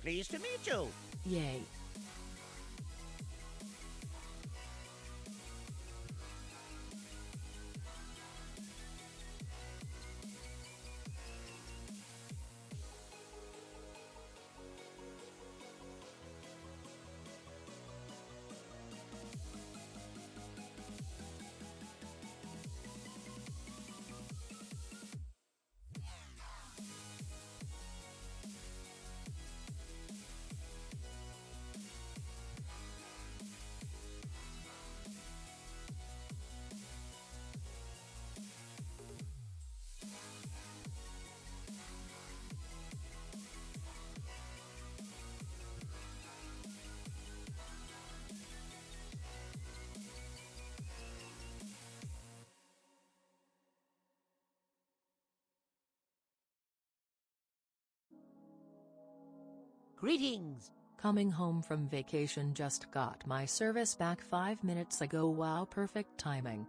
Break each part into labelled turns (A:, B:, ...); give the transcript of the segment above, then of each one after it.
A: Pleased to meet you.
B: Yay.
A: Greetings.
B: Coming home from vacation, just got my service back 5 minutes ago. Wow, perfect timing.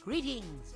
A: Greetings.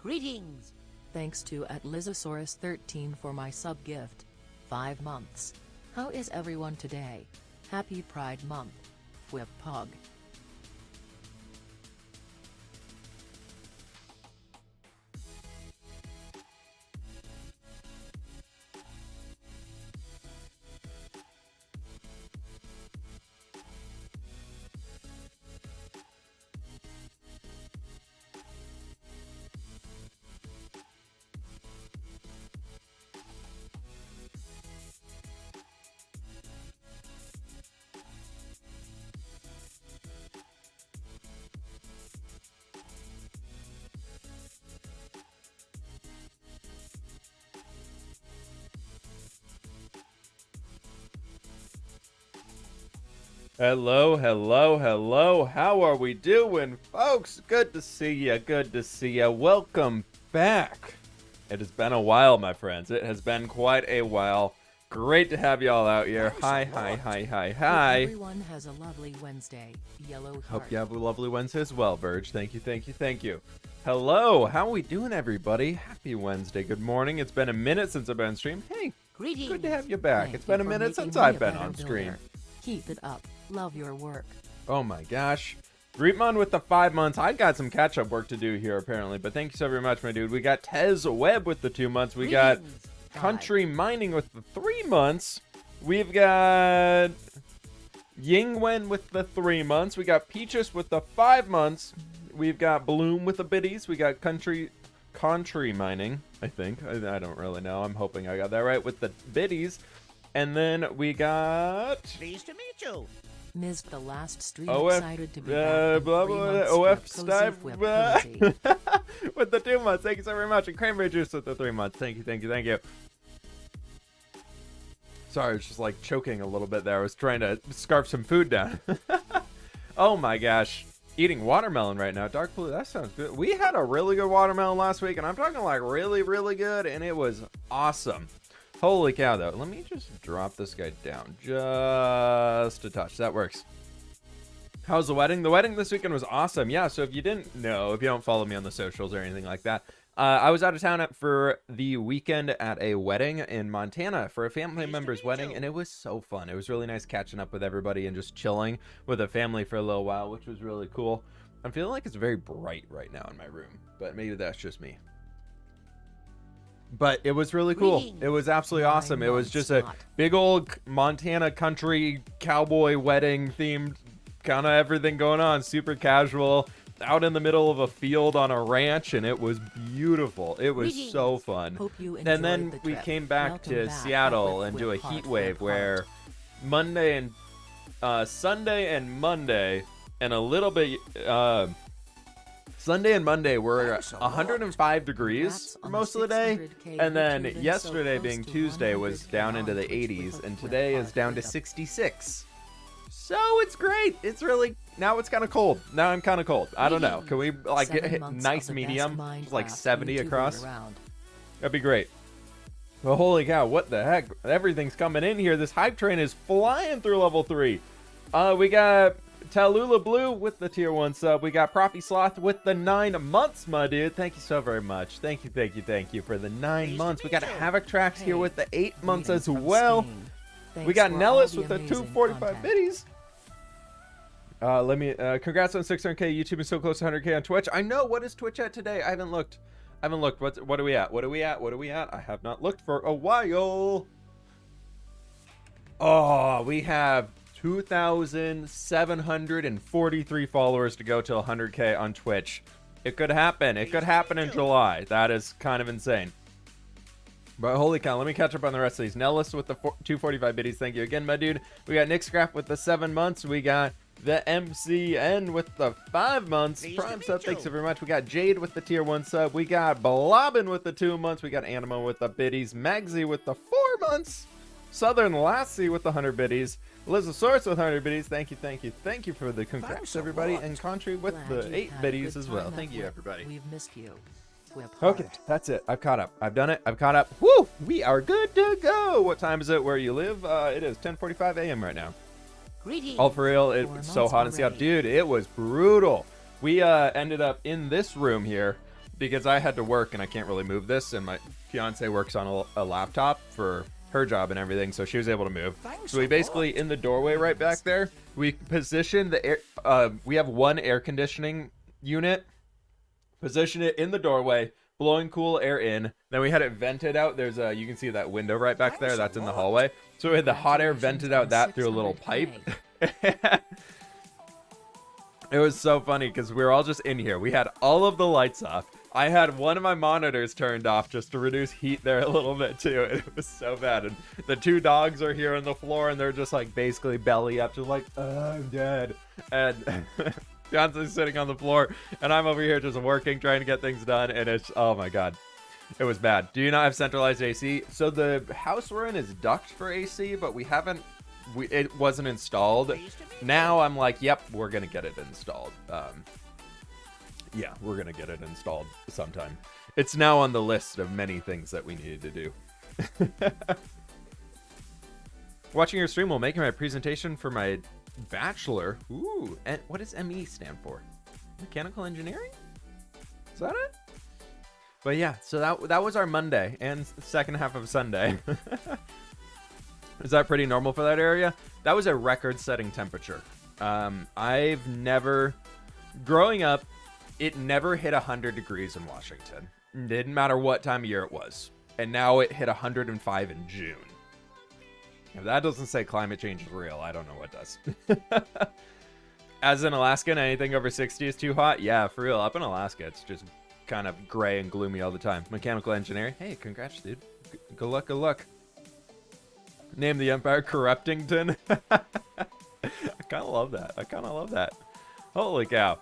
A: Greetings.
B: Thanks to @Lizosaurus13 for my sub gift. 5 months. How is everyone today? Happy Pride Month. Whip Pug.
C: Hello, hello, hello. How are we doing, folks? Good to see ya. Good to see ya. Welcome back. It has been a while, my friends. It has been quite a while. Great to have y'all out here. Hi, hi, hi, hi, hi.
B: Hope everyone has a lovely Wednesday. Yellow heart.
C: Hope you have a lovely Wednesday as well, Verge. Thank you, thank you, thank you. Hello, how are we doing, everybody? Happy Wednesday. Good morning. It's been a minute since I've been on stream. Hey,
A: Greetings.
C: good to have you back.
B: Thank
C: It's been
B: you
C: a
B: for
C: minute
B: making
C: since
B: me
C: I've
B: a
C: been
B: better
C: on stream.
B: builder. Keep it up. Love your work.
C: Oh my gosh. Greetmon with the 5 months. I got some catch-up work to do here, apparently, but thank you so very much, my dude. We got Tez Webb with the 2 months. We got
A: Greetings.
C: Country Mining with the 3 months. We've got Yingwen with the 3 months. We got Peaches with the 5 months. We've got Bloom with the biddies. We got Country country mining, I think. I don't really know. I'm hoping I got that right with the biddies. And then we got
A: Pleased to meet you.
B: Missed the last stream.
C: OF,
B: Excited to be back.
C: blah,
B: In 3
C: blah,
B: months,
C: OF
B: whip, cozy,
C: Stipe,
B: whip,
C: blah.
B: cozy.
C: with the 2 months. Thank you so very much. And cranberry juice with the 3 months. Thank you, thank you, thank you. Sorry, I was just like choking a little bit there. I was trying to scarf some food down. Oh my gosh. Eating watermelon right now. Dark blue, that sounds good. We had a really good watermelon last week, and I'm talking like really, really good, and it was awesome. Holy cow, though. Let me just drop this guy down just a touch. That works. How's the wedding? The wedding this weekend was awesome. Yeah, so if you didn't know, if you don't follow me on the socials or anything like that, I was out of town for the weekend at a wedding in Montana for a family member's wedding, and it was so fun. It was really nice catching up with everybody and just chilling with the family for a little while, which was really cool. I'm feeling like it's very bright right now in my room, but maybe that's just me. But it was really cool. It was absolutely awesome. It was just a big old Montana country cowboy wedding themed, kind of everything going on. Super casual, out in the middle of a field on a ranch, and it was beautiful. It was so fun. And then we came back to Seattle and do a heat wave where Monday and Sunday and Monday and a little bit Sunday and Monday were 105 degrees most of the day, and then yesterday being Tuesday was down into the 80s, and today is down to 66. So it's great. It's really, now it's kind of cold. Now I'm kind of cold. I don't know. Can we like get hit nice medium, like 70 across? That'd be great. Well, holy cow, what the heck? Everything's coming in here. This hype train is flying through level 3. We got Tallulah Blue with the tier 1 sub. We got Proppy Sloth with the 9 months, my dude. Thank you so very much. Thank you, thank you, thank you for the 9 months. We got Havoc Tracks here with the 8 months as well. We got Nellis with the 245 biddies. Congrats on 600k YouTube and so close to 100k on Twitch. I know. What is Twitch at today? I haven't looked. What are we at? What are we at? I have not looked for a while. Oh, we have 2,743 followers to go to 100k on Twitch. It could happen. It could happen in July. That is kind of insane. But holy cow, let me catch up on the rest of these. Nellis with the 245 biddies. Thank you again, my dude. We got Nick Scrap with the 7 months. We got the MCN with the 5 months. Prime sub, thanks so very much. We got Jade with the tier 1 sub. We got Blobbin with the 2 months. We got Animo with the biddies. Magsy with the 4 months. Southern Lassie with the 100 biddies. Lizosaurus with 100 biddies. Thank you, thank you, thank you for the congrats, everybody. And Contry with the 8 biddies as well. Thank you, everybody.
B: We've missed you.
C: Okay, that's it. I've caught up. I've done it. I've caught up. Woo! We are good to go. What time is it where you live? It is 10:45 a.m. right now.
A: Greetings.
C: All for real. It's so hot in Seattle. Dude, it was brutal. We ended up in this room here because I had to work and I can't really move this. And my fiance works on a laptop for her job and everything, so she was able to move. So we basically, in the doorway right back there, we positioned the air. We have one air conditioning unit. Position it in the doorway, blowing cool air in. Then we had it vented out. There's you can see that window right back there. That's in the hallway. So we had the hot air vented out that through a little pipe. It was so funny because we were all just in here. We had all of the lights off. I had one of my monitors turned off just to reduce heat there a little bit too. It was so bad. And the 2 dogs are here on the floor and they're just like basically belly up, just like, oh, I'm dead. And Johnson's sitting on the floor and I'm over here just working, trying to get things done. And it's, oh my God, it was bad. Do you not have centralized AC? So the house we're in is duct for AC, but we haven't, it wasn't installed. Now I'm like, yep, we're going to get it installed. Yeah, we're going to get it installed sometime. It's now on the list of many things that we needed to do. Watching your stream while making my presentation for my bachelor. Ooh, and what does ME stand for? Mechanical engineering? Is that it? But yeah, so that was our Monday and second half of Sunday. Is that pretty normal for that area? That was a record-setting temperature. I've never, growing up, it never hit 100 degrees in Washington. Didn't matter what time of year it was. And now it hit 105 in June. If that doesn't say climate change is real, I don't know what does. As in Alaska, anything over 60 is too hot? Yeah, for real. Up in Alaska, it's just kind of gray and gloomy all the time. Mechanical engineering. Hey, congrats, dude. Good luck, good luck. Name the Empire Corruptington. I kind of love that. I kind of love that. Holy cow.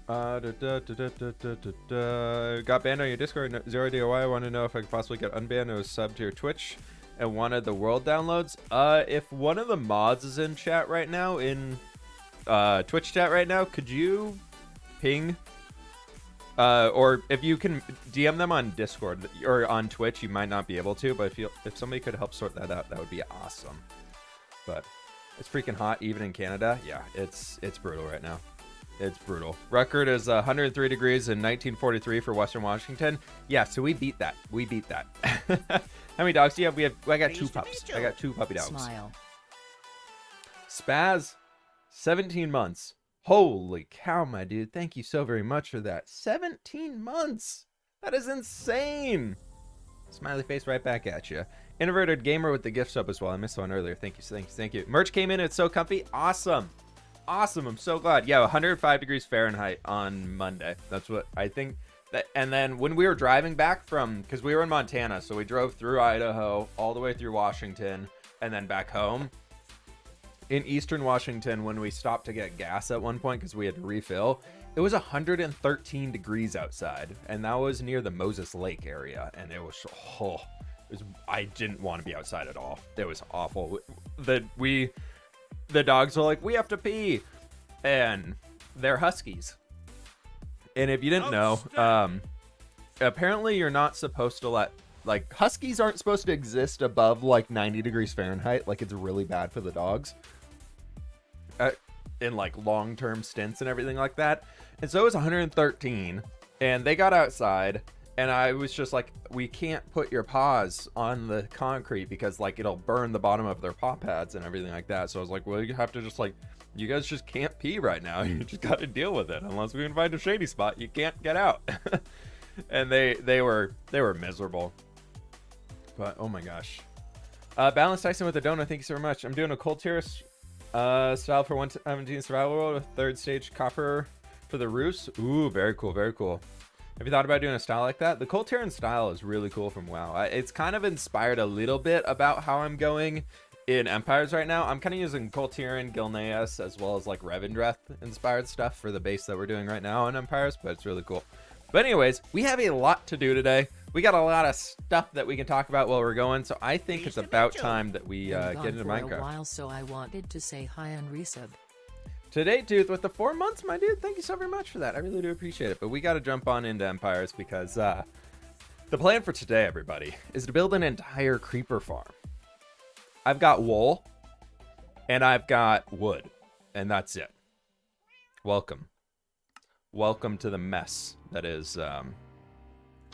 C: Got banned on your Discord. Zero DOI. I want to know if I could possibly get unbanned or sub to your Twitch and wanted the world downloads. If one of the mods is in chat right now, in Twitch chat right now, could you ping? Or if you can DM them on Discord or on Twitch, you might not be able to, but if somebody could help sort that out, that would be awesome. But it's freaking hot, even in Canada. Yeah, it's brutal right now. It's brutal. Record is 103 degrees in 1943 for Western Washington. Yeah, so we beat that. We beat that. How many dogs do you have? I got 2 pups. I got 2 puppy dogs.
B: Smile.
C: Spaz, 17 months. Holy cow, my dude. Thank you so very much for that. 17 months. That is insane. Smiley face right back at you. Introverted gamer with the gift sub as well. I missed one earlier. Thank you. Thank you. Thank you. Merch came in. It's so comfy. Awesome. Awesome. I'm so glad. Yeah, 105 degrees Fahrenheit on Monday. That's what I think. And then when we were driving back from, because we were in Montana, so we drove through Idaho all the way through Washington and then back home. In eastern Washington, when we stopped to get gas at one point because we had to refill, it was 113 degrees outside, and that was near the Moses Lake area, and it was, I didn't want to be outside at all. It was awful. The dogs were like, we have to pee, and they're huskies. And if you didn't know, apparently you're not supposed to let, like, huskies aren't supposed to exist above like 90 degrees Fahrenheit. Like, it's really bad for the dogs in like long-term stints and everything like that. And so it was 113, and they got outside, and I was just like, we can't put your paws on the concrete because like it'll burn the bottom of their paw pads and everything like that. So I was like, well, you have to just like, you guys just can't pee right now. You just got to deal with it. Unless we can find a shady spot, you can't get out. And they were miserable. But oh my gosh. Balance Tyson with a donut. Thank you so much. I'm doing a cold tier style for 117 survival world with 3rd stage copper for the roofs. Ooh, very cool, very cool. Have you thought about doing a style like that? The cold tier style is really cool from WoW. It's kind of inspired a little bit about how I'm going in Empires right now. I'm kind of using Coltiran, Gilneas, as well as like Revendreth inspired stuff for the base that we're doing right now in Empires, but it's really cool. But anyways, we have a lot to do today. We got a lot of stuff that we can talk about while we're going, so I think it's about time that we get into Minecraft.
B: A while, so I wanted to say hi on resub.
C: Today, Tooth, with the 4 months, my dude, thank you so very much for that. I really do appreciate it. But we got to jump on into Empires because the plan for today, everybody, is to build an entire creeper farm. I've got wool, and I've got wood, and that's it. Welcome. Welcome to the mess that is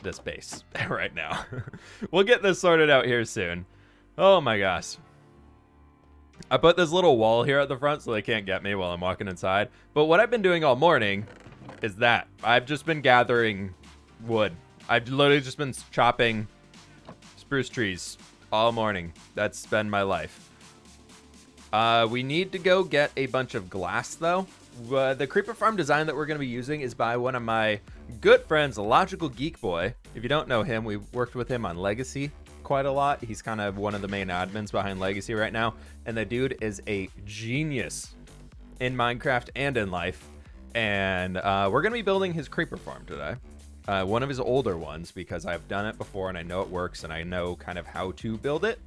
C: this base right now. We'll get this sorted out here soon. Oh my gosh. I put this little wall here at the front so they can't get me while I'm walking inside. But what I've been doing all morning is that I've just been gathering wood. I've literally just been chopping spruce trees all morning. That's been my life. We need to go get a bunch of glass though. The creeper farm design that we're going to be using is by one of my good friends, Logical Geek Boy. If you don't know him, we worked with him on Legacy quite a lot. He's kind of one of the main admins behind Legacy right now, and the dude is a genius in Minecraft and in life. And we're going to be building his creeper farm today, one of his older ones, because I've done it before and I know it works and I know kind of how to build it.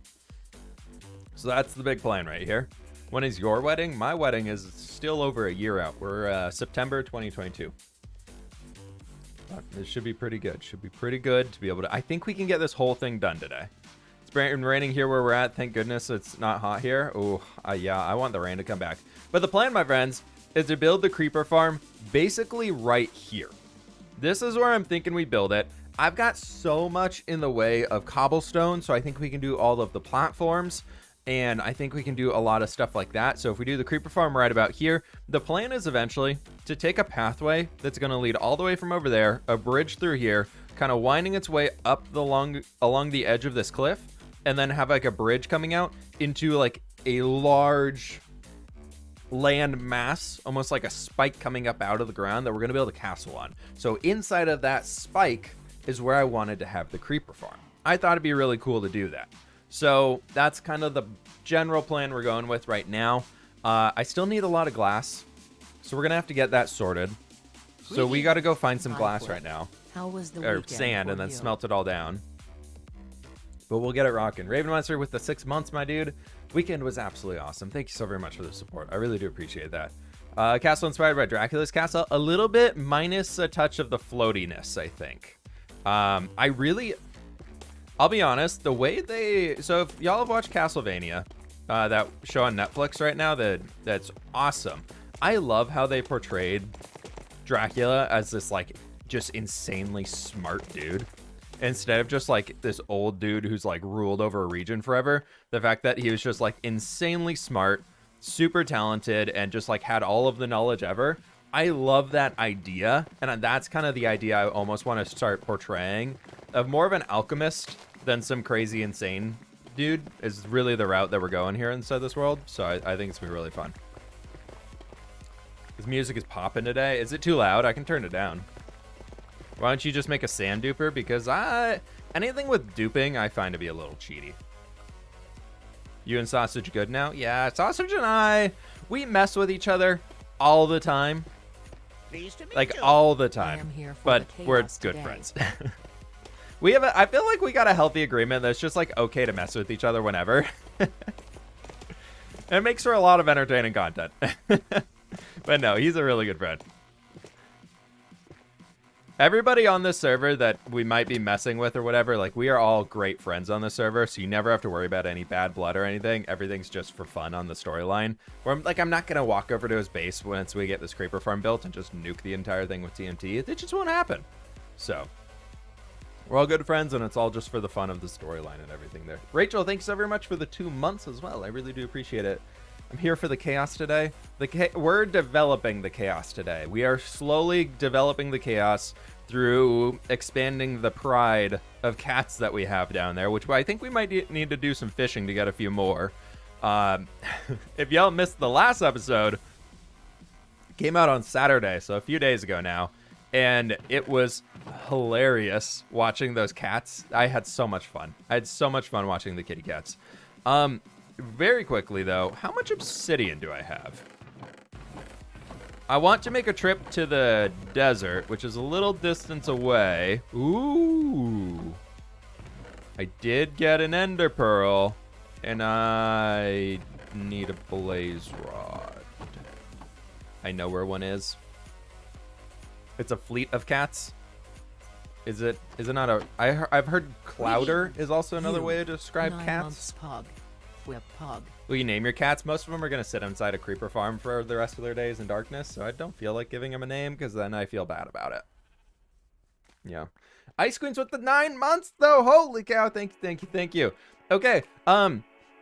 C: So that's the big plan right here. When is your wedding? My wedding is still over a year out. We're September 2022. But it should be pretty good. Should be pretty good to be able to... I think we can get this whole thing done today. It's been raining here where we're at. Thank goodness it's not hot here. Oh, yeah, I want the rain to come back. But the plan, my friends, is to build the creeper farm basically right here. This is where I'm thinking we build it. I've got so much in the way of cobblestone, so I think we can do all of the platforms. And I think we can do a lot of stuff like that. So if we do the creeper farm right about here, the plan is eventually to take a pathway that's going to lead all the way from over there, a bridge through here, kind of winding its way up along the edge of this cliff, and then have like a bridge coming out into like a large land mass, almost like a spike coming up out of the ground that we're going to build a castle on. So inside of that spike is where I wanted to have the creeper farm. I thought it'd be really cool to do that. So that's kind of the general plan we're going with right now. I still need a lot of glass, so we're going to have to get that sorted. So we got to go find some glass right now.
B: How was the
C: or
B: weekend
C: sand,
B: for
C: and then
B: you?
C: smelt it all down. But we'll get it rocking. Raven Monster with the 6 months, my dude. Weekend was absolutely awesome. Thank you so very much for the support. I really do appreciate that. Castle inspired by Dracula's castle. A little bit minus a touch of the floatiness, I think. I'll be honest, the way they... So if y'all have watched Castlevania, that show on Netflix right now, that's awesome. I love how they portrayed Dracula as this, like, just insanely smart dude. Instead of just like this old dude who's like ruled over a region forever, the fact that he was just like insanely smart, super talented, and just like had all of the knowledge ever. I love that idea, and that's kind of the idea I almost want to start portraying, of more of an alchemist than some crazy insane dude is really the route that we're going here inside this world. So I think it's gonna be really fun. This music is popping today. Is it too loud? I can turn it down. Why don't you just make a sand duper? Because anything with duping I find to be a little cheaty. You and Sausage good now? Yeah, Sausage and I, we mess with each other all the time.
A: Pleased to meet
C: Like
A: you.
C: all the
B: I
C: time.
B: am here for
C: But
B: the
C: we're
B: chaos
C: good
B: today.
C: friends. I feel like we got a healthy agreement that's just like okay to mess with each other whenever. It makes for a lot of entertaining content. But no, he's a really good friend. Everybody on this server that we might be messing with or whatever, like, we are all great friends on the server, so you never have to worry about any bad blood or anything. Everything's just for fun on the storyline. Where I'm not going to walk over to his base once we get this creeper farm built and just nuke the entire thing with TNT. It just won't happen. So, we're all good friends, and it's all just for the fun of the storyline and everything there. Rachel, thanks so very much for the 2 months as well. I really do appreciate it. I'm here for the chaos today. We're developing the chaos today. We are slowly developing the chaos through expanding the pride of cats that we have down there, which I think we might need to do some fishing to get a few more. If y'all missed the last episode, it came out on Saturday, so a few days ago now, and it was hilarious watching those cats. I had so much fun. I had so much fun watching the kitty cats. Very quickly, though, how much obsidian do I have? I want to make a trip to the desert, which is a little distance away. Ooh. I did get an ender pearl, and I need a blaze rod. I know where one is. It's a fleet of cats. Is it not a... I've heard clouder is also another way to describe
B: 9
C: cats.
B: months pug. Whip pug.
C: Will you name your cats? Most of them are going to sit inside a creeper farm for the rest of their days in darkness, so I don't feel like giving them a name, because then I feel bad about it. Yeah. Ice Queens with the 9 months, though! Holy cow! Thank you. Okay,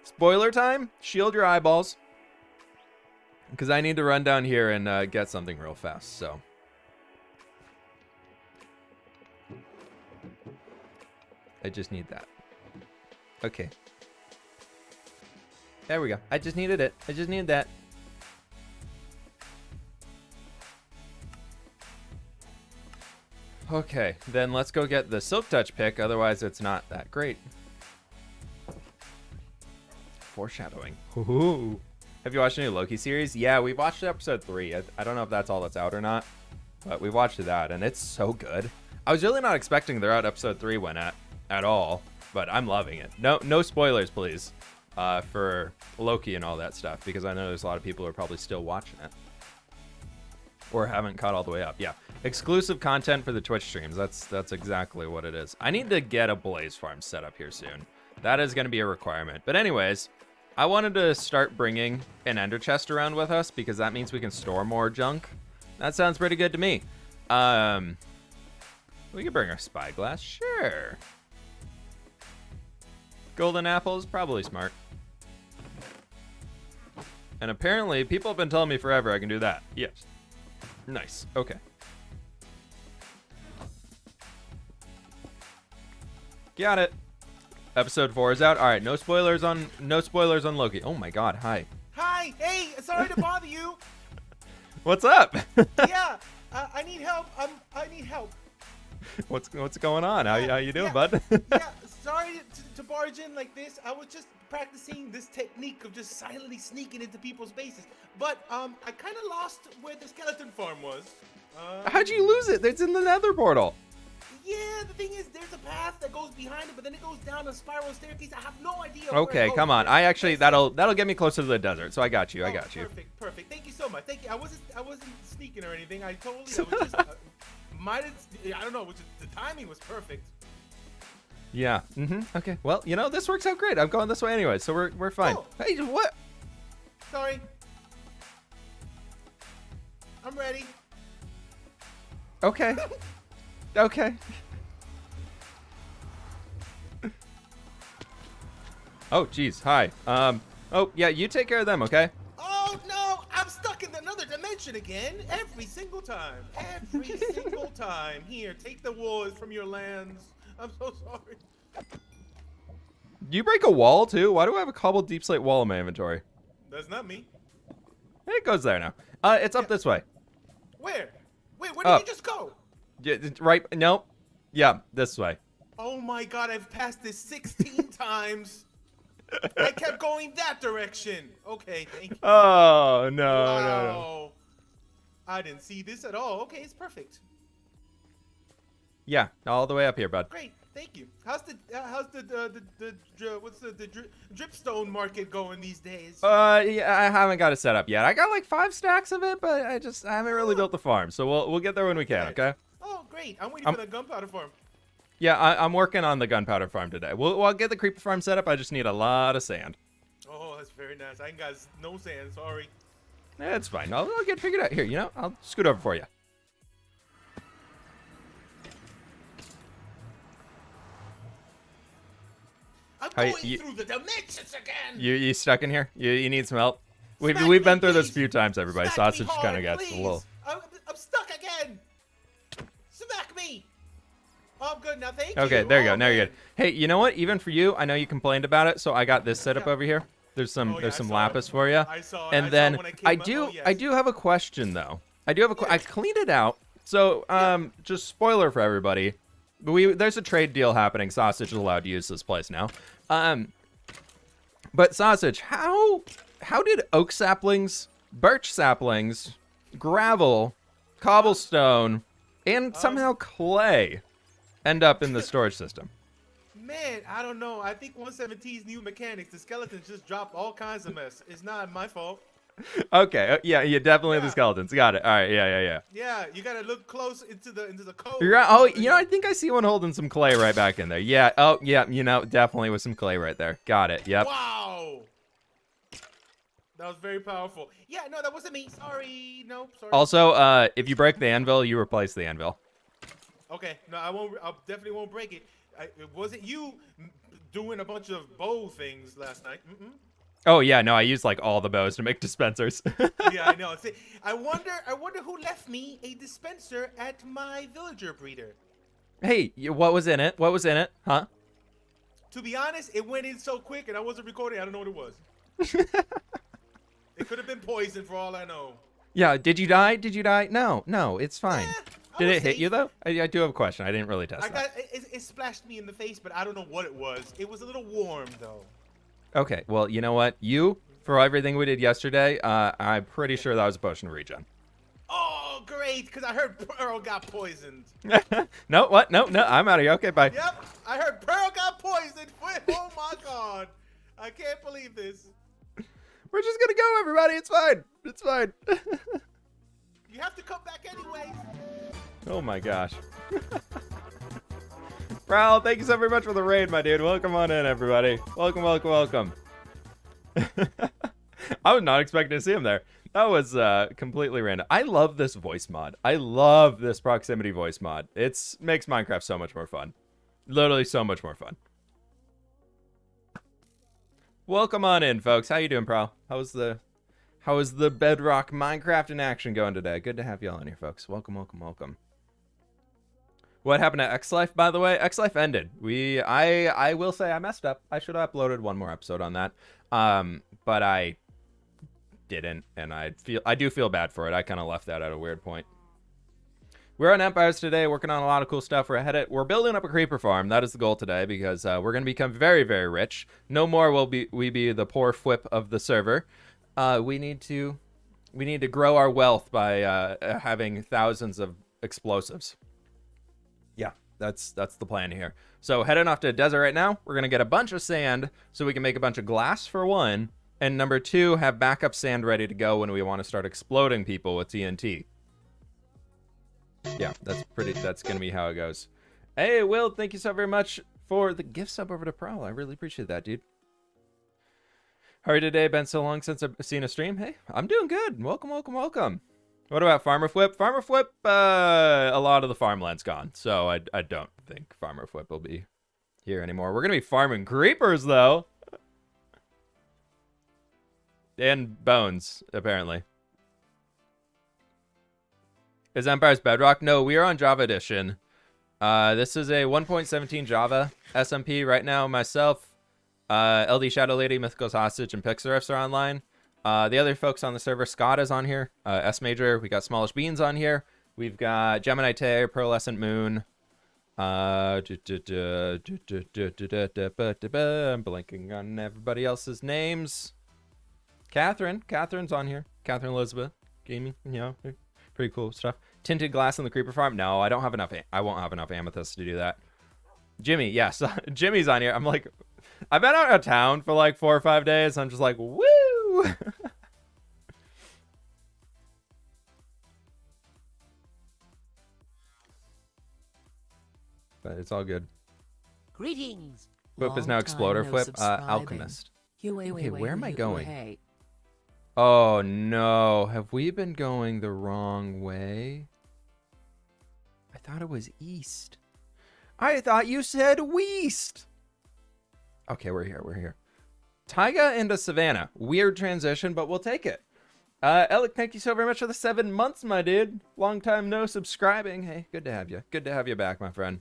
C: spoiler time. Shield your eyeballs, because I need to run down here and get something real fast, so... I just need that. Okay. There we go. I just needed it. I just needed that. Okay, then let's go get the Silk Touch pick, otherwise it's not that great. Foreshadowing. Ooh. Have you watched a new Loki series? Yeah, we watched episode 3. I don't know if that's all that's out or not, but we watched that, and it's so good. I was really not expecting they're out episode 3 when at all, but I'm loving it. No spoilers, please. For Loki and all that stuff, because I know there's a lot of people who are probably still watching it or haven't caught all the way up. Yeah, exclusive content for the Twitch streams. That's exactly what it is. I need to get a blaze farm set up here soon. That is going to be a requirement. But anyways, I wanted to start bringing an ender chest around with us, because that means we can store more junk. That sounds pretty good to me. We could bring our spyglass, sure. Golden apples, probably smart. And apparently, people have been telling me forever I can do that. Yes. Nice. Okay. Got it. Episode 4 is out. All right, no spoilers on Loki. Oh my God, hi.
D: Hi, hey, sorry to bother you.
C: What's up?
D: Yeah, I need help. I need help.
C: What's going on? How you doing,
D: yeah,
C: bud?
D: Yeah, sorry to barge in like this. I was just practicing this technique of just silently sneaking into people's bases. But I kind of lost where the skeleton farm was.
C: How'd you lose it? It's in the Nether portal.
D: Yeah, the thing is, there's a path that goes behind it, but then it goes down a spiral staircase. I have no idea.
C: Okay, come on. I actually that'll get me closer to the desert. So I got you. I got you.
D: Perfect. Thank you so much. Thank you. I wasn't sneaking or anything. I was just I don't know. The timing was perfect.
C: Yeah. Okay. Well, this works out great. I'm going this way anyway, so we're fine.
D: Oh.
C: Hey, what?
D: Sorry. I'm ready.
C: Okay. Okay. Oh, geez. Hi. Oh, yeah. You take care of them, okay?
D: Oh no! I'm stuck in another dimension again. Every single time. Every single time. Here, take the wood from your lands. I'm so sorry.
C: You break a wall too? Why do I have a cobbled deep slate wall in my inventory?
D: That's not me.
C: It goes there now. It's up this way.
D: Where? Wait, where did you just go?
C: Yeah, right. Nope. Yeah, this way.
D: Oh my God! I've passed this 16 times. I kept going that direction. Okay, thank you.
C: Oh no,
D: Wow.
C: no.
D: I didn't see this at all. Okay, it's perfect.
C: Yeah, all the way up here, bud.
D: Great, thank you. How's the dripstone market going these days?
C: Yeah, I haven't got it set up yet. I got like 5 stacks of it, but I haven't really built the farm. So we'll get there when we can, okay?
D: Oh, great. I'm waiting for the gunpowder farm.
C: Yeah, I'm working on the gunpowder farm today. We'll get the creeper farm set up. I just need a lot of sand.
D: Oh, that's very nice. I ain't got no sand. Sorry.
C: It's fine. I'll get it figured out. Here, I'll scoot over for you.
D: I'm going through the dimensions again.
C: You stuck in here? You need some help? We've
D: Smack me,
C: been through this a
D: please.
C: few times, everybody.
D: Smack
C: Sausage
D: me
C: kind of
D: hard,
C: gets a
D: please.
C: little.
D: I'm stuck again. Smack me. Oh, I'm good now. Thank you.
C: Okay, there you go.
D: Oh,
C: Now you're
D: man.
C: good. Hey, you know what? Even for you, I know you complained about it, so I got this set up
D: Yeah.
C: over here. There's some
D: Oh, yeah, I
C: some
D: saw
C: lapis
D: it.
C: for you.
D: I saw it.
C: And
D: I saw
C: then
D: when I came
C: I
D: up.
C: do
D: Oh, yes.
C: I do have a question though. I cleaned it out. So just spoiler for everybody. There's a trade deal happening. Sausage is allowed to use this place now. But Sausage, how did oak saplings, birch saplings, gravel, cobblestone, and somehow clay end up in the storage system?
D: Man, I don't know. I think 117's new mechanics, the skeletons just dropped all kinds of mess. It's not my fault.
C: Okay, yeah, definitely the
D: Yeah.
C: skeletons. Got it. All right, yeah.
D: Yeah, you gotta look close into the code.
C: You're right. Oh, I think I see one holding some clay right back in there. Yeah. Oh, yeah. Definitely with some clay right there. Got it. Yep.
D: Wow. That was very powerful. Yeah, no, that wasn't me. Sorry. Nope. Sorry.
C: Also, if you break the anvil, you replace the anvil.
D: Okay. No, I won't. I definitely won't break it. It wasn't you doing a bunch of bow things last night.
C: Oh yeah, no, I used like all the bows to make dispensers.
D: Yeah, I know. See, I wonder who left me a dispenser at my villager breeder.
C: Hey, what was in it? What was in it? Huh?
D: To be honest, it went in so quick and I wasn't recording. I don't know what it was. It could have been poison for all I know.
C: Yeah. Did you die? No, it's fine.
D: I
C: Did
D: was
C: it hit
D: safe.
C: you though? I do have a question. I didn't really test that.
D: It splashed me in the face, but I don't know what it was. It was a little warm though.
C: Okay. Well, you know what? For everything we did yesterday, I'm pretty sure that was a potion of regen.
D: Oh, great! Because I heard Pearl got poisoned.
C: No, what? No, I'm out of here. Okay, bye.
D: Yep, I heard Pearl got poisoned. Oh my God, I can't believe this.
C: We're just gonna go, everybody. It's fine. It's fine.
D: You have to come back anyways.
C: Oh my gosh. Prowl, thank you so very much for the raid, my dude. Welcome on in, everybody. Welcome. I was not expecting to see him there. That was completely random. I love this voice mod. I love this proximity voice mod. It makes Minecraft so much more fun. Literally so much more fun. Welcome on in, folks. How you doing, Prowl? How is the Bedrock Minecraft in action going today? Good to have y'all in here, folks. Welcome. What happened to X Life, by the way? X Life ended. I will say I messed up. I should have uploaded one more episode on that. But I didn't, and I do feel bad for it. I kind of left that at a weird point. We're on Empires today, working on a lot of cool stuff. We're building up a creeper farm. That is the goal today, because we're going to become very, very rich. No more will we be the poor whip of the server. We need to grow our wealth by having thousands of explosives. Yeah, that's the plan here. So heading off to the desert right now. We're going to get a bunch of sand so we can make a bunch of glass for one, and number two, have backup sand ready to go when we want to start exploding people with TNT. Yeah, that's going to be how it goes. Hey, Will, thank you so very much for the gift sub over to Prowl. I really appreciate that, dude. How are you today? Been so long since I've seen a stream. Hey, I'm doing good. Welcome, welcome, welcome. What about Farmer Flip? Farmer Flip, a lot of the farmland's gone, so I don't think Farmer Flip will be here anymore. We're going to be farming creepers, though. And bones, apparently. Is Empires Bedrock? No, we are on Java Edition. This is a 1.17 Java SMP right now. Myself, LD Shadow Lady, Mythical's Hostage, and Pixarifs are online. The other folks on the server, Scott is on here. S Major, we got Smallish Beans on here. We've got Gemini Tay, Pearlescent Moon. I'm blanking on everybody else's names. Catherine's on here. Catherine Elizabeth Gaming, you know, pretty cool stuff. Tinted glass in the creeper farm. No, I don't have enough. I won't have enough amethyst to do that. Jimmy, yes, Jimmy's on here. I'm like, I've been out of town for like 4 or 5 days. I'm just like, woo! But it's all good.
A: Greetings.
C: Whip is now Exploder Flip. Alchemist. Okay, where am I going?
B: Hey.
C: Oh no, have we been going the wrong way? I thought it was east. I thought you said west. Okay, we're here. Taiga into Savannah. Weird transition, but we'll take it. Alec, thank you so very much for the 7 months, my dude. Long time no subscribing. Hey, good to have you. Good to have you back, my friend.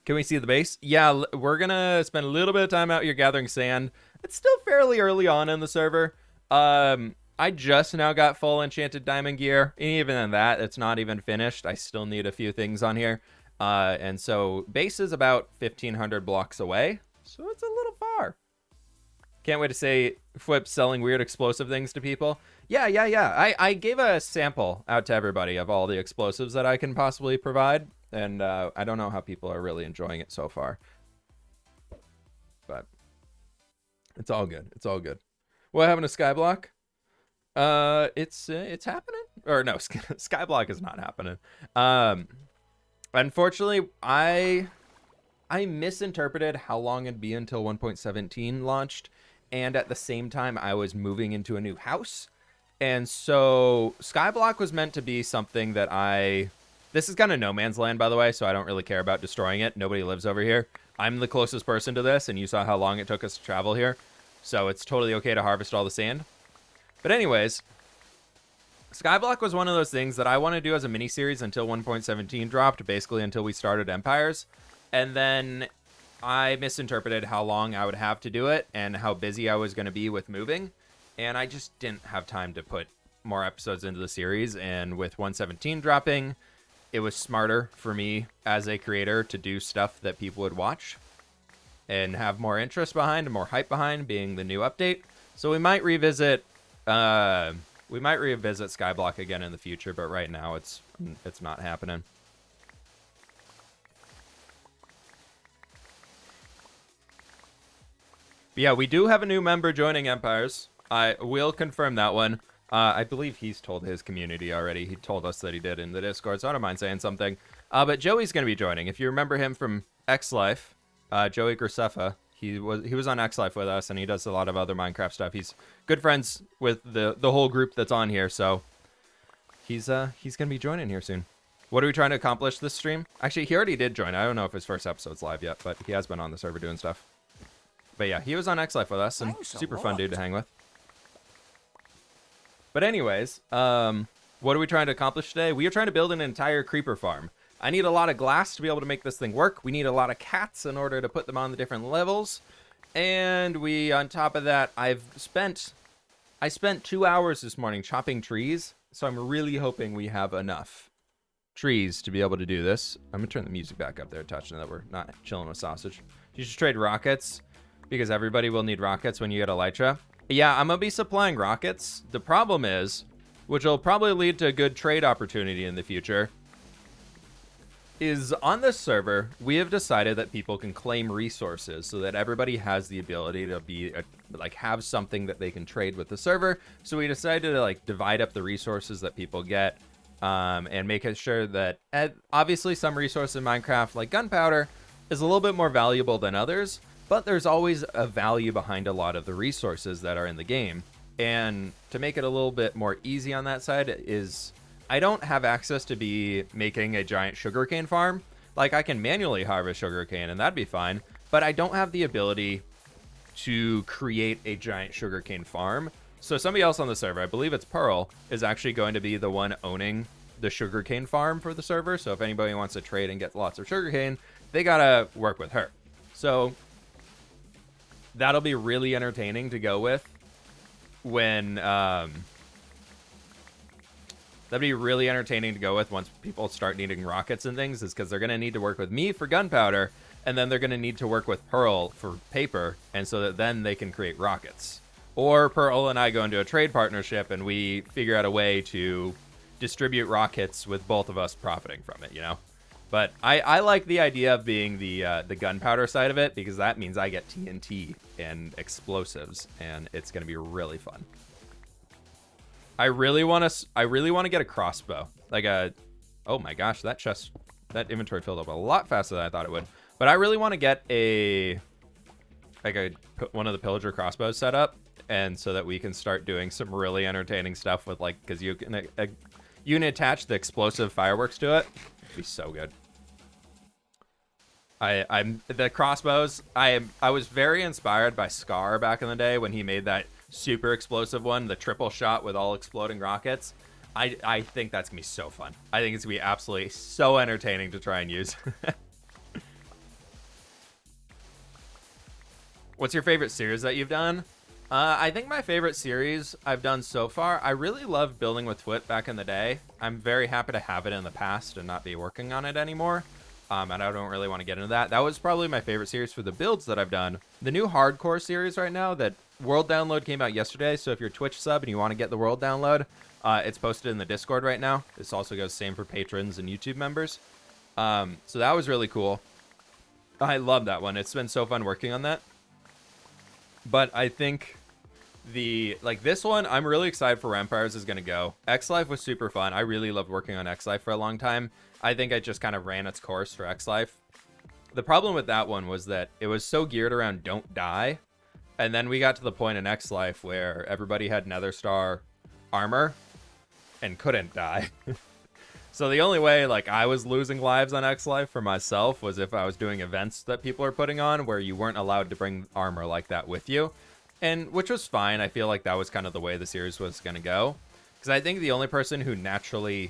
C: Can we see the base? Yeah, we're gonna spend a little bit of time out here gathering sand. It's still fairly early on in the server. I just now got full enchanted diamond gear. And even in that, it's not even finished. I still need a few things on here. And so base is about 1,500 blocks away. So it's a little far. Can't wait to say Flip's selling weird explosive things to people. Yeah. I gave a sample out to everybody of all the explosives that I can possibly provide. And I don't know how people are really enjoying it so far. But it's all good. It's all good. What happened to Skyblock? It's happening. Or no, Skyblock is not happening. Unfortunately, I misinterpreted how long it'd be until 1.17 launched. And at the same time, I was moving into a new house. And so Skyblock was meant to be something that This is kind of no man's land, by the way, so I don't really care about destroying it. Nobody lives over here. I'm the closest person to this, and you saw how long it took us to travel here. So it's totally okay to harvest all the sand. But anyways, Skyblock was one of those things that I want to do as a mini-series until 1.17 dropped, basically until we started Empires. And then I misinterpreted how long I would have to do it and how busy I was going to be with moving. And I just didn't have time to put more episodes into the series. And with 1.17 dropping, it was smarter for me as a creator to do stuff that people would watch and have more interest behind and more hype behind, being the new update. So we might revisit Skyblock again in the future, but right now it's not happening. But yeah, we do have a new member joining Empires. I will confirm that one. I believe he's told his community already. He told us that he did in the Discord, so I don't mind saying something. But Joey's going to be joining. If you remember him from X Life, Joey Graceffa, he was on X Life with us, and he does a lot of other Minecraft stuff. He's good friends with the whole group that's on here, so he's going to be joining here soon. What are we trying to accomplish this stream? Actually, he already did join. I don't know if his first episode's live yet, but he has been on the server doing stuff. But yeah, he was on X Life with us, and super fun dude to hang with. But anyways, What are we trying to accomplish today? We are trying to build an entire creeper farm. I need a lot of glass to be able to make this thing work. We need a lot of cats in order to put them on the different levels. And on top of that, I spent 2 hours this morning chopping trees. So I'm really hoping we have enough trees to be able to do this. I'm gonna turn the music back up there, touching that we're not chilling with sausage. You should trade rockets because everybody will need rockets when you get Elytra. Yeah, I'm gonna be supplying rockets. The problem is, which will probably lead to a good trade opportunity in the future, is on this server, we have decided that people can claim resources so that everybody has the ability to be have something that they can trade with the server. So we decided to divide up the resources that people get, and make sure that obviously some resource in Minecraft, like gunpowder, is a little bit more valuable than others, but there's always a value behind a lot of the resources that are in the game. And to make it a little bit more easy on that side is I don't have access to be making a giant sugarcane farm. Like, I can manually harvest sugarcane and that'd be fine, but I don't have the ability to create a giant sugarcane farm. So somebody else on the server, I believe it's Pearl, is actually going to be the one owning the sugarcane farm for the server. So if anybody wants to trade and get lots of sugarcane, they gotta work with her. So that'll be really entertaining to go with when that'd be really entertaining to go with once people start needing rockets and things, is because they're going to need to work with me for gunpowder, and then they're going to need to work with Pearl for paper, and so that then they can create rockets. Or Pearl and I go into a trade partnership and we figure out a way to distribute rockets with both of us profiting from it, you know? But I like the idea of being the gunpowder side of it, because that means I get TNT and explosives, and it's going to be really fun. I really want to get a crossbow, oh my gosh, that inventory filled up a lot faster than I thought it would. But I really want to get one of the pillager crossbows set up, and so that we can start doing some really entertaining stuff with because you can attach the explosive fireworks to it. It'd be so good. The crossbows. I was very inspired by Scar back in the day when he made that super explosive one, the triple shot with all exploding rockets. I think that's gonna be so fun. I think it's gonna be absolutely so entertaining to try and use. What's your favorite series that you've done? I think my favorite series I've done so far, I really loved building with Twit back in the day. I'm very happy to have it in the past and not be working on it anymore. And I don't really want to get into that. That was probably my favorite series for the builds that I've done. The new hardcore series right now, that world download came out yesterday. So if you're a Twitch sub and you want to get the world download, it's posted in the Discord right now. This also goes same for patrons and YouTube members. So that was really cool. I love that one. It's been so fun working on that. But I think this one, I'm really excited for where Empires is going to go. X-Life was super fun. I really loved working on X-Life for a long time. I think I just kind of ran its course for X-Life. The problem with that one was that it was so geared around don't die. And then we got to the point in X-Life where everybody had Nether Star armor and couldn't die. So the only way I was losing lives on X-Life for myself was if I was doing events that people are putting on where you weren't allowed to bring armor like that with you. And which was fine. I feel like that was kind of the way the series was going to go. Because I think the only person who naturally,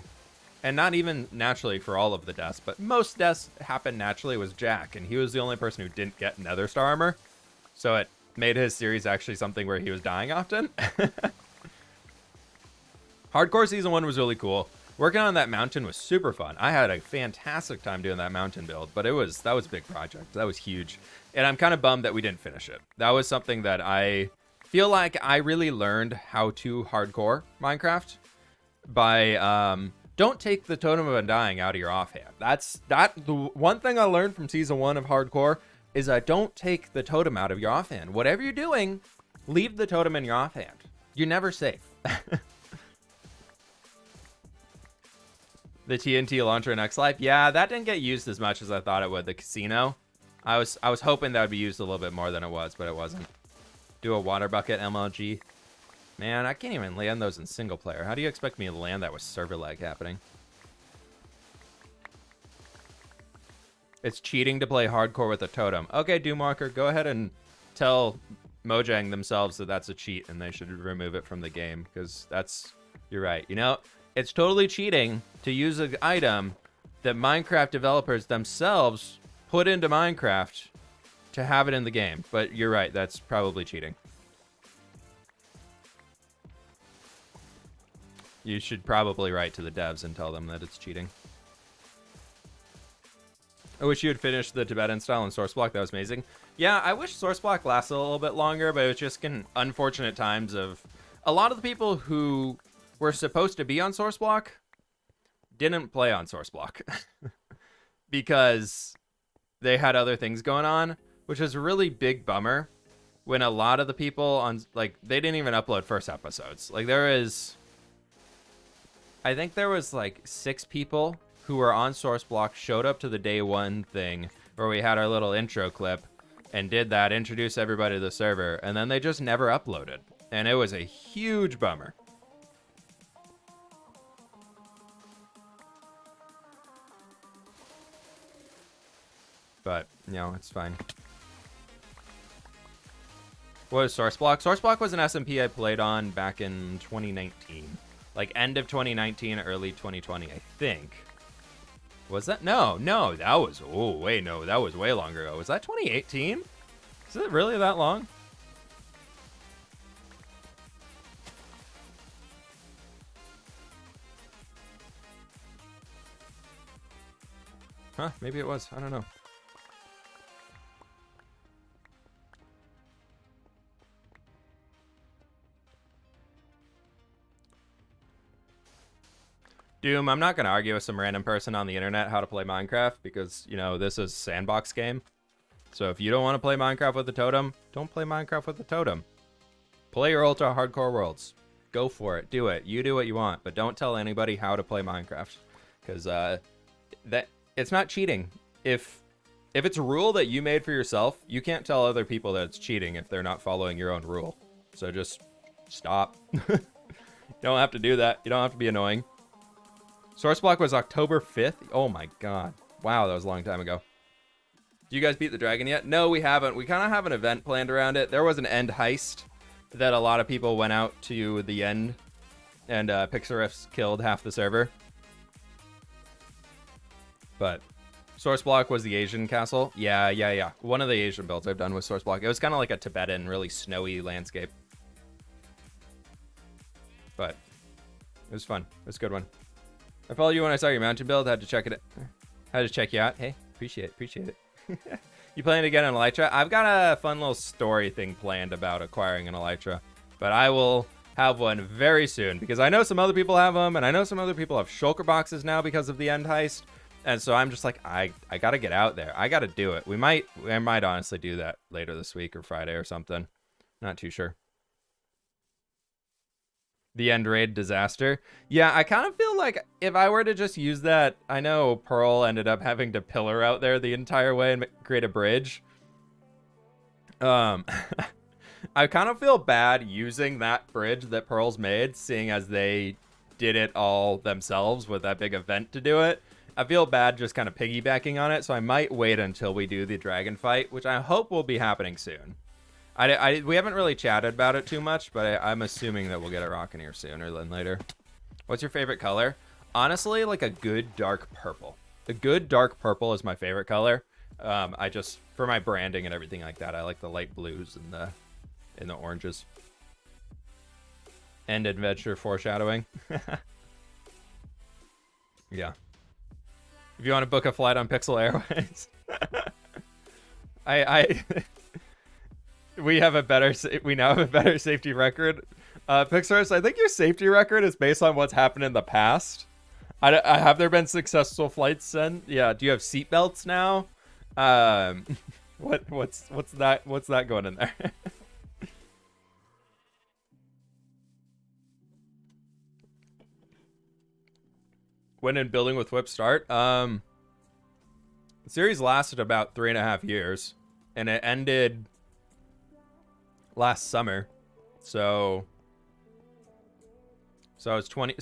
C: and not even naturally for all of the deaths, but most deaths happened naturally, was Jack. And he was the only person who didn't get Nether Star armor. So it made his series actually something where he was dying often. Hardcore Season 1 was really cool. Working on that mountain was super fun. I had a fantastic time doing that mountain build, but that was a big project. That was huge. And I'm kind of bummed that we didn't finish it. That was something that I feel like I really learned how to hardcore Minecraft by don't take the Totem of Undying out of your offhand. The one thing I learned from Season 1 of hardcore is don't take the totem out of your offhand. Whatever you're doing, leave the totem in your offhand. You're never safe. The TNT launcher in X-Life, yeah, that didn't get used as much as I thought it would. The casino, I was hoping that would be used a little bit more than it was, but it wasn't. Do a water bucket MLG. Man, I can't even land those in single player. How do you expect me to land that with server lag happening? It's cheating to play hardcore with a totem. Okay, Doomwalker, go ahead and tell Mojang themselves that that's a cheat and they should remove it from the game, because you're right. You know, it's totally cheating to use an item that Minecraft developers themselves put into Minecraft to have it in the game. But you're right, that's probably cheating. You should probably write to the devs and tell them that it's cheating. I wish you had finished the Tibetan style in Source Block. That was amazing. Yeah, I wish Source Block lasted a little bit longer, but it was just unfortunate times of a lot of the people who were supposed to be on Source Block didn't play on Source Block because they had other things going on, which is a really big bummer when a lot of the people on, like, they didn't even upload first episodes. Like, I think there was like 6 people who were on Source Block, showed up to the day 1 thing where we had our little intro clip and did that, introduce everybody to the server, and then they just never uploaded. And it was a huge bummer. But, you know, it's fine. What is Source Block? Source Block was an SMP I played on back in 2019. Like, end of 2019, early 2020, I think. Was that? No, that was... Oh, wait, no, that was way longer ago. Was that 2018? Is it really that long? Huh, maybe it was. I don't know. Doom, I'm not going to argue with some random person on the internet how to play Minecraft because, you know, this is a sandbox game. So if you don't want to play Minecraft with the totem, don't play Minecraft with the totem. Play your ultra hardcore worlds. Go for it. Do it. You do what you want, but don't tell anybody how to play Minecraft because that it's not cheating. If it's a rule that you made for yourself, you can't tell other people that it's cheating if they're not following your own rule. So just stop. You don't have to do that. You don't have to be annoying. Source Block was October 5th. Oh my god. Wow, that was a long time ago. Do you guys beat the dragon yet? No, we haven't. We kind of have an event planned around it. There was an end heist that a lot of people went out to the end, and Pixarifs killed half the server. But Source Block was the Asian castle. Yeah. One of the Asian builds I've done with Source Block. It was kind of like a Tibetan, really snowy landscape. But it was fun. It was a good one. I followed you when I saw your mountain build. Had to check you out. Hey, appreciate it. You planning to get an elytra? I've got a fun little story thing planned about acquiring an elytra, but I will have one very soon because I know some other people have them, and I know some other people have shulker boxes now because of the end heist. And so I'm just like, I gotta get out there. I gotta do it. I might honestly do that later this week or Friday or something. Not too sure. The end raid disaster. Yeah, I kind of feel like if I were to just use that, I know Pearl ended up having to pillar out there the entire way and create a bridge. I kind of feel bad using that bridge that Pearl's made, seeing as they did it all themselves with that big event to do it. I feel bad just kind of piggybacking on it, so I might wait until we do the dragon fight, which I hope will be happening soon. We haven't really chatted about it too much, but I'm assuming that we'll get it rocking here sooner than later. What's your favorite color? Honestly, like a good dark purple. A good dark purple is my favorite color. I just, for my branding and everything like that, I like the light blues and the oranges. End adventure foreshadowing. Yeah. If you want to book a flight on Pixel Airways, we now have a better safety record. Pixar's, I think your safety record is based on what's happened in the past. Have there been successful flights then? Yeah. Do you have seatbelts now? What's that going in there? When did Building with Whip start? The series lasted about 3.5 years, and it ended last summer. So it's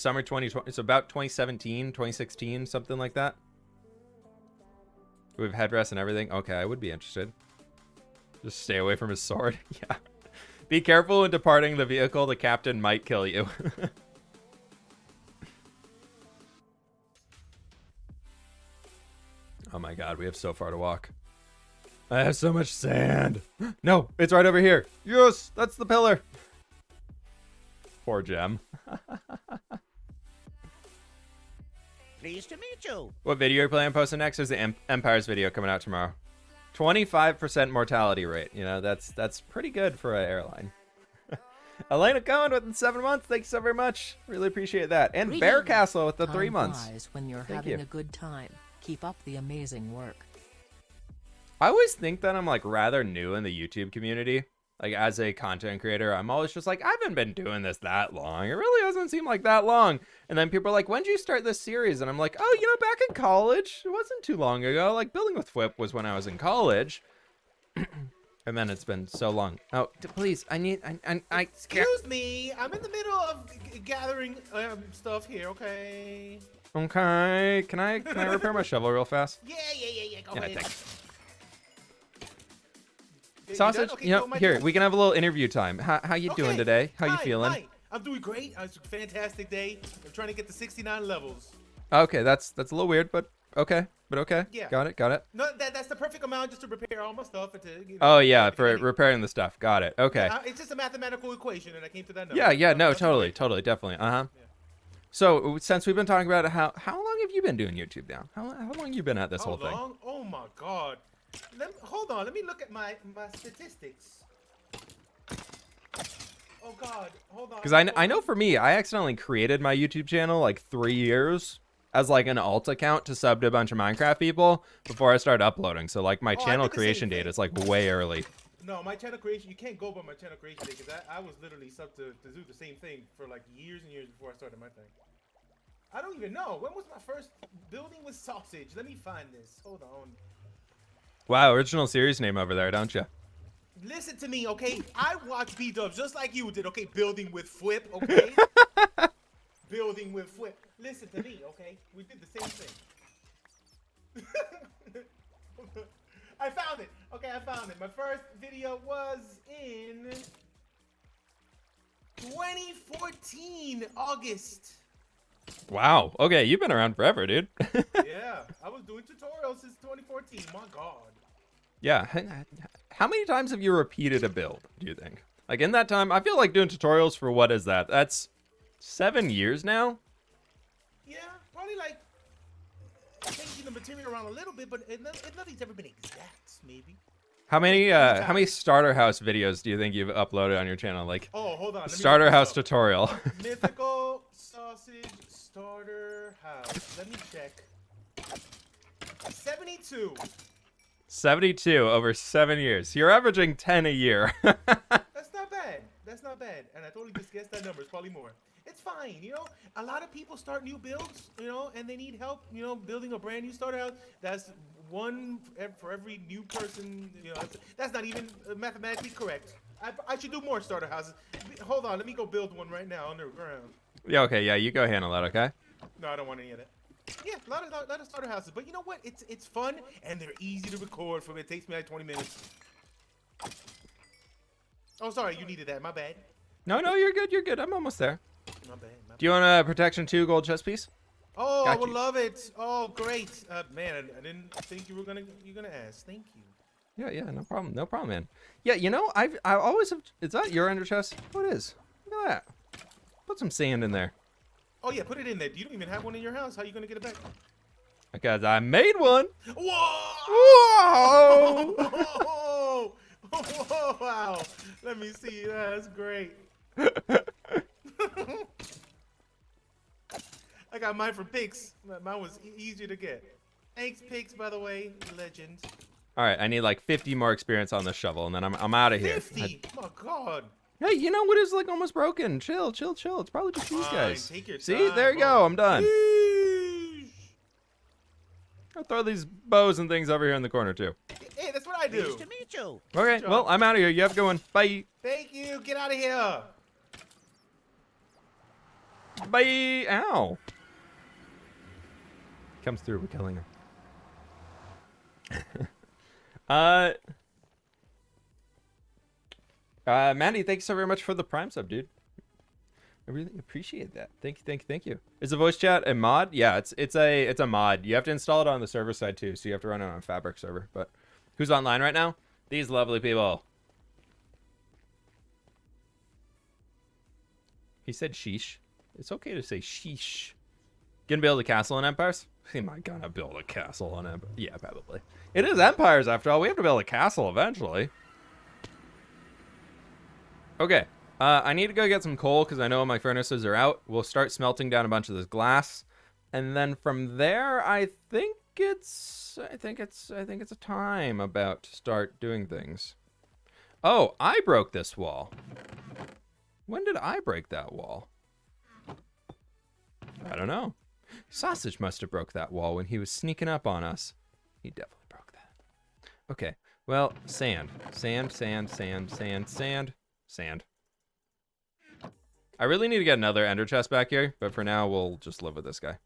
C: summer 2020. It's about 2017, 2016, something like that. We have headrests and everything. Okay, I would be interested. Just stay away from his sword. Yeah. Be careful when departing the vehicle. The captain might kill you. god, we have so far to walk. I have so much sand. No, it's right over here. Yes, that's the pillar. Poor Gem.
A: Pleased to meet you.
C: What video are you planning on posting next? There's the Empires video coming out tomorrow. 25% mortality rate. You know, that's pretty good for an airline. Elena Cohen within 7 months. Thank you so very much. Really appreciate that. And
A: Greetings.
C: Bear Castle with the
B: Time
C: 3 months.
B: flies when you're
C: Thank
B: having
C: you.
B: a good time. Keep up the amazing work.
C: I always think that I'm like rather new in the YouTube community. Like as a content creator, I'm always just like, I haven't been doing this that long. It really doesn't seem like that long. And then people are like, when did you start this series? And I'm like, oh, you know, back in college. It wasn't too long ago. Like Building with Whip was when I was in college. And then it's been so long. Oh, please, I
D: Excuse me, I'm in the middle of gathering stuff here. Okay.
C: Okay, can I repair my shovel real fast?
D: Yeah. Go
C: Yeah,
D: ahead.
C: thanks.
D: You
C: Sausage,
D: done? Okay,
C: you know,
D: go, my
C: here,
D: turn.
C: we can have a little interview time. How you doing
D: Okay,
C: today? How you
D: hi,
C: feeling?
D: hi. I'm doing great. It's a fantastic day. I'm trying to get to 69 levels.
C: Okay, that's a little weird, but okay.
D: Yeah.
C: Got it.
D: No, that's the perfect amount just to repair all my stuff and to.
C: Oh yeah, for repairing the stuff. Got it. Okay.
D: It's just a mathematical equation, and I came to that number.
C: Yeah, no,
D: That's
C: totally,
D: great.
C: definitely.
D: Yeah.
C: So since we've been talking about it, how long have you been doing YouTube now? How long have you been at this
D: How
C: whole thing?
D: long? Oh my God. Hold on. Let me look at my statistics. Oh God. Hold on.
C: Because I know for me, I accidentally created my YouTube channel like 3 years as like an alt account to sub to a bunch of Minecraft people before I started uploading. So like my
D: Oh, I
C: channel
D: did the same
C: creation date
D: thing.
C: is like way early.
D: No, my channel creation. You can't go by my channel creation date because I was literally sub to do the same thing for like years and years before I started my thing. I don't even know. When was my first building with sausage? Let me find this. Hold on.
C: Wow, original series name over there, don't you?
D: Listen to me, okay? I watch B-dubs just like you did, okay? Building with Flip, okay? Building with Flip. Listen to me, okay? We did the same thing. I found it. Okay, I found it. My first video was in 2014, August.
C: Wow. Okay, you've been around forever, dude.
D: Yeah, I was doing tutorials since 2014. My God.
C: Yeah. How many times have you repeated a build, do you think? Like in that time, I feel like doing tutorials for what is that? That's 7 years now?
D: Yeah, probably like changing the material around a little bit, but nothing's ever been exact, maybe.
C: How many starter house videos do you think you've uploaded on your channel? Like
D: Oh, hold on. let me
C: starter
D: look this
C: house
D: up.
C: tutorial.
D: Mythical sausage starter house. Let me check. 72.
C: 72 over 7 years. You're averaging 10 a year.
D: That's not bad. That's not bad. And I totally just guessed that number. It's probably more. It's fine, you know. A lot of people start new builds, you know, and they need help, you know, building a brand new starter house. That's one for every new person. You know, that's not even mathematically correct. I should do more starter houses. Hold on, let me go build one right now underground.
C: Yeah, okay, yeah, you go handle that, okay?
D: No, I don't want any of that. Yeah, a lot of starter houses, but you know what? It's fun and they're easy to record. From it takes me like 20 minutes. Oh, sorry, you needed that. My bad.
C: No, you're good. I'm almost there.
D: My bad.
C: Do you want a protection 2 gold chest piece?
D: Oh,
C: Got
D: I would
C: you.
D: love it. Oh, great. Man, I didn't think you're gonna ask. Thank you.
C: Yeah, no problem, man. Yeah, you know, I always have. Is that your ender chest? What is? Look at that. Put some sand in there.
D: Oh yeah, put it in there. You don't even have one in your house. How you gonna get it back?
C: Because I made one.
D: Whoa!
C: Whoa!
D: Whoa! Wow. Let me see. That's great. I got mine from Pix. Mine was easier to get. Thanks, Pix, by the way. Legend.
C: All right, I need like 50 more experience on this shovel, and then I'm out of here.
D: 50. My God.
C: Hey, you know what is like almost broken? Chill. It's probably just these
D: Fine,
C: guys.
D: take your
C: See,
D: time,
C: there you
D: bro.
C: go. I'm done.
D: Sheesh.
C: I'll throw these bows and things over here in the corner too.
D: Hey, that's what I do.
A: Pleased to meet you.
C: Okay,
D: job.
C: well, I'm out of here. You have a good one. Bye.
D: Thank you. Get out of here.
C: Bye. Ow. Comes through. We're killing her. Mandy, thanks so very much for the Prime sub, dude. I really appreciate that. Thank you. Is the voice chat a mod? Yeah, it's a mod. You have to install it on the server side too, so you have to run it on a Fabric server. But who's online right now? These lovely people. He said sheesh. It's okay to say sheesh. Gonna build a castle in Empires? Am I gonna build a castle on Empires? Yeah, probably. It is Empires after all. We have to build a castle eventually. Okay. I need to go get some coal because I know my furnaces are out. We'll start smelting down a bunch of this glass, and then from there, I think it's a time about to start doing things. Oh, I broke this wall. When did I break that wall? I don't know. Sausage must have broke that wall when he was sneaking up on us. He definitely broke that. Okay. Well, sand. I really need to get another ender chest back here, but for now, we'll just live with this guy.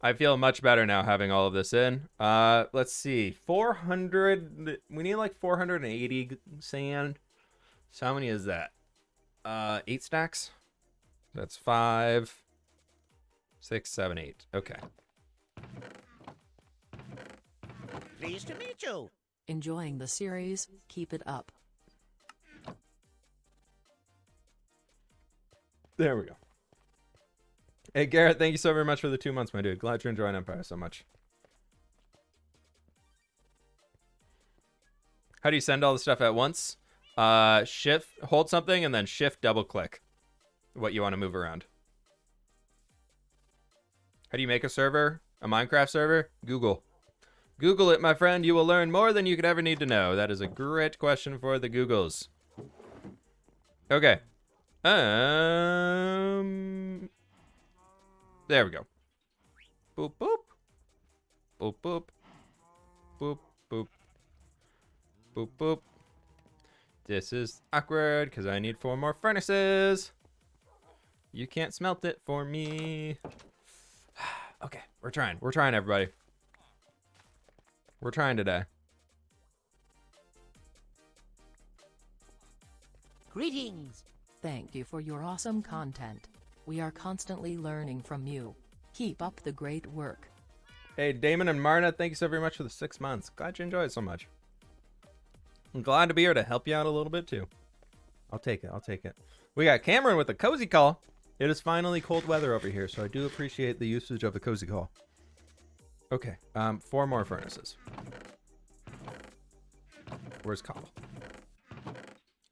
C: I feel much better now having all of this in. Let's see. 400. We need like 480 sand. So how many is that? 8 stacks? That's 5, 6, 7, 8. Okay.
A: Pleased to meet you.
B: Enjoying the series, keep it up.
C: There we go. Hey, Garrett, thank you so very much for the 2 months, my dude. Glad you're enjoying Empire so much. How do you send all the stuff at once? Shift, hold something, and then shift double click what you want to move around. How do you make a server? A Minecraft server? Google. Google it, my friend. You will learn more than you could ever need to know. That is a great question for the Googles. Okay. There we go. Boop, boop. Boop, boop. Boop, boop. Boop, boop. This is awkward because I need 4 more furnaces. You can't smelt it for me. Okay, we're trying. We're trying, everybody. We're trying today.
A: Greetings.
B: Thank you for your awesome content. We are constantly learning from you. Keep up the great work.
C: Hey, Damon and Marna, thank you so very much for the 6 months. Glad you enjoyed it so much. I'm glad to be here to help you out a little bit, too. I'll take it. I'll take it. We got Cameron with a cozy call. It is finally cold weather over here, so I do appreciate the usage of a cozy call. Okay, 4 more furnaces. Where's cobble?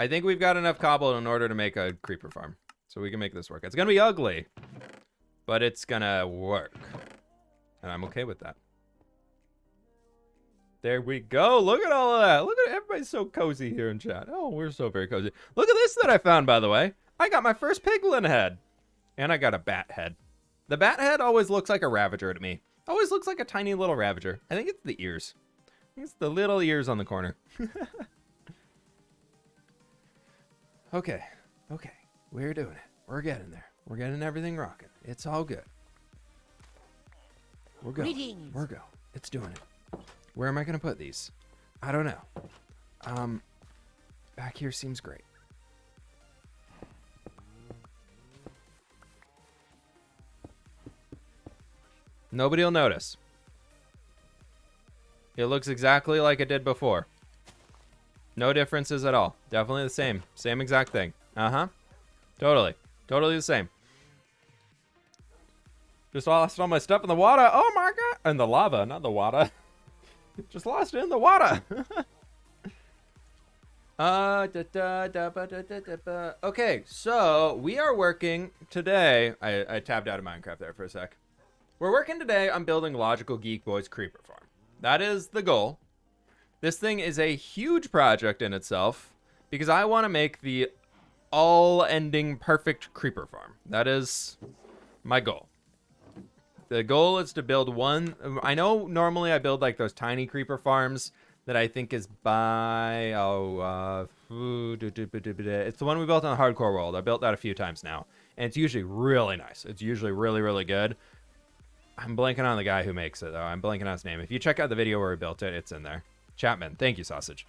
C: I think we've got enough cobble in order to make a creeper farm. So we can make this work. It's going to be ugly, but it's going to work. And I'm okay with that. There we go. Look at all of that. Look at everybody's so cozy here in chat. Oh, we're so very cozy. Look at this that I found, by the way. I got my first piglin head. And I got a bat head. The bat head always looks like a ravager to me. Always looks like a tiny little ravager. I think it's the ears. I think it's the little ears on the corner. Okay. Okay. We're doing it. We're getting there. We're getting everything rocking. It's all good. We're going.
A: Greetings.
C: We're going. It's doing it. Where am I going to put these? I don't know. Back here seems great. Nobody will notice. It looks exactly like it did before. No differences at all. Definitely the same. Same exact thing. Uh-huh. Totally. Totally the same. Just lost all my stuff in the water. Oh my god. And the lava, not the water. Just lost it in the water. Okay, so we are working today. I tabbed out of Minecraft there for a sec. We're working today on building Logical Geek Boy's creeper farm. That is the goal. This thing is a huge project in itself because I want to make the all-ending perfect creeper farm. That is my goal. The goal is to build one. I know normally I build like those tiny creeper farms that I think is by, it's the one we built on the Hardcore World. I built that a few times now, and it's usually really nice. It's usually really, really good. I'm blanking on the guy who makes it, though. I'm blanking on his name. If you check out the video where we built it, it's in there. Chapman. Thank you, Sausage.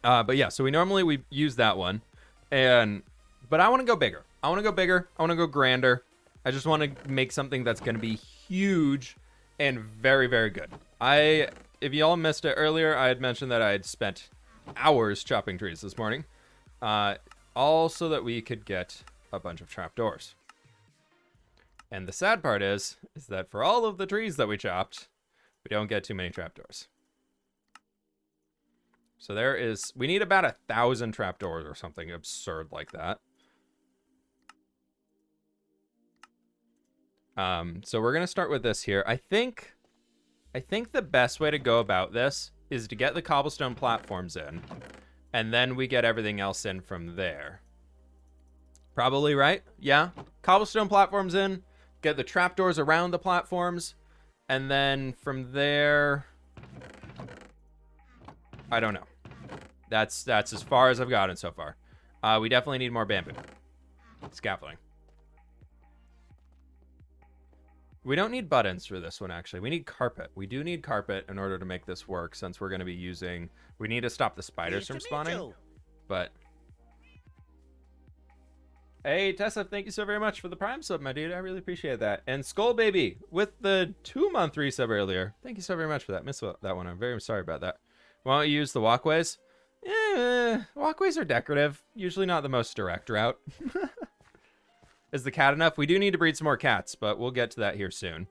C: But yeah, so we use that one. But I want to go bigger. I want to go bigger. I want to go grander. I just want to make something that's going to be huge and very, very good. If y'all missed it earlier, I had mentioned that I had spent hours chopping trees this morning. All so that we could get a bunch of trapdoors. And the sad part is that for all of the trees that we chopped, we don't get too many trapdoors. So we need about 1,000 trapdoors or something absurd like that. So we're gonna start with this here. I think the best way to go about this is to get the cobblestone platforms in, and then we get everything else in from there. Probably, right? Yeah. Cobblestone platforms in, get the trapdoors around the platforms, and then from there, I don't know. That's as far as I've gotten so far. We definitely need more bamboo. Scaffolding. We don't need buttons for this one, actually. We need carpet. We do need carpet in order to make this work, since we're going to be using... We need to stop the spiders from spawning. But... Hey, Tessa, thank you so very much for the Prime sub, my dude. I really appreciate that. And Skull Baby with the 2-month resub earlier. Thank you so very much for that. Missed that one. I'm very sorry about that. Why don't you use the walkways? Walkways are decorative. Usually not the most direct route. Is the cat enough? We do need to breed some more cats, but we'll get to that here soon.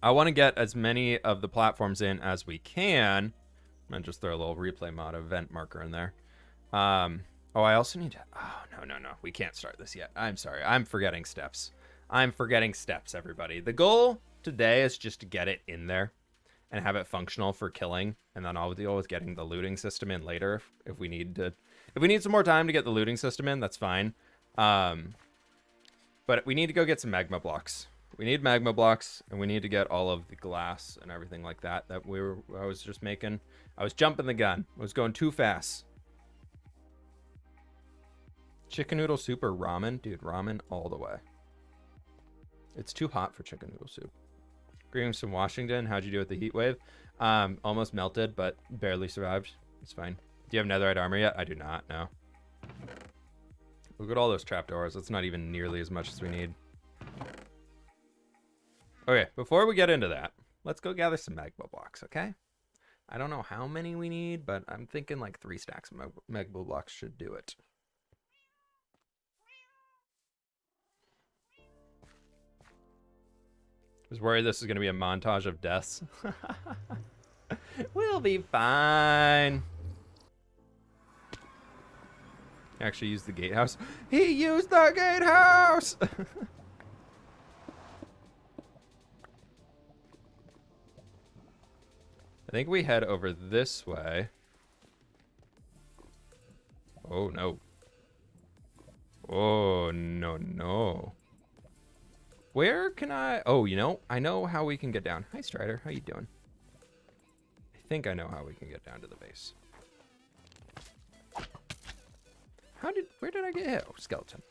C: I want to get as many of the platforms in as we can. I'm going to just throw a little replay mod event marker in there. Oh, I also need to... Oh, no. We can't start this yet. I'm sorry. I'm forgetting steps. Everybody. The goal today is just to get it in there and have it functional for killing. And then I'll deal with getting the looting system in later if we need to. If we need some more time to get the looting system in, that's fine. But we need to go get some magma blocks. We need magma blocks, and we need to get all of the glass and everything like that I was just making. I was jumping the gun. I was going too fast. Chicken noodle soup or ramen? Dude, ramen all the way. It's too hot for chicken noodle soup. Greetings from Washington. How'd you do with the heat wave? Almost melted, but barely survived. It's fine. Do you have netherite armor yet? I do not, no. Look at all those trapdoors. That's not even nearly as much as we need. Okay, before we get into that, let's go gather some magma blocks, okay? I don't know how many we need, but I'm thinking like 3 stacks of magma blocks should do it. I was worried this is going to be a montage of deaths. We'll be fine. Actually use the gatehouse. He used the gatehouse! I think we head over this way. Oh, no. Oh, no. Where can I... Oh, you know, I know how we can get down. Hi, Strider. How you doing? I think I know how we can get down to the base. Where did I get hit? Oh, skeleton.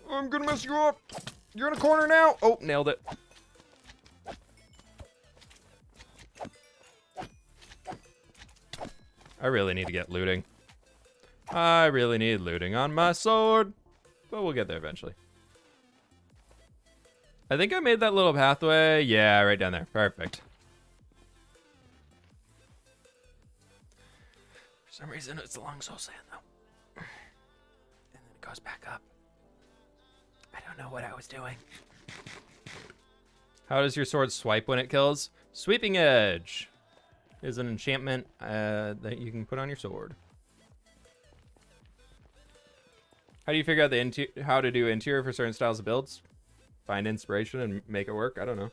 C: I'm gonna mess you up. You're in a corner now. Oh, nailed it. I really need to get looting. I really need looting on my sword. But we'll get there eventually. I think I made that little pathway. Yeah, right down there. Perfect. For some reason, it's along soul sand, though. And then it goes back up. I don't know what I was doing. How does your sword swipe when it kills? Sweeping Edge is an enchantment that you can put on your sword. How do you figure out how to do interior for certain styles of builds? Find inspiration and make it work? I don't know.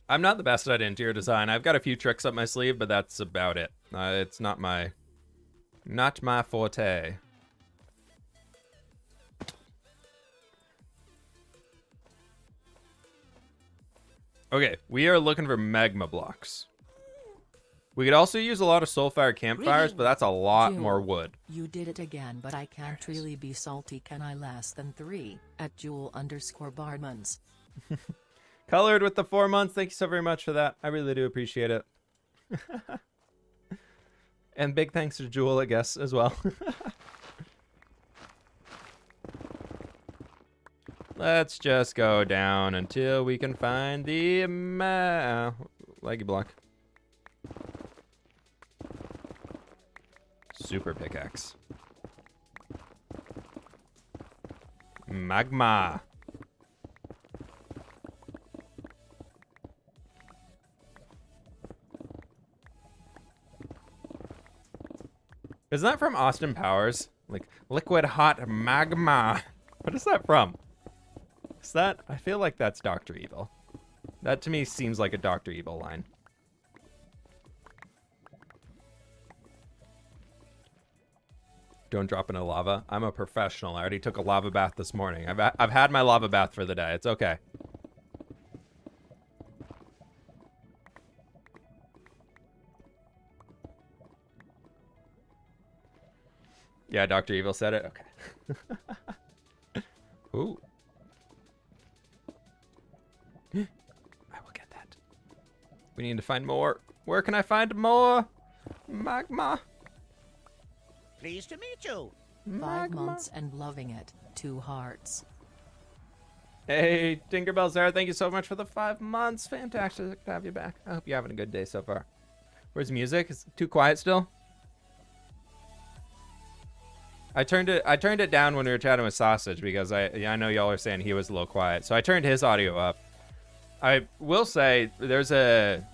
C: I'm not the best at interior design. I've got a few tricks up my sleeve, but that's about it. It's not my forte. Okay, we are looking for magma blocks. We could also use a lot of soulfire campfires, but that's a lot more wood.
B: You did it again, but I can't really be salty. Can I less than 3 at Jewel_Barmans?
C: Colored with the 4 months. Thank you so very much for that. I really do appreciate it. And big thanks to Jewel, I guess, as well. Let's just go down until we can find the leggy block. Super pickaxe. Magma. Isn't that from Austin Powers? Like, liquid hot magma. What is that from? Is that? I feel like that's Dr. Evil. That to me seems like a Dr. Evil line. Don't drop into lava. I'm a professional. I already took a lava bath this morning. I've had my lava bath for the day. It's okay. Yeah, Dr. Evil said it. Okay. Ooh. I will get that. We need to find more. Where can I find more? Magma.
A: Pleased to meet you.
B: 5 months and loving it. 2 hearts.
C: Hey, Tinkerbell Sarah, thank you so much for the 5 months. Fantastic to have you back. I hope you're having a good day so far. Where's music? Is it too quiet still? I turned it down when we were chatting with Sausage because I know y'all are saying he was a little quiet. So I turned his audio up. I will say there's a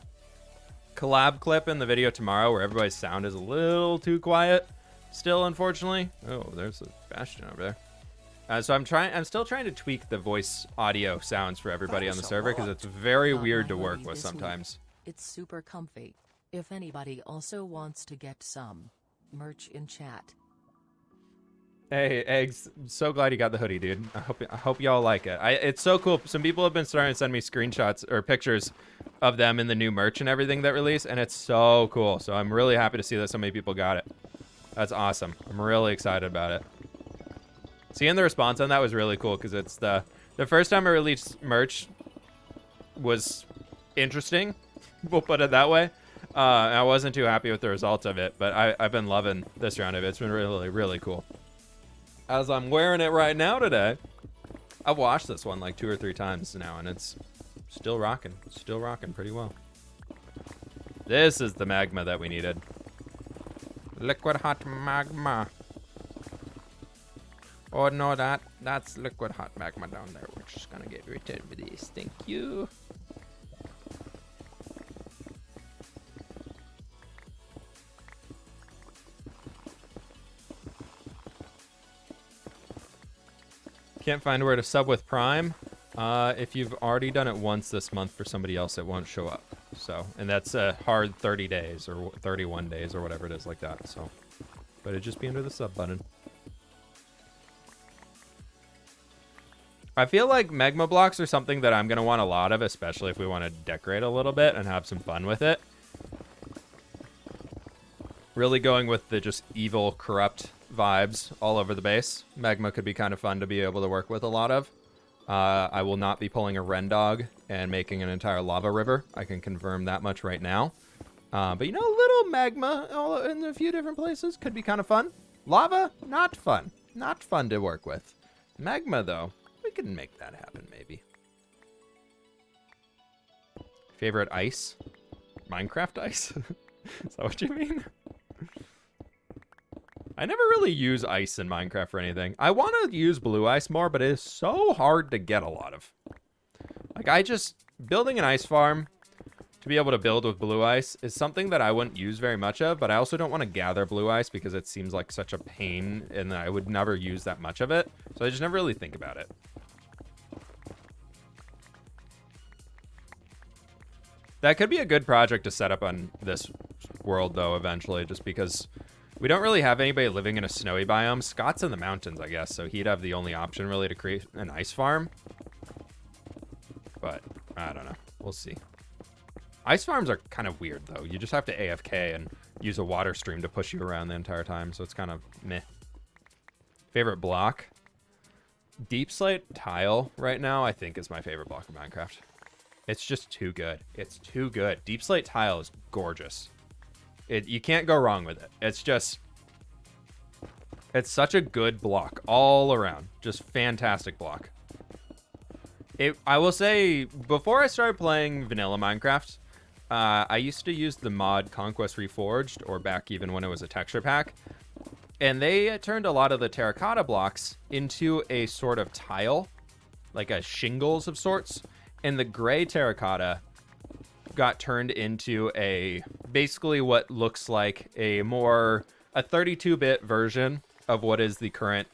C: collab clip in the video tomorrow where everybody's sound is a little too quiet still, unfortunately. Oh, there's a Bastion over there. So I'm still trying to tweak the voice audio sounds for everybody on the server because it's very weird to work with sometimes.
B: It's super comfy. If anybody also wants to get some merch in chat.
C: Hey, Eggs, so glad you got the hoodie, dude. I hope y'all like it. It's so cool. Some people have been starting to send me screenshots or pictures of them in the new merch and everything that released, and it's so cool. So I'm really happy to see that so many people got it. That's awesome. I'm really excited about it. Seeing the response on that was really cool because it's the first time I released merch was interesting. We'll put it that way. I wasn't too happy with the results of it, but I've been loving this round of it. It's been really, really cool. As I'm wearing it right now today, I've washed this one like 2 or 3 times now, and it's still rocking. Still rocking pretty well. This is the magma that we needed. Liquid hot magma. Oh no, that's liquid hot magma down there. We're just gonna get rid of this. Thank you. Can't find where to sub with Prime. If you've already done it once this month for somebody else, it won't show up. So, and that's a hard 30 days or 31 days or whatever it is like that. So, but it'd just be under the sub button. I feel like magma blocks are something that I'm going to want a lot of, especially if we want to decorate a little bit and have some fun with it. Really going with the just evil, corrupt vibes all over the base. Magma could be kind of fun to be able to work with a lot of. I will not be pulling a Ren Dog and making an entire lava river. I can confirm that much right now. But you know, a little magma all in a few different places could be kind of fun. Lava, not fun. Not fun to work with. Magma, though, we can make that happen, maybe. Favorite ice? Minecraft ice? Is that what you mean? I never really use ice in Minecraft for anything. I want to use blue ice more, but it is so hard to get a lot of. Like, building an ice farm to be able to build with blue ice is something that I wouldn't use very much of, but I also don't want to gather blue ice because it seems like such a pain and I would never use that much of it. So I just never really think about it. That could be a good project to set up on this world, though, eventually, just because we don't really have anybody living in a snowy biome. Scott's in the mountains, I guess, so he'd have the only option, really, to create an ice farm. But, I don't know. We'll see. Ice farms are kind of weird, though. You just have to AFK and use a water stream to push you around the entire time, so it's kind of meh. Favorite block? Deep slate tile right now, I think, is my favorite block of Minecraft. It's just too good. It's too good. Deep slate tile is gorgeous. You can't go wrong with it. It's such a good block all around. Just fantastic block. I will say, before I started playing vanilla Minecraft, I used to use the mod Conquest Reforged, or back even when it was a texture pack. And they turned a lot of the terracotta blocks into a sort of tile, like a shingles of sorts. And the gray terracotta got turned into basically what looks like a 32-bit version of what is the current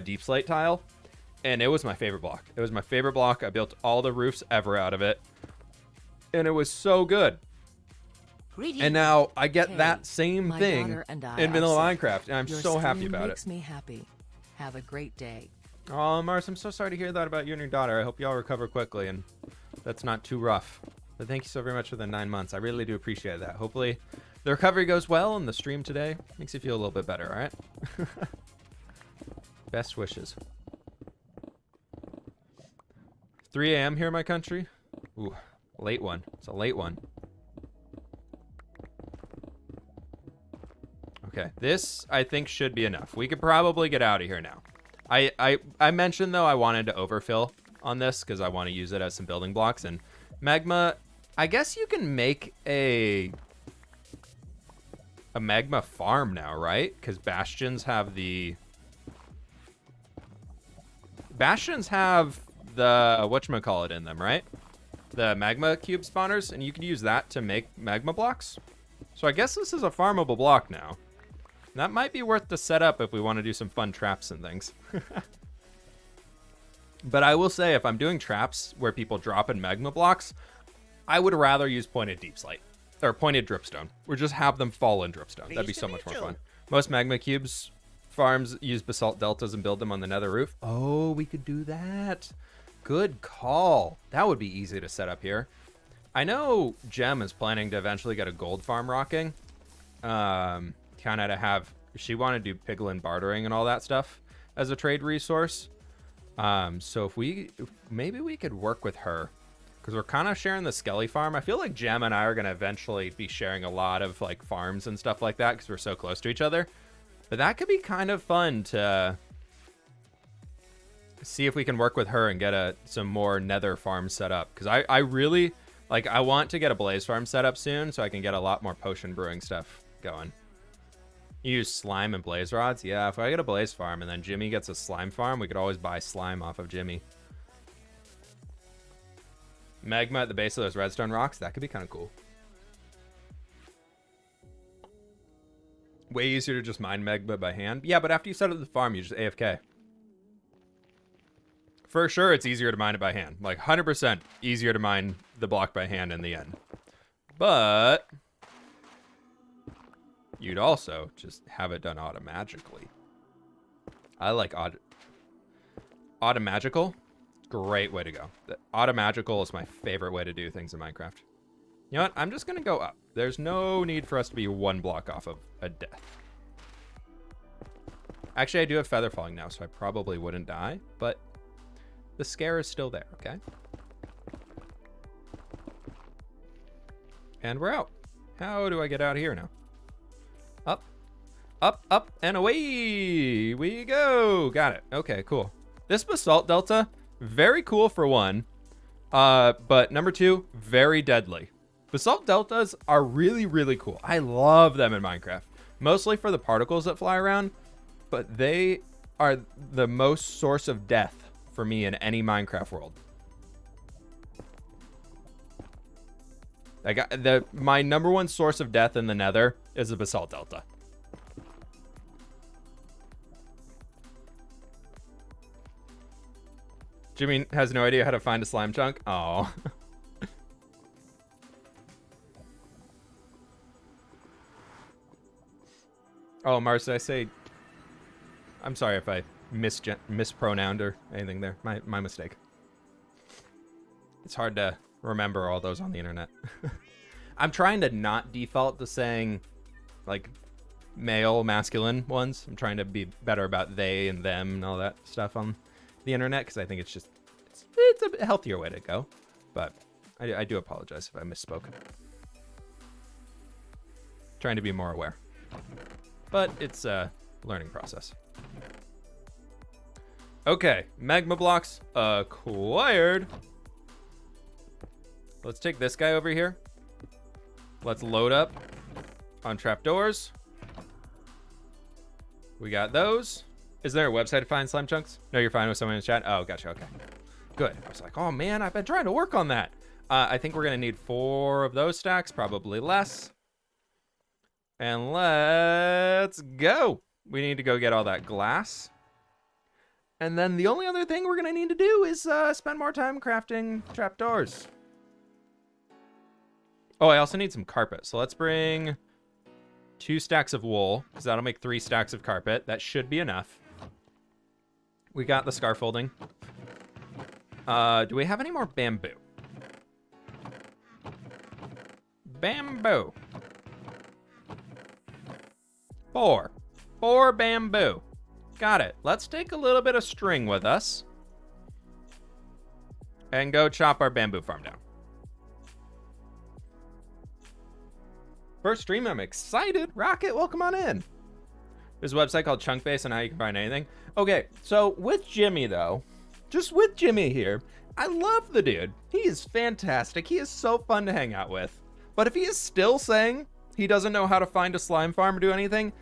C: deep slate tile. And it was my favorite block. It was my favorite block. I built all the roofs ever out of it. And it was so good. And now I get that same thing in vanilla Minecraft, and I'm so happy about it.
B: Makes me happy. Have a great day.
C: Oh, Mars, I'm so sorry to hear that about you and your daughter. I hope y'all recover quickly, and that's not too rough. But thank you so very much for the 9 months. I really do appreciate that. Hopefully the recovery goes well, and the stream today makes you feel a little bit better, all right? Best wishes. 3 a.m. here in my country. Ooh, late one. It's a late one. Okay, this, I think, should be enough. We could probably get out of here now. I mentioned, though, I wanted to overfill on this because I want to use it as some building blocks. And magma, I guess you can make a magma farm now, right? Because bastions have the whatchamacallit in them, right? The magma cube spawners, and you can use that to make magma blocks. So I guess this is a farmable block now. That might be worth the setup if we want to do some fun traps and things. But I will say, if I'm doing traps where people drop in magma blocks, I would rather use pointed deep slate or pointed dripstone, or just have them fall in dripstone. That'd be so much more fun. Most magma cubes farms use basalt deltas and build them on the nether roof. Oh, we could do that. Good call. That would be easy to set up here. I know Gem is planning to eventually get a gold farm rocking. Kind of to have, she wanted to do piglin bartering and all that stuff as a trade resource. So maybe we could work with her, because we're kind of sharing the Skelly farm. I feel like Gem and I are going to eventually be sharing a lot of like farms and stuff like that because we're so close to each other. But that could be kind of fun to see if we can work with her and get some more nether farms set up. Because I really, like, I want to get a blaze farm set up soon so I can get a lot more potion brewing stuff going. You use slime and blaze rods? Yeah, if I get a blaze farm and then Jimmy gets a slime farm, we could always buy slime off of Jimmy. Magma at the base of those redstone rocks? That could be kind of cool. Way easier to just mine magma by hand. Yeah, but after you set up the farm, you just AFK. For sure, it's easier to mine it by hand. Like, 100% easier to mine the block by hand in the end. But you'd also just have it done automagically. I like automagical. Great way to go. The automagical is my favorite way to do things in Minecraft. You know what? I'm just going to go up. There's no need for us to be one block off of a death. Actually, I do have feather falling now, so I probably wouldn't die, but the scare is still there, okay? And we're out. How do I get out of here now? Up, up, up, and away we go. Got it. Okay, cool. This basalt delta, very cool for one, but number two, very deadly. Basalt deltas are really, really cool. I love them in Minecraft, mostly for the particles that fly around, but they are the most source of death for me in any Minecraft world. My number one source of death in the nether is the basalt delta. Jimmy has no idea how to find a slime chunk. Oh. Oh, Mars, did I say... I'm sorry if I mispronounced or anything there. My mistake. It's hard to remember all those on the internet. I'm trying to not default to saying, like, male, masculine ones. I'm trying to be better about they and them and all that stuff on the internet because I think it's a healthier way to go. But I do apologize if I misspoke. Trying to be more aware. But it's a learning process. Okay, magma blocks acquired. Let's take this guy over here. Let's load up on trapdoors. We got those. Is there a website to find slime chunks? No, you're fine with someone in the chat? Oh, gotcha, okay. Good. I was like, oh man, I've been trying to work on that. I think we're gonna need 4 of those stacks, probably less. And let's go. We need to go get all that glass. And then the only other thing we're gonna need to do is spend more time crafting trapdoors. Oh, I also need some carpet. So let's bring 2 stacks of wool, because that'll make 3 stacks of carpet. That should be enough. We got the scaffolding. Do we have any more bamboo? Bamboo. 4 bamboo. Got it. Let's take a little bit of string with us and go chop our bamboo farm down. First stream, I'm excited. Rocket, welcome on in. There's a website called Chunkbase on how you can find anything. Okay, so with Jimmy though, just with Jimmy here, I love the dude. He is fantastic. He is so fun to hang out with. But if he is still saying he doesn't know how to find a slime farm or do anything,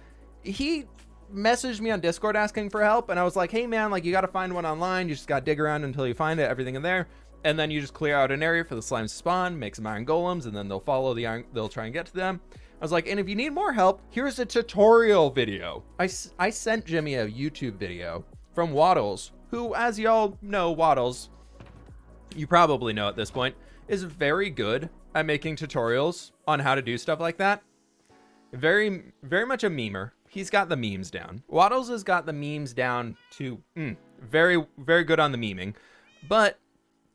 C: he messaged me on Discord asking for help, and I was like, hey man, like you gotta find one online, you just gotta dig around until you find it, everything in there, and then you just clear out an area for the slimes to spawn, make some iron golems, and then they'll follow the iron, they'll try and get to them. I was like, and if you need more help, here's a tutorial video. I sent Jimmy a YouTube video from Waddles, who, as y'all know, Waddles, you probably know at this point, is very good at making tutorials on how to do stuff like that. Very, very much a memer. He's got the memes down. Waddles has got the memes down to very, very good on the meming, but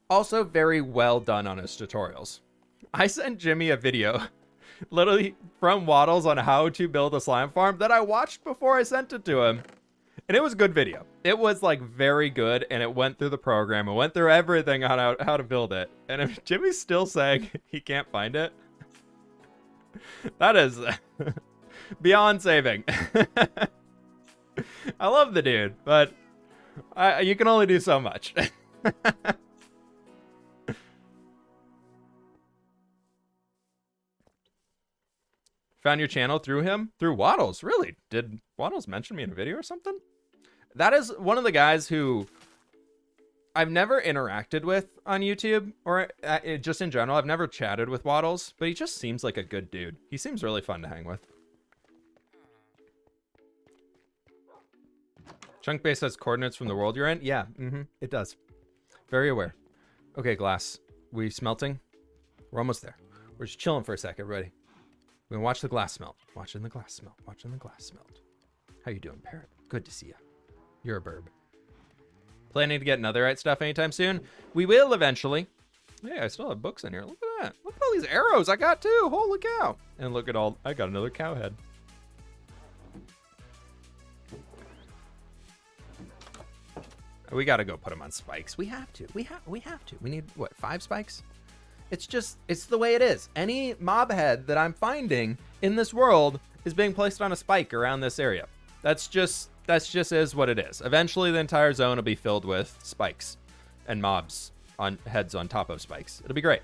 C: also very well done on his tutorials. I sent Jimmy a video literally from Waddles on how to build a slime farm that I watched before I sent it to him. And it was a good video. It was like very good, and it went through the program. It went through everything on how to build it. And if Jimmy's still saying he can't find it, that is beyond saving. I love the dude, but you can only do so much. Found your channel through him? Through Waddles, really? Did Waddles mention me in a video or something? That is one of the guys who I've never interacted with on YouTube, or just in general. I've never chatted with Waddles, but he just seems like a good dude. He seems really fun to hang with. Chunkbase has coordinates from the world you're in? Yeah, it does. Very aware. Okay, glass. We smelting? We're almost there. We're just chilling for a sec, everybody. We're gonna watch the glass smelt. Watching the glass smelt. Watching the glass smelt. How you doing, Parrot? Good to see you. You're a burb. Planning to get netherite stuff anytime soon? We will eventually. Hey, I still have books in here. Look at that. Look at all these arrows I got too. Holy cow. And look at all, I got another cow head. We gotta go put them on spikes. We have to. We have to. We need, what, 5 spikes? It's just, it's the way it is. Any mob head that I'm finding in this world is being placed on a spike around this area. That's just is what it is. Eventually the entire zone will be filled with spikes and mobs on heads on top of spikes. It'll be great.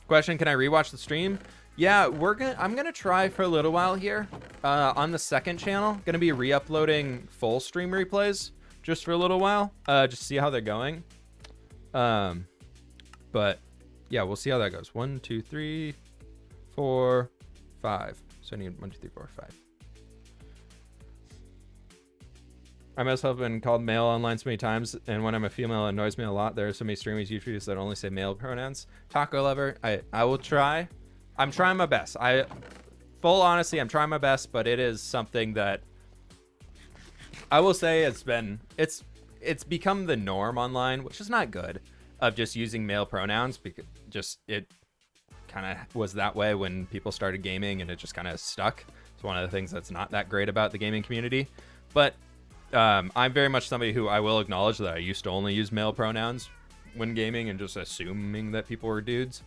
C: Question, can I rewatch the stream? Yeah, I'm gonna try for a little while here. On the second channel, gonna be re-uploading full stream replays just for a little while. Just see how they're going. But yeah, we'll see how that goes. 1, 2, 3, 4, 5. So I need 1, 2, 3, 4, 5. I myself have been called male online so many times, and when I'm a female, it annoys me a lot. There are so many streamers, YouTubers that only say male pronouns. Taco lover, I will try. I'm trying my best. Full honesty, I'm trying my best, but it is something that I will say it's become the norm online, which is not good, of just using male pronouns, because just it kind of was that way when people started gaming, and it just kind of stuck. It's one of the things that's not that great about the gaming community. But I'm very much somebody who I will acknowledge that I used to only use male pronouns when gaming and just assuming that people were dudes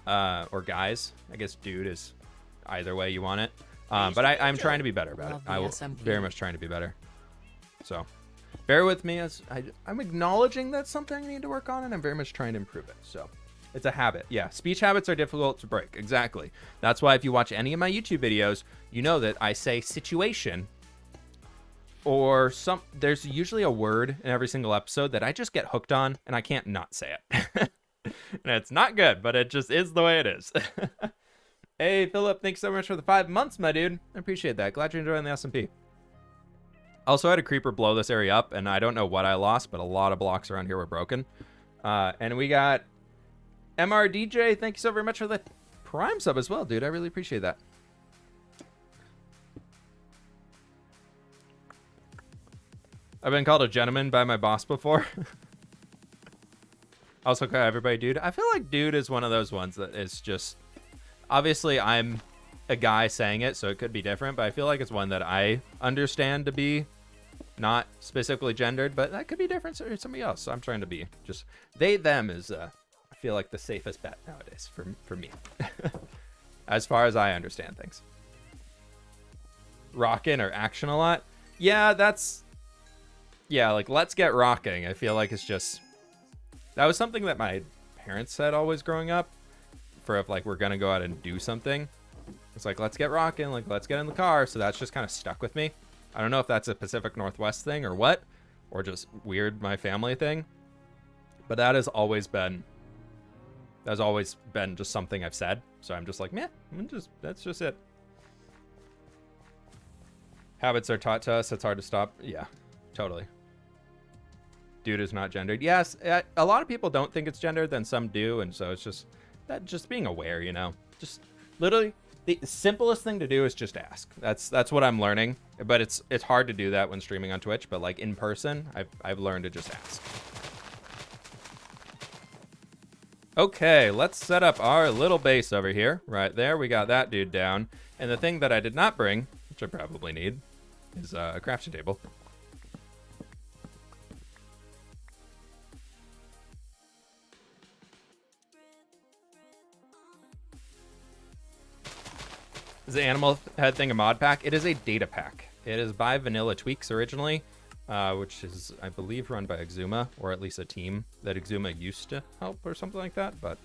C: or guys. I guess dude is either way you want it. But I'm trying to be better about it. I will very much trying to be better. So bear with me as I'm acknowledging that's something I need to work on, and I'm very much trying to improve it. So it's a habit. Yeah, speech habits are difficult to break. Exactly. That's why if you watch any of my YouTube videos, you know that I say situation or there's usually a word in every single episode that I just get hooked on and I can't not say it. And it's not good, but it just is the way it is. Hey, Philip, thanks so much for the 5 months, my dude. I appreciate that. Glad you're enjoying the SMP. Also, I had a creeper blow this area up, and I don't know what I lost, but a lot of blocks around here were broken. And we got MRDJ. Thank you so very much for the Prime sub as well, dude. I really appreciate that. I've been called a gentleman by my boss before. Also, everybody, dude. I feel like dude is one of those ones that is just... Obviously, I'm a guy saying it, so it could be different, but I feel like it's one that I understand to be not specifically gendered, but that could be different for somebody else. So I'm trying to be just... They, them is, I feel like, the safest bet nowadays for me. As far as I understand things. Rockin' or action a lot? Yeah, that's... Yeah, like, let's get rocking. I feel like it's just... That was something that my parents said always growing up. For if, like, we're going to go out and do something. It's like, let's get rocking. Like, let's get in the car. So that's just kind of stuck with me. I don't know if that's a Pacific Northwest thing or what. Or just weird my family thing. But that has always been... That's always been just something I've said. So I'm just like, meh. That's just it. Habits are taught to us. It's hard to stop. Yeah, totally. Dude is not gendered. Yes, a lot of people don't think it's gendered, then some do, and so it's just that just being aware, you know. Just literally the simplest thing to do is just ask. That's what I'm learning, but it's hard to do that when streaming on Twitch, but like in person, I've learned to just ask. Okay, let's set up our little base over here. Right there, we got that dude down. And the thing that I did not bring, which I probably need, is a crafting table. Is the animal head thing a mod pack? It is a data pack. It is by Vanilla Tweaks originally, which is, I believe, run by Exuma, or at least a team that Exuma used to help or something like that. But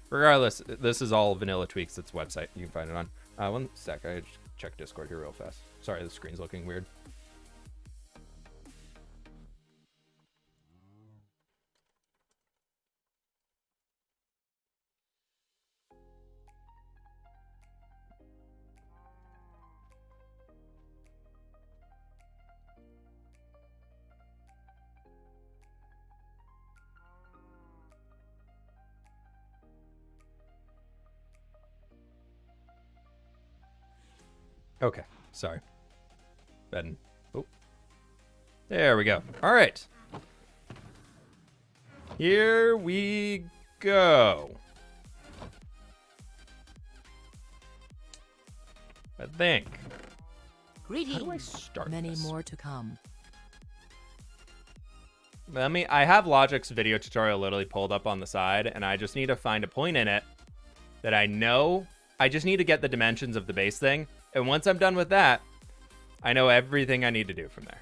C: regardless, this is all Vanilla Tweaks. It's a website. You can find it on. One sec. I just check Discord here real fast. Sorry, the screen's looking weird. Okay, sorry. Ben. Oh. There we go. All right. Here we go. I think.
B: Greetings.
C: How do I start
B: Many
C: this?
B: more to come.
C: I have Logic's video tutorial literally pulled up on the side, and I just need to find a point in it that I know. I just need to get the dimensions of the base thing. And once I'm done with that, I know everything I need to do from there.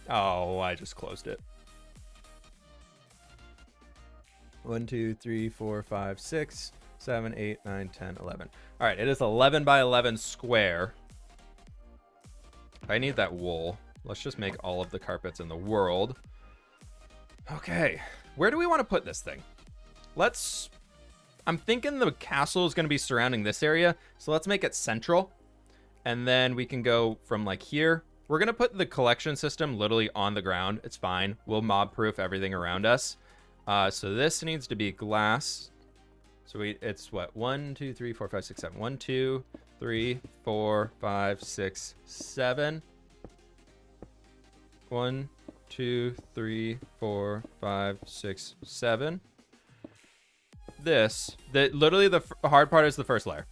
C: Oh, I just closed it. 1, 2, 3, 4, 5, 6, 7, 8, 9, 10, 11. All right, it is 11 by 11 square. I need that wool. Let's just make all of the carpets in the world. Okay, where do we want to put this thing? I'm thinking the castle is going to be surrounding this area, so let's make it central. And then we can go from like here. We're going to put the collection system literally on the ground. It's fine. We'll mob-proof everything around us. So this needs to be glass. So it's what? 1, 2, 3, 4, 5, 6, 7. 1, 2, 3, 4, 5, 6, 7. 1, 2, 3, 4, 5, 6, 7. this, literally the hard part is the first layer.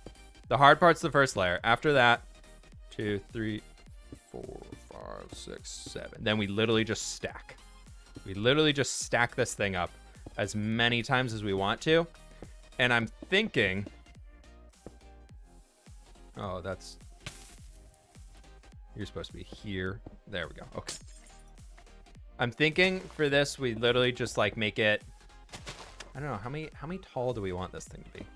C: The hard part's the first layer. After that, 2, 3, 4, 5, 6, 7. Then we literally just stack. We literally just stack this thing up as many times as we want to. And I'm thinking... Oh, that's... You're supposed to be here. There we go. Okay. I'm thinking for this, we literally just like make it... I don't know, how many tall do we want this thing to be?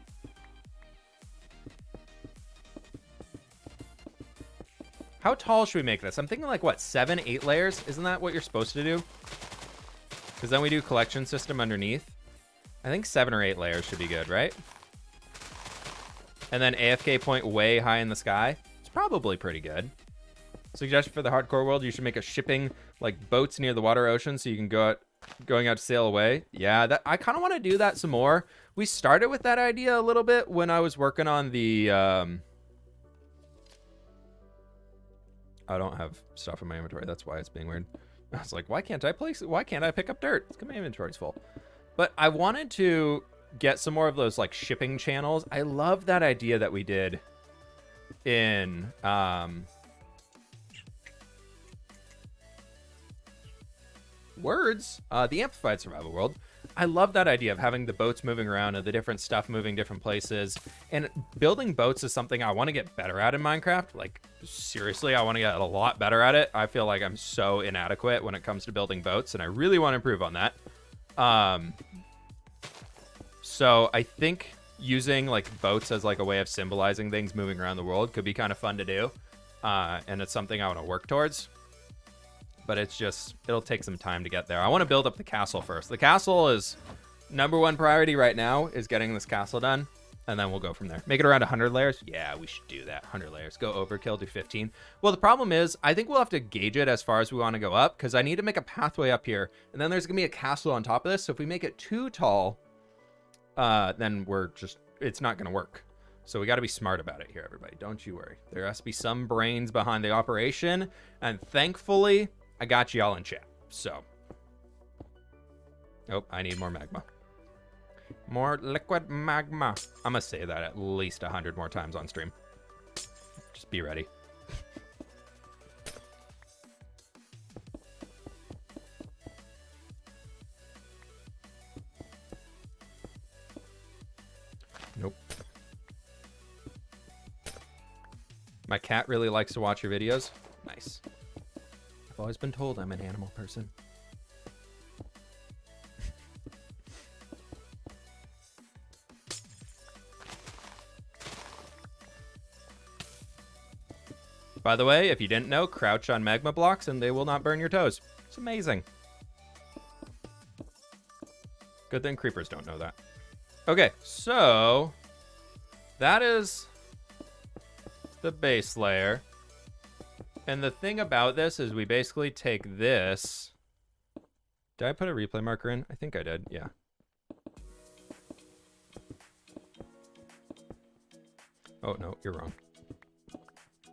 C: How tall should we make this? I'm thinking like, what, 7, 8 layers? Isn't that what you're supposed to do? Because then we do collection system underneath. I think 7 or 8 layers should be good, right? And then AFK point way high in the sky. It's probably pretty good. Suggestion for the hardcore world, you should make a shipping, like, boats near the water ocean so you can going out to sail away. Yeah, I kind of want to do that some more. We started with that idea a little bit when I was working on the... I don't have stuff in my inventory. That's why it's being weird. I was like, why can't I pick up dirt? It's 'cause my inventory's full. But I wanted to get some more of those like shipping channels. I love that idea that we did in the Amplified Survival World. I love that idea of having the boats moving around and the different stuff moving different places. And building boats is something I want to get better at in Minecraft. Like, seriously, I want to get a lot better at it. I feel like I'm so inadequate when it comes to building boats, and I really want to improve on that. So I think using like boats as like a way of symbolizing things moving around the world could be kind of fun to do. And it's something I want to work towards. But it's just, it'll take some time to get there. I want to build up the castle first. The castle is #1 priority right now, is getting this castle done. And then we'll go from there. Make it around 100 layers? Yeah, we should do that. 100 layers. Go overkill, do 15. Well, the problem is, I think we'll have to gauge it as far as we want to go up, because I need to make a pathway up here. And then there's going to be a castle on top of this. So if we make it too tall, then it's not going to work. So we got to be smart about it here, everybody. Don't you worry. There has to be some brains behind the operation. And thankfully... I got y'all in chat, so. Oh, I need more magma. More liquid magma. I'm gonna say that at least 100 more times on stream. Just be ready. Nope. My cat really likes to watch your videos. Nice. I've always been told I'm an animal person. By the way, if you didn't know, crouch on magma blocks and they will not burn your toes. It's amazing. Good thing creepers don't know that. Okay, so that is the base layer. And the thing about this is we basically take this. Did I put a replay marker in? I think I did, yeah. Oh, no, you're wrong.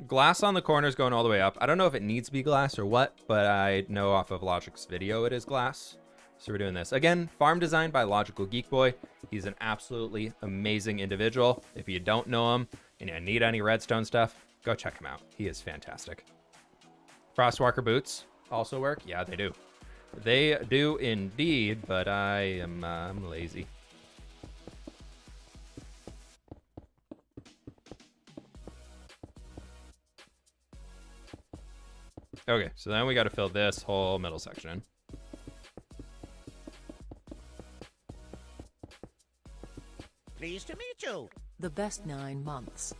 C: Glass on the corners going all the way up. I don't know if it needs to be glass or what, but I know off of Logic's video it is glass. So we're doing this. Again, farm designed by Logical Geek Boy. He's an absolutely amazing individual. If you don't know him and you need any redstone stuff, go check him out. He is fantastic. Frostwalker boots also work? Yeah, they do. They do indeed, but I'm lazy. Okay, so then we got to fill this whole middle section in.
A: Pleased to meet you.
B: The best 9 months.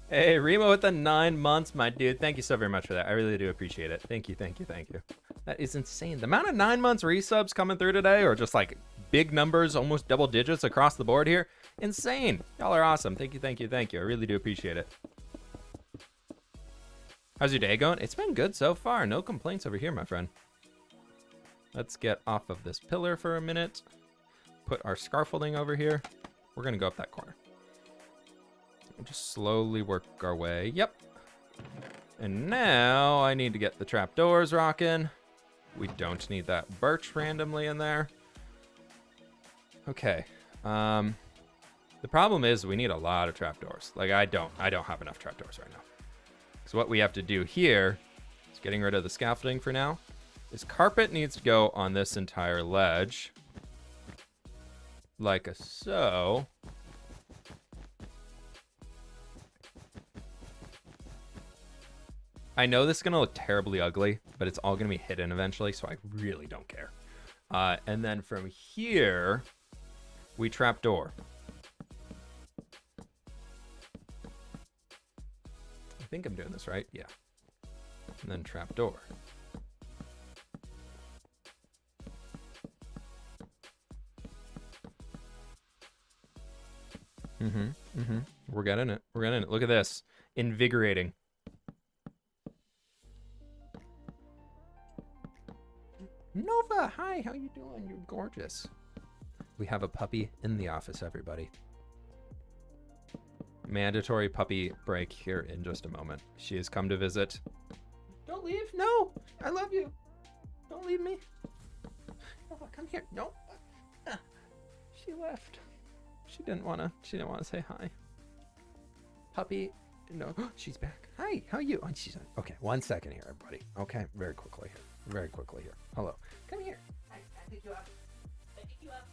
C: Hey, Remo with the 9 months, my dude. Thank you so very much for that. I really do appreciate it. Thank you, thank you, thank you. That is insane. The amount of 9 months resubs coming through today, or just like big numbers, almost double digits across the board here. Insane. Y'all are awesome. Thank you, thank you, thank you. I really do appreciate it. How's your day going? It's been good so far. No complaints over here, my friend. Let's get off of this pillar for a minute. Put our scaffolding over here. We're going to go up that corner. Just slowly work our way. Yep. And now I need to get the trapdoors rocking. We don't need that birch randomly in there. Okay. The problem is we need a lot of trapdoors. Like I don't have enough trapdoors right now. So what we have to do here is getting rid of the scaffolding for now. This carpet needs to go on this entire ledge. Like so. I know this is going to look terribly ugly, but it's all going to be hidden eventually, so I really don't care. And then from here, we trapdoor. I think I'm doing this right. Yeah. And then trapdoor. We're getting it. We're getting it. Look at this. Invigorating. Nova, hi, how you doing? You're gorgeous. We have a puppy in the office, everybody. Mandatory puppy break here in just a moment. She has come to visit. Don't leave. No, I love you. Don't leave me. Nova, come here. No. She left. She didn't want to say hi. Puppy, no, she's back. Hi, how are you? Oh, she's okay. 1 second here, everybody. Okay, very quickly here. Very quickly here. Hello. Come here. I pick you up. I pick you up.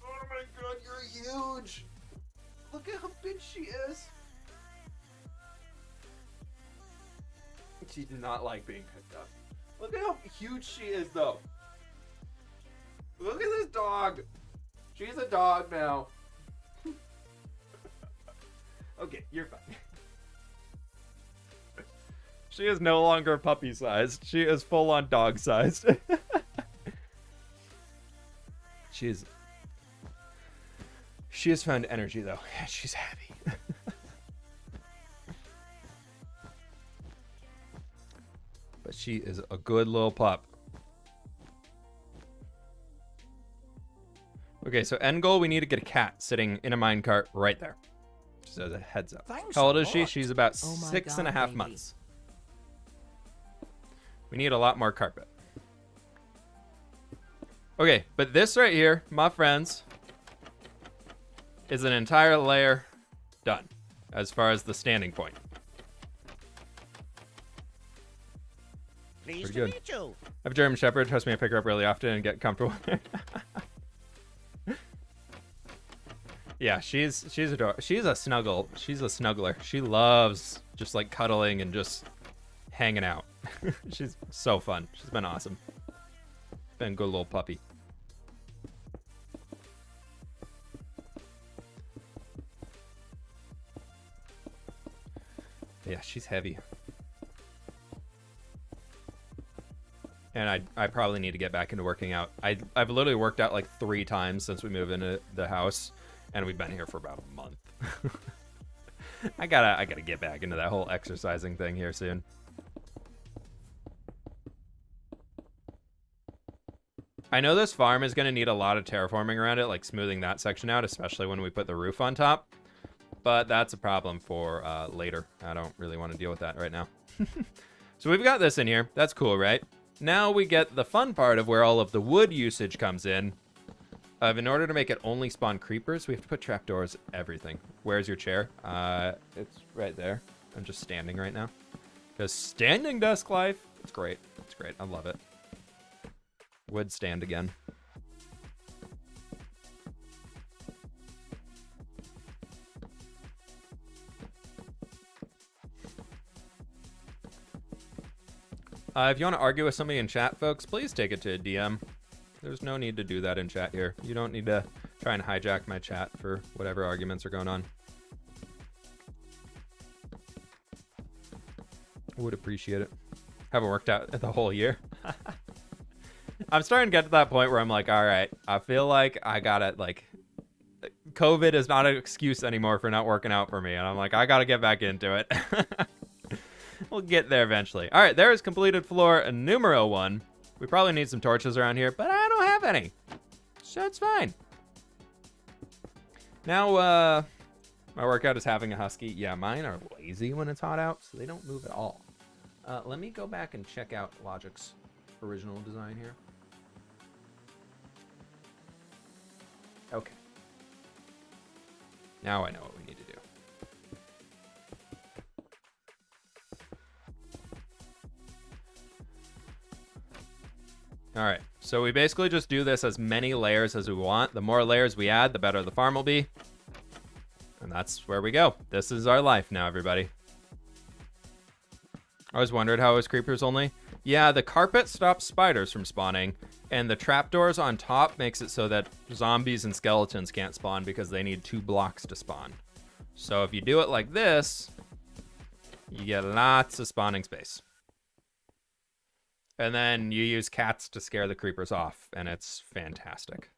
C: Oh my god, you're huge. Look at how big she is. She did not like being picked up. Look at how huge she is, though. Look at this dog. She's a dog now. Okay, you're fine. She is no longer puppy sized. She is full on dog sized. She has found energy though. She's happy. But she is a good little pup. Okay, so end goal, we need to get a cat sitting in a minecart right there. Just as a heads up.
A: Thanks
C: How old
A: a
C: is she?
A: lot.
C: She's about
B: Oh my
C: 6.5
B: God,
C: months. We need a lot more carpet. Okay, but this right here, my friends, is an entire layer done as far as the standing point.
A: Pleased
C: Pretty
A: to
C: good.
A: meet you.
C: I have a German Shepherd. Trust me, I pick her up really often and get comfortable with her. Yeah, she's adorable. She's a snuggle. She's a snuggler. She loves just like cuddling and just hanging out. She's so fun. She's been awesome. Been a good little puppy. Yeah, she's heavy. And I probably need to get back into working out. I've literally worked out like 3 times since we moved into the house, and we've been here for about a month. I gotta get back into that whole exercising thing here soon. I know this farm is gonna need a lot of terraforming around it, like smoothing that section out, especially when we put the roof on top. But that's a problem for later. I don't really want to deal with that right now. So we've got this in here. That's cool, right? Now we get the fun part of where all of the wood usage comes in. In order to make it only spawn creepers, we have to put trapdoors, everything. Where's your chair? It's right there. I'm just standing right now. Because standing desk life, it's great. It's great. I love it. Would stand again. If you want to argue with somebody in chat, folks, please take it to a DM. There's no need to do that in chat here. You don't need to try and hijack my chat for whatever arguments are going on. Would appreciate it. Haven't worked out the whole year. I'm starting to get to that point where I'm like, all right, I feel like I gotta, like, COVID is not an excuse anymore for not working out for me. And I'm like, I gotta get back into it. We'll get there eventually. All right, there is completed floor numero 1. We probably need some torches around here, but I don't have any. So it's fine. Now, my workout is having a husky. Yeah, mine are lazy when it's hot out, so they don't move at all. Let me go back and check out Logic's original design here. Okay. Now I know what we need to do. All right, so we basically just do this as many layers as we want. The more layers we add, the better the farm will be. And that's where we go. This is our life now, everybody. I always wondered how it was creepers only. Yeah, the carpet stops spiders from spawning, and the trapdoors on top makes it so that zombies and skeletons can't spawn because they need 2 blocks to spawn. So if you do it like this, you get lots of spawning space. And then you use cats to scare the creepers off, and it's fantastic.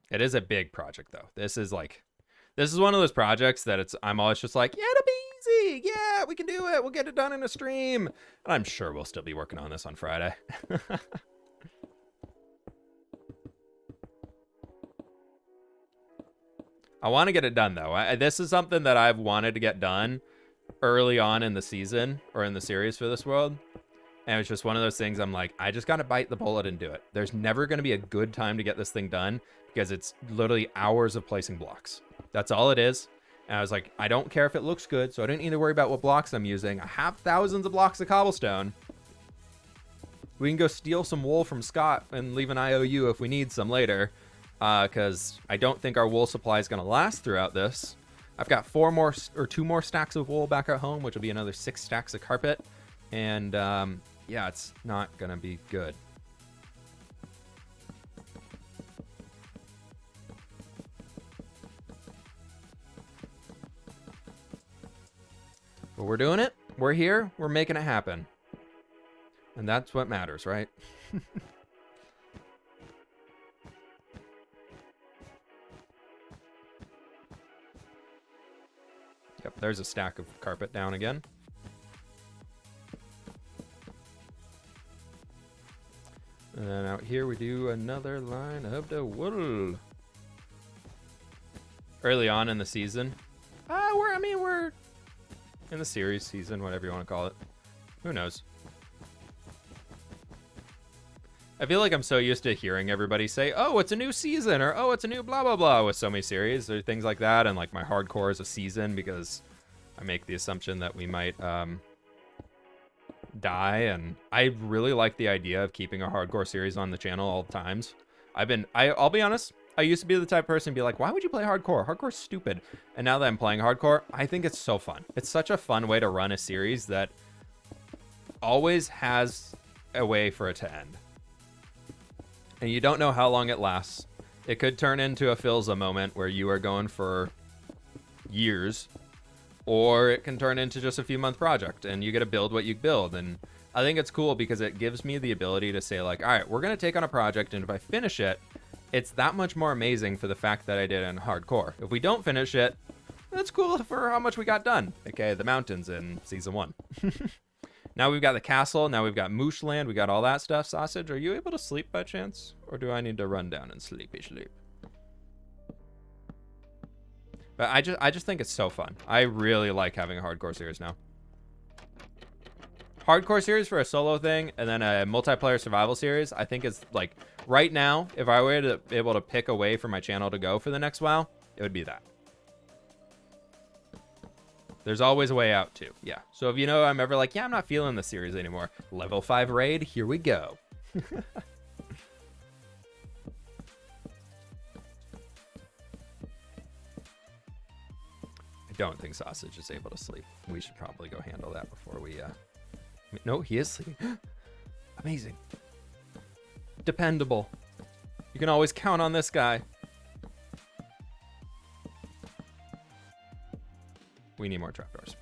C: It is a big project, though. This is one of those projects that I'm always just like, yeah, it'll be easy. Yeah, we can do it. We'll get it done in a stream. And I'm sure we'll still be working on this on Friday. I want to get it done, though. This is something that I've wanted to get done early on in the season or in the series for this world. And it's just one of those things I'm like, I just got to bite the bullet and do it. There's never going to be a good time to get this thing done because it's literally hours of placing blocks. That's all it is. And I was like, I don't care if it looks good, so I didn't need to worry about what blocks I'm using. I have thousands of blocks of cobblestone. We can go steal some wool from Scott and leave an IOU if we need some later, because I don't think our wool supply is going to last throughout this. I've got 2 more stacks of wool back at home, which will be another 6 stacks of carpet. And yeah, it's not going to be good. But we're doing it. We're here. We're making it happen. And that's what matters, right? Yep, there's a stack of carpet down again. And then out here we do another line of the wool. Early on in the season. We're in the series season, whatever you want to call it. Who knows? I feel like I'm so used to hearing everybody say, oh, it's a new season, or oh, it's a new blah, blah, blah with so many series or things like that. And like my hardcore is a season because I make the assumption that we might die. And I really like the idea of keeping a hardcore series on the channel all the times. I'll be honest, I used to be the type of person to be like, why would you play hardcore? Hardcore's stupid. And now that I'm playing hardcore, I think it's so fun. It's such a fun way to run a series that always has a way for it to end. And you don't know how long it lasts. It could turn into a Philza moment where you are going for years, or it can turn into just a few month project and you get to build what you build. And I think it's cool because it gives me the ability to say like, all right, we're going to take on a project, and if I finish it, it's that much more amazing for the fact that I did it in hardcore. If we don't finish it, that's cool for how much we got done. Okay, the mountains in season 1. Now we've got the castle. Now we've got Moosh Land. We got all that stuff. Sausage, are you able to sleep by chance? Or do I need to run down and sleepy sleep? But I just think it's so fun. I really like having a hardcore series now. Hardcore series for a solo thing, and then a multiplayer survival series, I think is like, right now, if I were to be able to pick a way for my channel to go for the next while, it would be that. There's always a way out too. Yeah. So if you know I'm ever like, yeah, I'm not feeling the series anymore. Level 5 raid, here we go. I don't think Sausage is able to sleep. We should probably go handle that before we no, he is sleeping. Amazing. Dependable. You can always count on this guy. We need more trapdoors.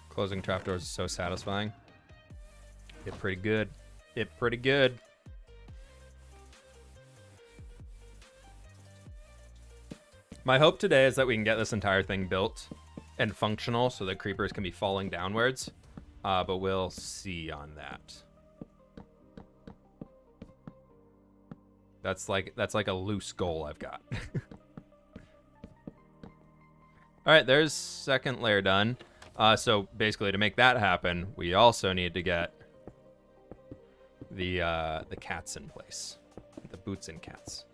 C: Closing trapdoors is so satisfying. It pretty good. It pretty good. My hope today is that we can get this entire thing built and functional so that creepers can be falling downwards. But we'll see on that. That's like a loose goal I've got. All right, there's second layer done. So basically, to make that happen, we also need to get the cats in place, the boots and cats,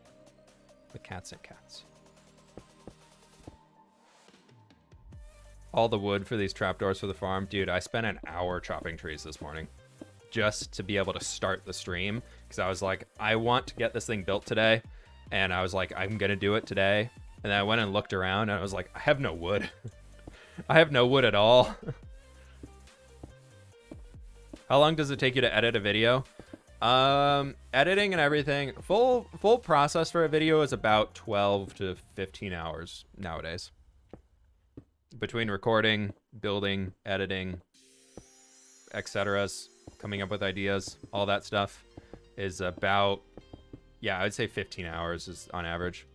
C: the cats and cats. All the wood for these trapdoors for the farm, dude. I spent an hour chopping trees this morning, just to be able to start the stream, because I was like, I want to get this thing built today, and I was like, I'm gonna do it today. And then I went and looked around, and I was like, I have no wood. I have no wood at all. How long does it take you to edit a video? Editing and everything, full process for a video is about 12 to 15 hours nowadays. Between recording, building, editing, etceteras, coming up with ideas, all that stuff is about, yeah, I would say 15 hours is on average.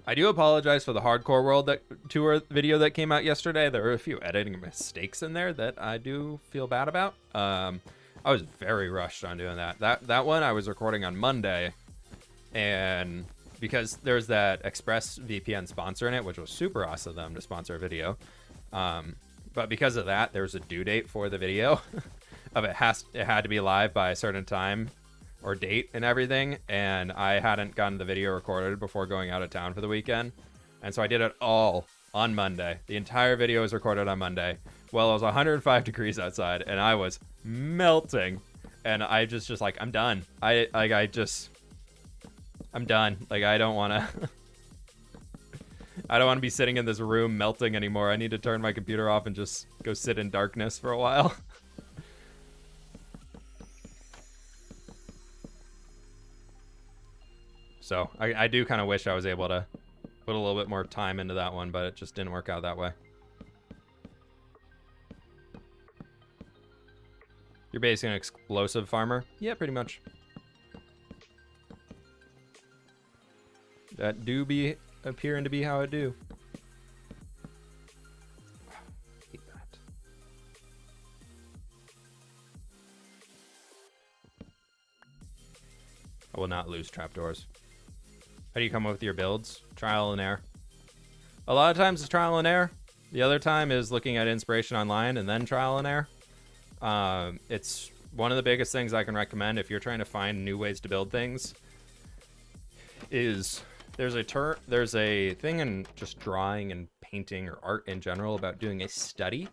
C: I do apologize for the Hardcore World tour video that came out yesterday. There were a few editing mistakes in there that I do feel bad about. I was very rushed on doing that. That one I was recording on Monday, and because there's that Express VPN sponsor in it, which was super awesome of them to sponsor a video. But because of that, there was a due date for the video of it had to be live by a certain time or date and everything, and I hadn't gotten the video recorded before going out of town for the weekend, and so I did it all on Monday. The entire video was recorded on Monday. Well, it was 105 degrees outside, and I was melting, and I just like, I'm done. I'm done. Like, I don't want to I don't want to be sitting in this room melting anymore. I need to turn my computer off and just go sit in darkness for a while. So I do kind of wish I was able to put a little bit more time into that one, but it just didn't work out that way. You're basically an explosive farmer? Yeah, pretty much. That do be appearing to be how I do. Hate that. I will not lose trapdoors. How do you come up with your builds? Trial and error. A lot of times it's trial and error. The other time is looking at inspiration online and then trial and error. It's one of the biggest things I can recommend if you're trying to find new ways to build things. Is there's a thing in just drawing and painting or art in general about doing a study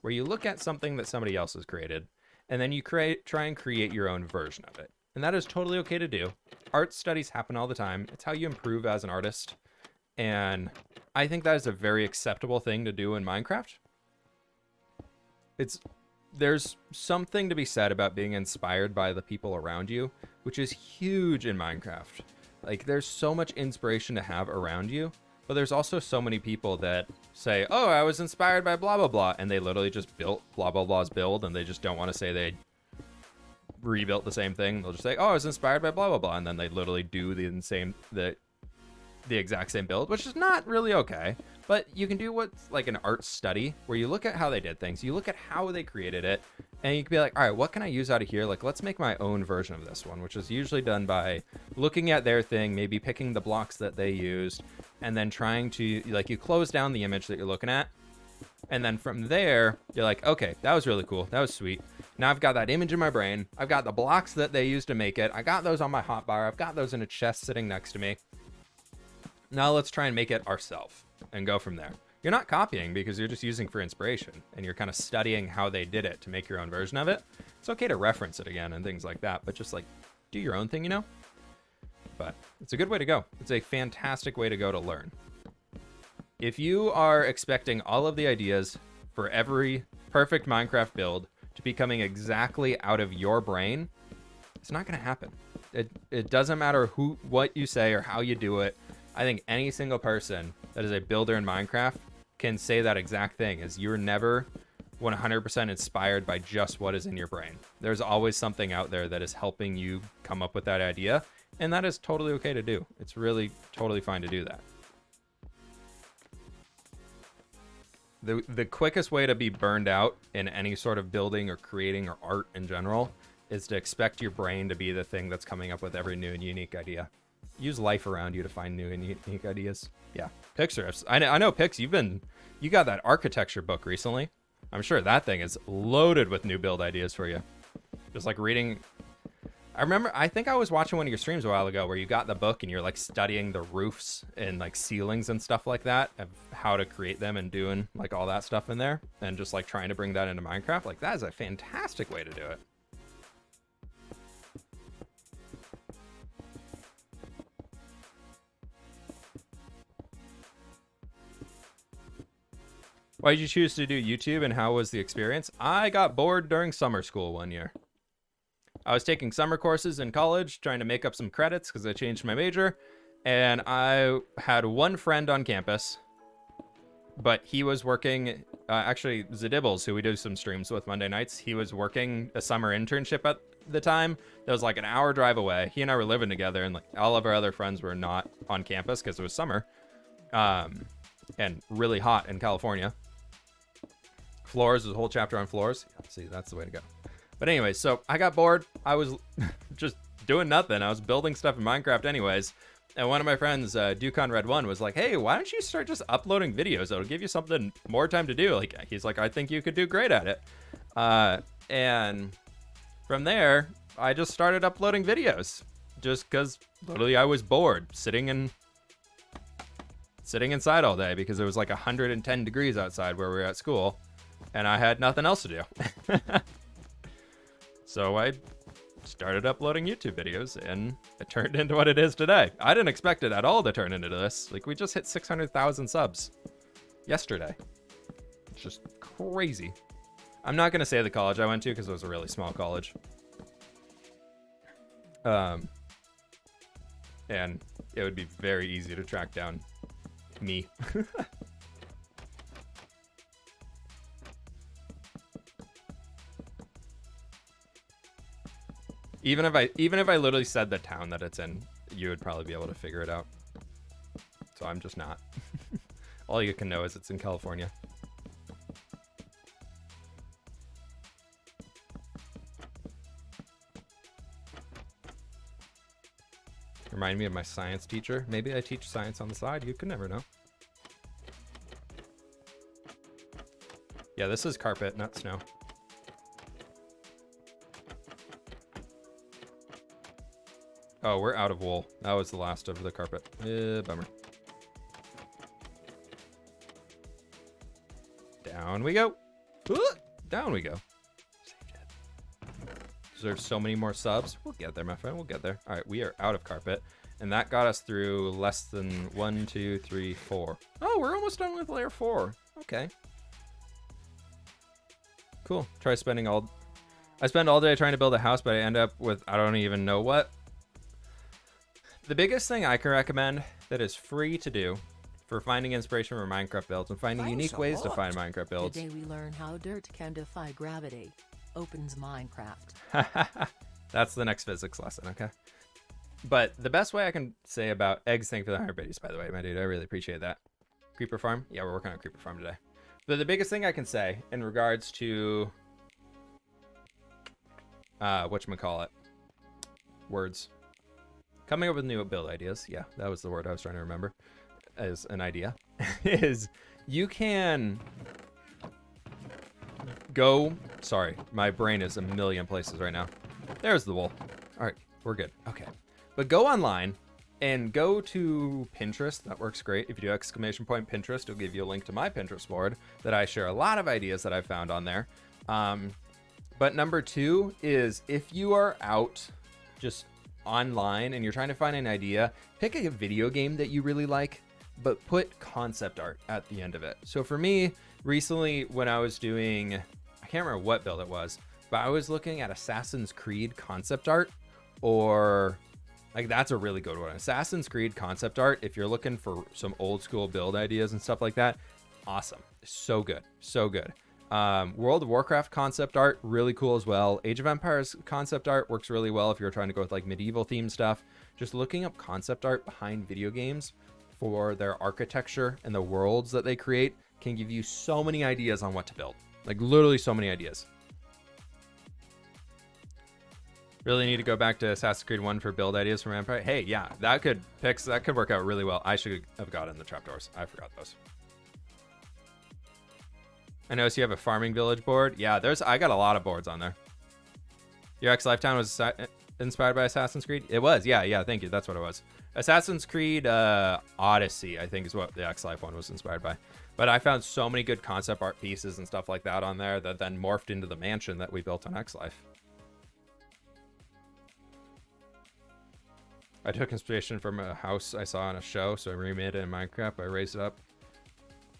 C: where you look at something that somebody else has created and then you try and create your own version of it. And that is totally okay to do. Art studies happen all the time. It's how you improve as an artist. And I think that is a very acceptable thing to do in Minecraft. There's something to be said about being inspired by the people around you, which is huge in Minecraft. Like, there's so much inspiration to have around you, but there's also so many people that say, oh, I was inspired by blah, blah, blah, and they literally just built blah, blah, blah's build, and they just don't want to say they rebuilt the same thing. They'll just say, oh, I was inspired by blah, blah, blah, and then they literally do the exact same build, which is not really okay. But you can do what's like an art study where you look at how they did things, you look at how they created it, and you can be like, all right, what can I use out of here? Like, let's make my own version of this one, which is usually done by looking at their thing, maybe picking the blocks that they used, and then trying to, like, you close down the image that you're looking at, and then from there, you're like, okay, that was really cool, that was sweet. Now I've got that image in my brain, I've got the blocks that they used to make it, I got those on my hotbar, I've got those in a chest sitting next to me. Now let's try and make it ourselves and go from there. You're not copying because you're just using for inspiration and you're kind of studying how they did it to make your own version of it. It's okay to reference it again and things like that, but just like do your own thing, you know? But it's a good way to go. It's a fantastic way to go to learn. If you are expecting all of the ideas for every perfect Minecraft build to be coming exactly out of your brain, it's not going to happen. It doesn't matter what you say or how you do it. I think any single person that is a builder in Minecraft can say that exact thing, is you're never 100% inspired by just what is in your brain. There's always something out there that is helping you come up with that idea, and that is totally okay to do. It's really totally fine to do that. The quickest way to be burned out in any sort of building or creating or art in general is to expect your brain to be the thing that's coming up with every new and unique idea. Use life around you to find new and unique ideas. Yeah, Pixar. I know Pix, you got that architecture book recently. I'm sure that thing is loaded with new build ideas for you. Just like reading. I think I was watching one of your streams a while ago where you got the book and you're like studying the roofs and like ceilings and stuff like that, of how to create them and doing like all that stuff in there, and just like trying to bring that into Minecraft. Like, that is a fantastic way to do it. Why did you choose to do YouTube, and how was the experience? I got bored during summer school one year. I was taking summer courses in college, trying to make up some credits because I changed my major, and I had one friend on campus, but he was working, actually Zadibbles, who we do some streams with Monday nights, he was working a summer internship at the time that was like an hour drive away. He and I were living together, and like all of our other friends were not on campus because it was summer, and really hot in California. Floors, there's a whole chapter on floors. See, that's the way to go. But anyway, so I got bored. I was just doing nothing. I was building stuff in Minecraft anyways. And one of my friends, Ducon Red 1, was like, hey, why don't you start just uploading videos? It'll give you something more time to do. Like, he's like, I think you could do great at it. And from there, I just started uploading videos. Just because literally I was bored sitting inside all day because it was like 110 degrees outside where we were at school. And I had nothing else to do. So I started uploading YouTube videos, and it turned into what it is today. I didn't expect it at all to turn into this. Like, we just hit 600,000 subs yesterday. It's just crazy. I'm not going to say the college I went to because it was a really small college. And it would be very easy to track down me. Even if I literally said the town that it's in, you would probably be able to figure it out. So I'm just not. All you can know is it's in California. Remind me of my science teacher. Maybe I teach science on the side. You could never know. Yeah, this is carpet, not snow. Oh, we're out of wool. That was the last of the carpet. Bummer. Down we go. Down we go. Deserve so many more subs. We'll get there, my friend. We'll get there. All right, we are out of carpet. And that got us through less than 1, 2, 3, 4. Oh, we're almost done with layer 4. Okay. Cool. I spend all day trying to build a house, but I end up with I don't even know what. The biggest thing I can recommend that is free to do for finding inspiration for Minecraft builds and finding unique ways to find Minecraft builds.
B: Today we learn how dirt can defy gravity. Opens Minecraft.
C: That's the next physics lesson, okay? But the best way I can say about eggs, thank you for the 100 biddies, by the way, my dude. I really appreciate that. Creeper farm? Yeah, we're working on creeper farm today. But the biggest thing I can say in regards to whatchamacallit, words. Coming up with new build ideas. Yeah, that was the word I was trying to remember as an idea. Is you can go... Sorry, my brain is a million places right now. There's the wool. All right, we're good. Okay. But go online and go to Pinterest. That works great. If you do exclamation point Pinterest, it'll give you a link to my Pinterest board that I share a lot of ideas that I found on there. But number 2 is if you are out just online and you're trying to find an idea, pick a video game that you really like, but put concept art at the end of it. So for me, recently when I was doing, I can't remember what build it was, but I was looking at Assassin's Creed concept art, or like that's a really good one. Assassin's Creed concept art, if you're looking for some old school build ideas and stuff like that, awesome. So good. So good. World of Warcraft concept art, really cool as well. Age of Empires concept art works really well if you're trying to go with like medieval themed stuff. Just looking up concept art behind video games for their architecture and the worlds that they create can give you so many ideas on what to build. Like literally so many ideas. Really need to go back to Assassin's Creed 1 for build ideas from Empire. Hey, yeah, that could work out really well. I should have gotten the trapdoors. I forgot those. I noticed you have a farming village board. Yeah, I got a lot of boards on there. Your X Lifetime was inspired by Assassin's Creed? It was, yeah, thank you. That's what it was. Assassin's Creed Odyssey, I think, is what the X Life one was inspired by. But I found so many good concept art pieces and stuff like that on there that then morphed into the mansion that we built on X Life. I took inspiration from a house I saw on a show, so I remade it in Minecraft. I raised it up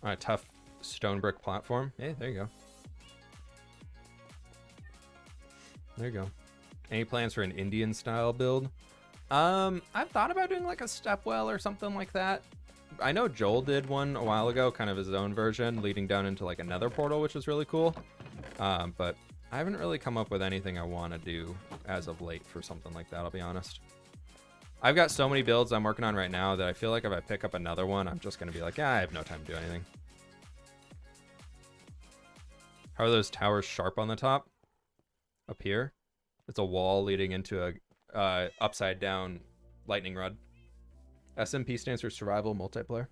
C: on a tough stone brick platform. Hey, there you go. There you go. Any plans for an Indian style build? I've thought about doing like a stepwell or something like that. I know Joel did one a while ago, kind of his own version, leading down into like another portal, which is really cool. But I haven't really come up with anything I want to do as of late for something like that, I'll be honest. I've got so many builds I'm working on right now that I feel like if I pick up another one, I'm just going to be like, I have no time to do anything. How are those towers sharp on the top? Up here? It's a wall leading into a upside down lightning rod. SMP stands for survival multiplayer.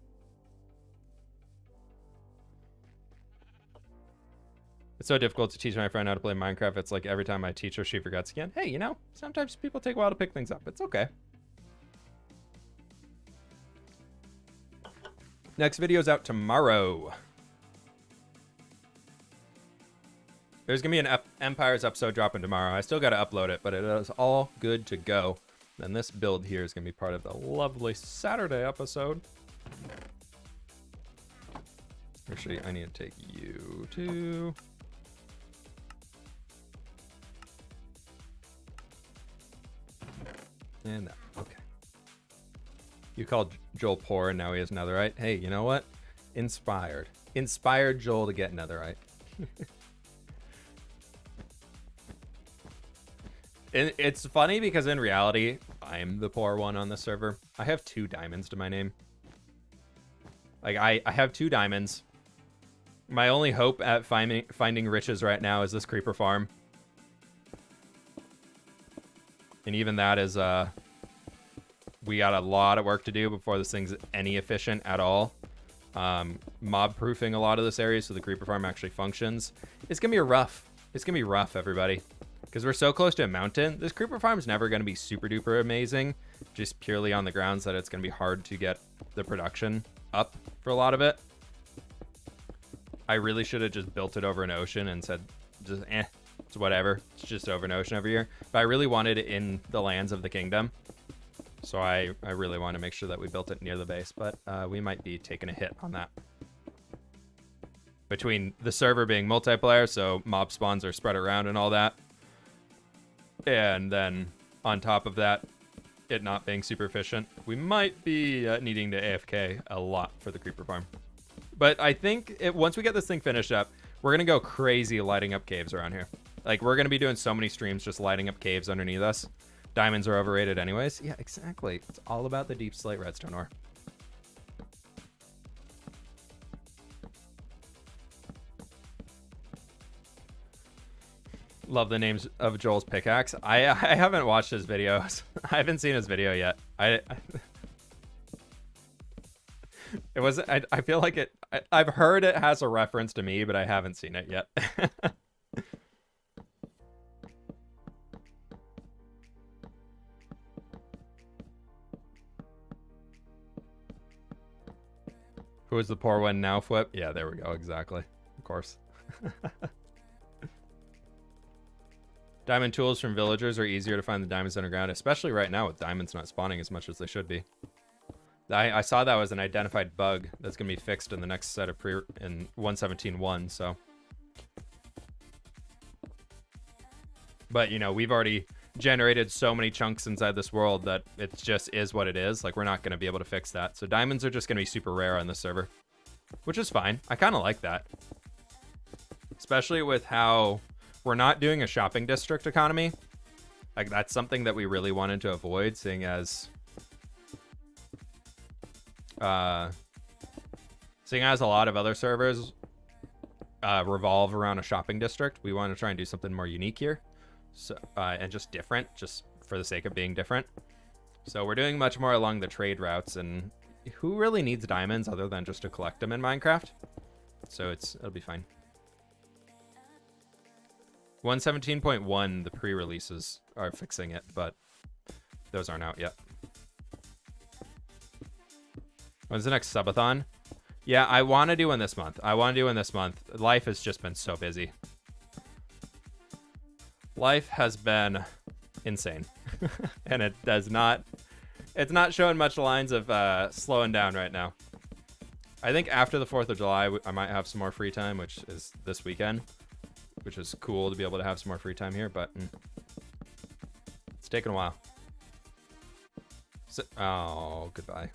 C: It's so difficult to teach my friend how to play Minecraft. It's like every time I teach her, she forgets again. Hey, you know, sometimes people take a while to pick things up. It's okay. Next video's out tomorrow. There's going to be an Empires episode dropping tomorrow. I still got to upload it, but it is all good to go. And this build here is going to be part of the lovely Saturday episode. Actually, I need to take you to... And that. Okay. You called Joel poor and now he has netherite. Hey, you know what? Inspired. Inspired Joel to get netherite. It's funny because in reality, I'm the poor one on the server. I have 2 diamonds to my name. Like, I have 2 diamonds. My only hope at finding riches right now is this creeper farm. And even that is, we got a lot of work to do before this thing's any efficient at all. Mob proofing a lot of this area so the creeper farm actually functions. It's gonna be rough. It's gonna be rough, everybody. Because we're so close to a mountain. This creeper farm is never gonna be super duper amazing. Just purely on the grounds that it's gonna be hard to get the production up for a lot of it. I really should have just built it over an ocean and said, just it's whatever. It's just over an ocean every year. But I really wanted it in the lands of the kingdom. So I really want to make sure that we built it near the base. But we might be taking a hit on that. Between the server being multiplayer, so mob spawns are spread around and all that. And then on top of that, it not being super efficient, we might be needing to AFK a lot for the creeper farm. But I think once we get this thing finished up, we're going to go crazy lighting up caves around here. Like, we're going to be doing so many streams just lighting up caves underneath us. Diamonds are overrated anyways. Yeah, exactly. It's all about the deep slate redstone ore. Love the names of Joel's pickaxe. I haven't watched his videos. I haven't seen his video yet. It was. I feel like it. I've heard it has a reference to me, but I haven't seen it yet. Who is the poor one now, Flip? Yeah, there we go. Exactly. Of course. Diamond tools from villagers are easier to find than diamonds underground, especially right now with diamonds not spawning as much as they should be. I saw that was an identified bug that's going to be fixed in the next set of in 1.17.1, so. But, you know, we've already generated so many chunks inside this world that it just is what it is. Like, we're not going to be able to fix that. So diamonds are just going to be super rare on this server, which is fine. I kind of like that. Especially with how we're not doing a shopping district economy. Like, that's something that we really wanted to avoid, seeing as a lot of other servers revolve around a shopping district. We want to try and do something more unique here. So and just different, just for the sake of being different. So we're doing much more along the trade routes, and who really needs diamonds other than just to collect them in Minecraft? So it'll be fine. 117.1, the pre-releases are fixing it, but those aren't out yet. When's the next subathon? Yeah, I want to do one this month. Life has just been so busy. Life has been insane. And it's not showing much lines of slowing down right now. I think after the 4th of July, I might have some more free time, which is this weekend, which is cool to be able to have some more free time here, but it's taken a while. So, oh, goodbye.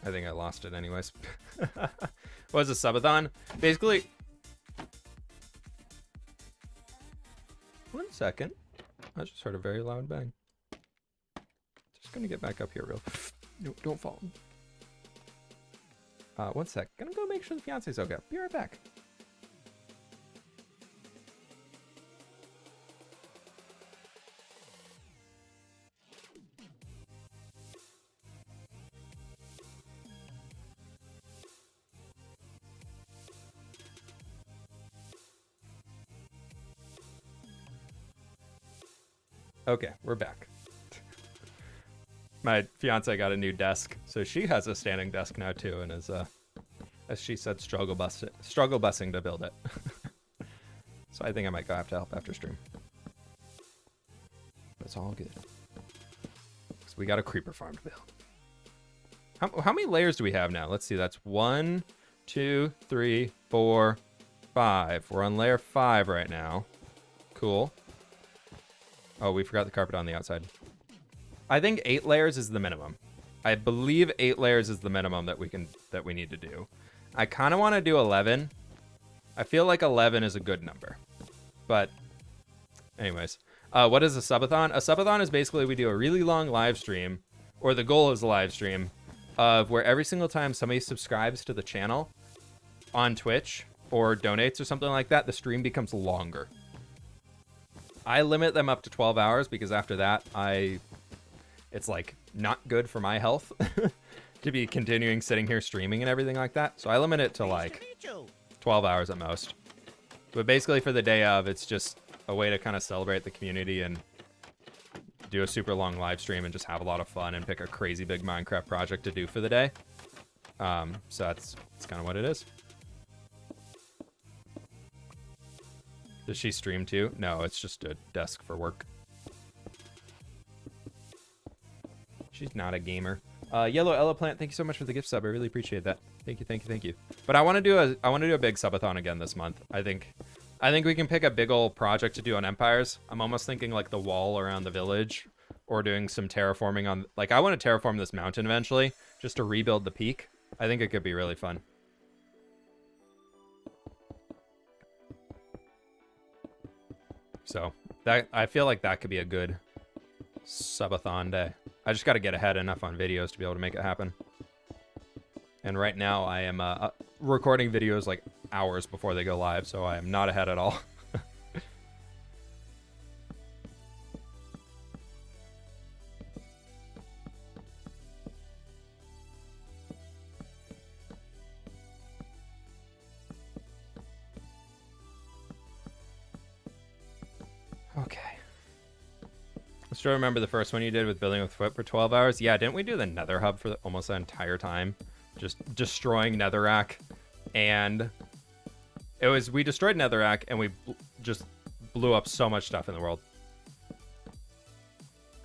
C: I think I lost it anyways. What was a subathon? Basically, 1 second. I just heard a very loud bang. Just gonna get back up here real. No, don't fall. 1 sec. Gonna go make sure the fiance's okay. Be right back. Okay, we're back. My fiance got a new desk, so she has a standing desk now too, and is, as she said, struggle busing to build it. So I think I might go have to help after stream. But it's all good. So we got a creeper farm to build. How many layers do we have now? Let's see. That's 1, 2, 3, 4, 5. We're on layer 5 right now. Cool. Oh, we forgot the carpet on the outside. I think 8 layers is the minimum. I believe 8 layers is the minimum that we need to do. I kind of want to do 11. I feel like 11 is a good number. But anyways, what is a subathon? A subathon is basically we do a really long live stream, or the goal is a live stream, of where every single time somebody subscribes to the channel on Twitch or donates or something like that, the stream becomes longer. I limit them up to 12 hours because after that, it's like not good for my health to be continuing sitting here streaming and everything like that. So I limit it to like 12 hours at most. But basically for the day of, it's just a way to kind of celebrate the community and do a super long live stream and just have a lot of fun and pick a crazy big Minecraft project to do for the day. So that's kind of what it is. Does she stream too? No, it's just a desk for work. She's not a gamer. Yellow Ella Plant, thank you so much for the gift sub. I really appreciate that. Thank you. But I want to do a big subathon again this month. I think we can pick a big old project to do on Empires. I'm almost thinking like the wall around the village, or doing some terraforming on. Like I want to terraform this mountain eventually, just to rebuild the peak. I think it could be really fun. So that I feel like that could be a good subathon day. I just got to get ahead enough on videos to be able to make it happen. And right now I am recording videos like hours before they go live, so I am not ahead at all. Okay. I still remember the first one you did with building with foot for 12 hours. Yeah, didn't we do the nether hub for almost the entire time? Just destroying netherrack. And we destroyed netherrack and we just blew up so much stuff in the world.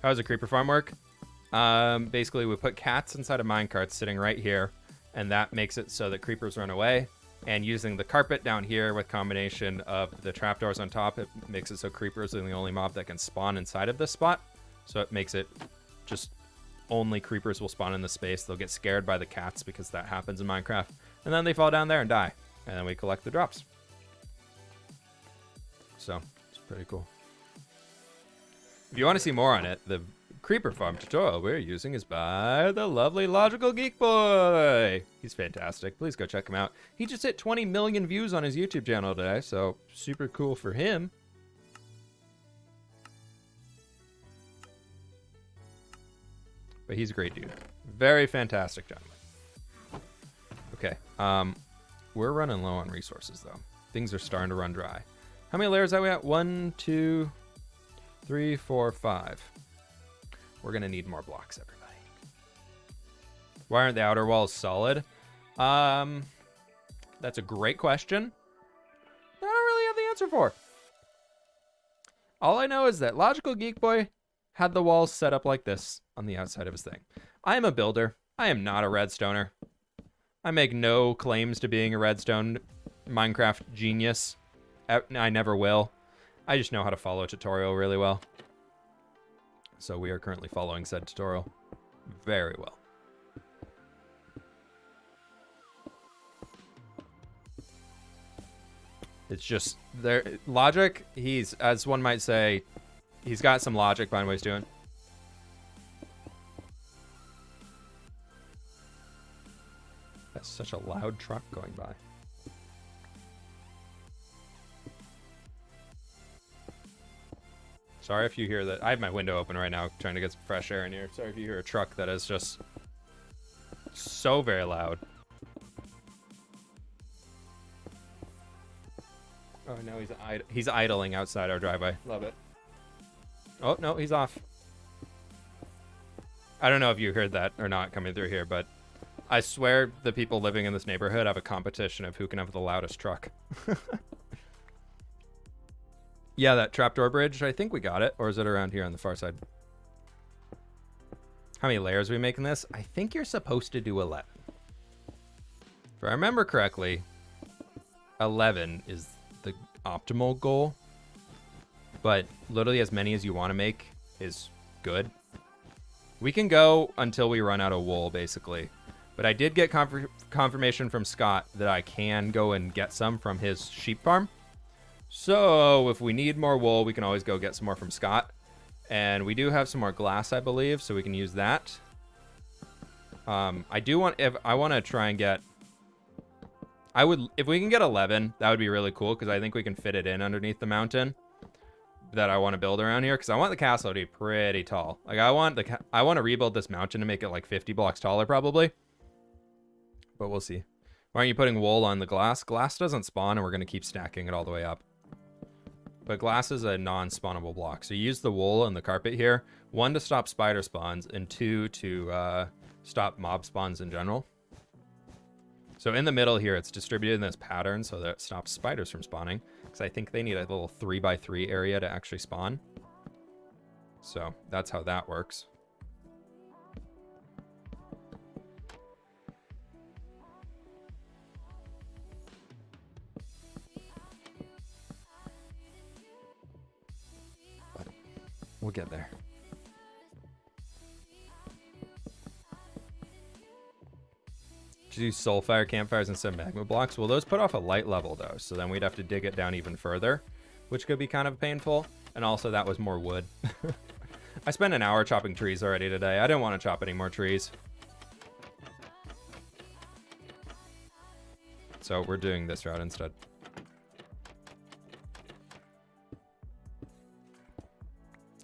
C: How does a creeper farm work? Basically, we put cats inside of minecarts sitting right here, and that makes it so that creepers run away. And using the carpet down here with combination of the trapdoors on top, it makes it so creepers are the only mob that can spawn inside of this spot. So it makes it just only creepers will spawn in the space. They'll get scared by the cats because that happens in Minecraft. And then they fall down there and die. And then we collect the drops. So it's pretty cool. If you want to see more on it, the creeper farm tutorial we're using is by the lovely Logical Geek Boy. He's fantastic. Please go check him out. He just hit 20 million views on his YouTube channel today, so super cool for him. But he's a great dude. Very fantastic gentleman. Okay, we're running low on resources though. Things are starting to run dry. How many layers are we at? 1, 2, 3, 4, 5. We're gonna need more blocks, everybody. Why aren't the outer walls solid? That's a great question. I don't really have the answer for. All I know is that Logical Geek Boy had the walls set up like this on the outside of his thing. I am a builder. I am not a redstoner. I make no claims to being a redstone Minecraft genius. I never will. I just know how to follow a tutorial really well. So we are currently following said tutorial very well. It's just there logic. He's, as one might say, he's got some logic behind what he's doing. That's such a loud truck going by. Sorry if you hear that. I have my window open right now trying to get some fresh air in here. Sorry if you hear a truck that is just so very loud. Oh, no, he's idling outside our driveway. Love it. Oh, no, he's off. I don't know if you heard that or not coming through here, but I swear the people living in this neighborhood have a competition of who can have the loudest truck. Yeah, that trapdoor bridge, I think we got it. Or is it around here on the far side? How many layers are we making this? I think you're supposed to do 11. If I remember correctly, 11 is the optimal goal. But literally as many as you want to make is good. We can go until we run out of wool, basically. But I did get confirmation from Scott that I can go and get some from his sheep farm. So if we need more wool, we can always go get some more from Scott. And we do have some more glass, I believe, so we can use that. I want to try and get... if we can get 11, that would be really cool, because I think we can fit it in underneath the mountain that I want to build around here, because I want the castle to be pretty tall. Like, I want to rebuild this mountain to make it like 50 blocks taller, probably. But we'll see. Why aren't you putting wool on the glass? Glass doesn't spawn, and we're going to keep stacking it all the way up. But glass is a non-spawnable block. So you use the wool and the carpet here. 1, to stop spider spawns, and 2, to stop mob spawns in general. So in the middle here, it's distributed in this pattern so that it stops spiders from spawning. Because I think they need a little 3x3 area to actually spawn. So that's how that works. We'll get there. Should use soulfire campfires instead of magma blocks. Well, those put off a light level though, so then we'd have to dig it down even further, which could be kind of painful. And also that was more wood. I spent an hour chopping trees already today. I didn't want to chop any more trees. So we're doing this route instead.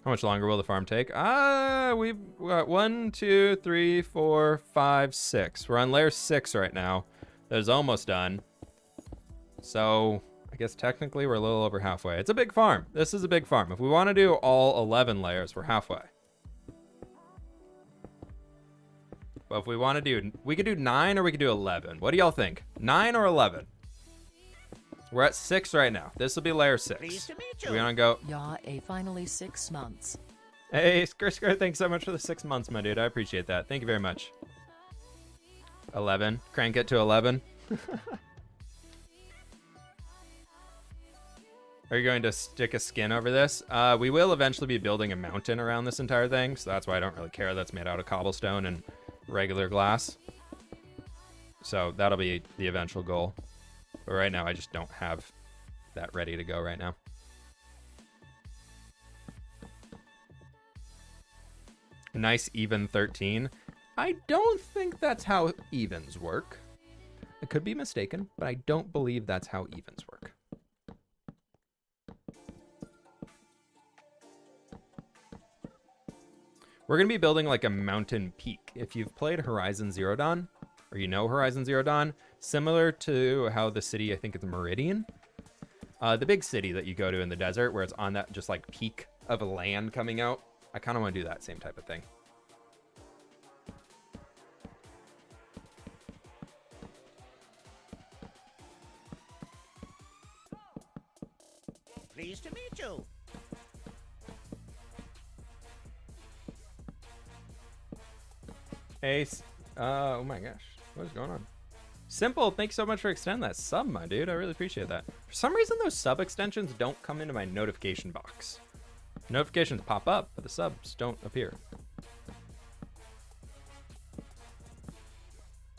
C: How much longer will the farm take? We've got 1, 2, 3, 4, 5, 6. We're on layer 6 right now. That is almost done. So I guess technically we're a little over halfway. It's a big farm. This is a big farm. If we want to do all 11 layers, we're halfway. But if we want to do, we could do 9 or we could do 11. What do y'all think? 9 or 11? We're at 6 right now. This will be layer 6.
A: Pleased to meet
C: Do
A: you.
C: we want to go?
B: Yeah, finally 6 months.
C: Hey, Skr, thanks so much for the 6 months, my dude. I appreciate that. Thank you very much. 11. Crank it to 11. Are you going to stick a skin over this? We will eventually be building a mountain around this entire thing, so that's why I don't really care that's made out of cobblestone and regular glass. So that'll be the eventual goal. But right now, I just don't have that ready to go right now. Nice even 13. I don't think that's how evens work. I could be mistaken, but I don't believe that's how evens work. We're going to be building like a mountain peak. If you've played Horizon Zero Dawn, or you know Horizon Zero Dawn, similar to how the city, I think it's Meridian, the big city that you go to in the desert where it's on that just like peak of a land coming out. I kind of want to do that same type of thing.
A: Pleased to meet you.
C: Hey, oh my gosh, what is going on? Simple, thanks so much for extending that sub, my dude. I really appreciate that. For some reason, those sub extensions don't come into my notification box. Notifications pop up, but the subs don't appear.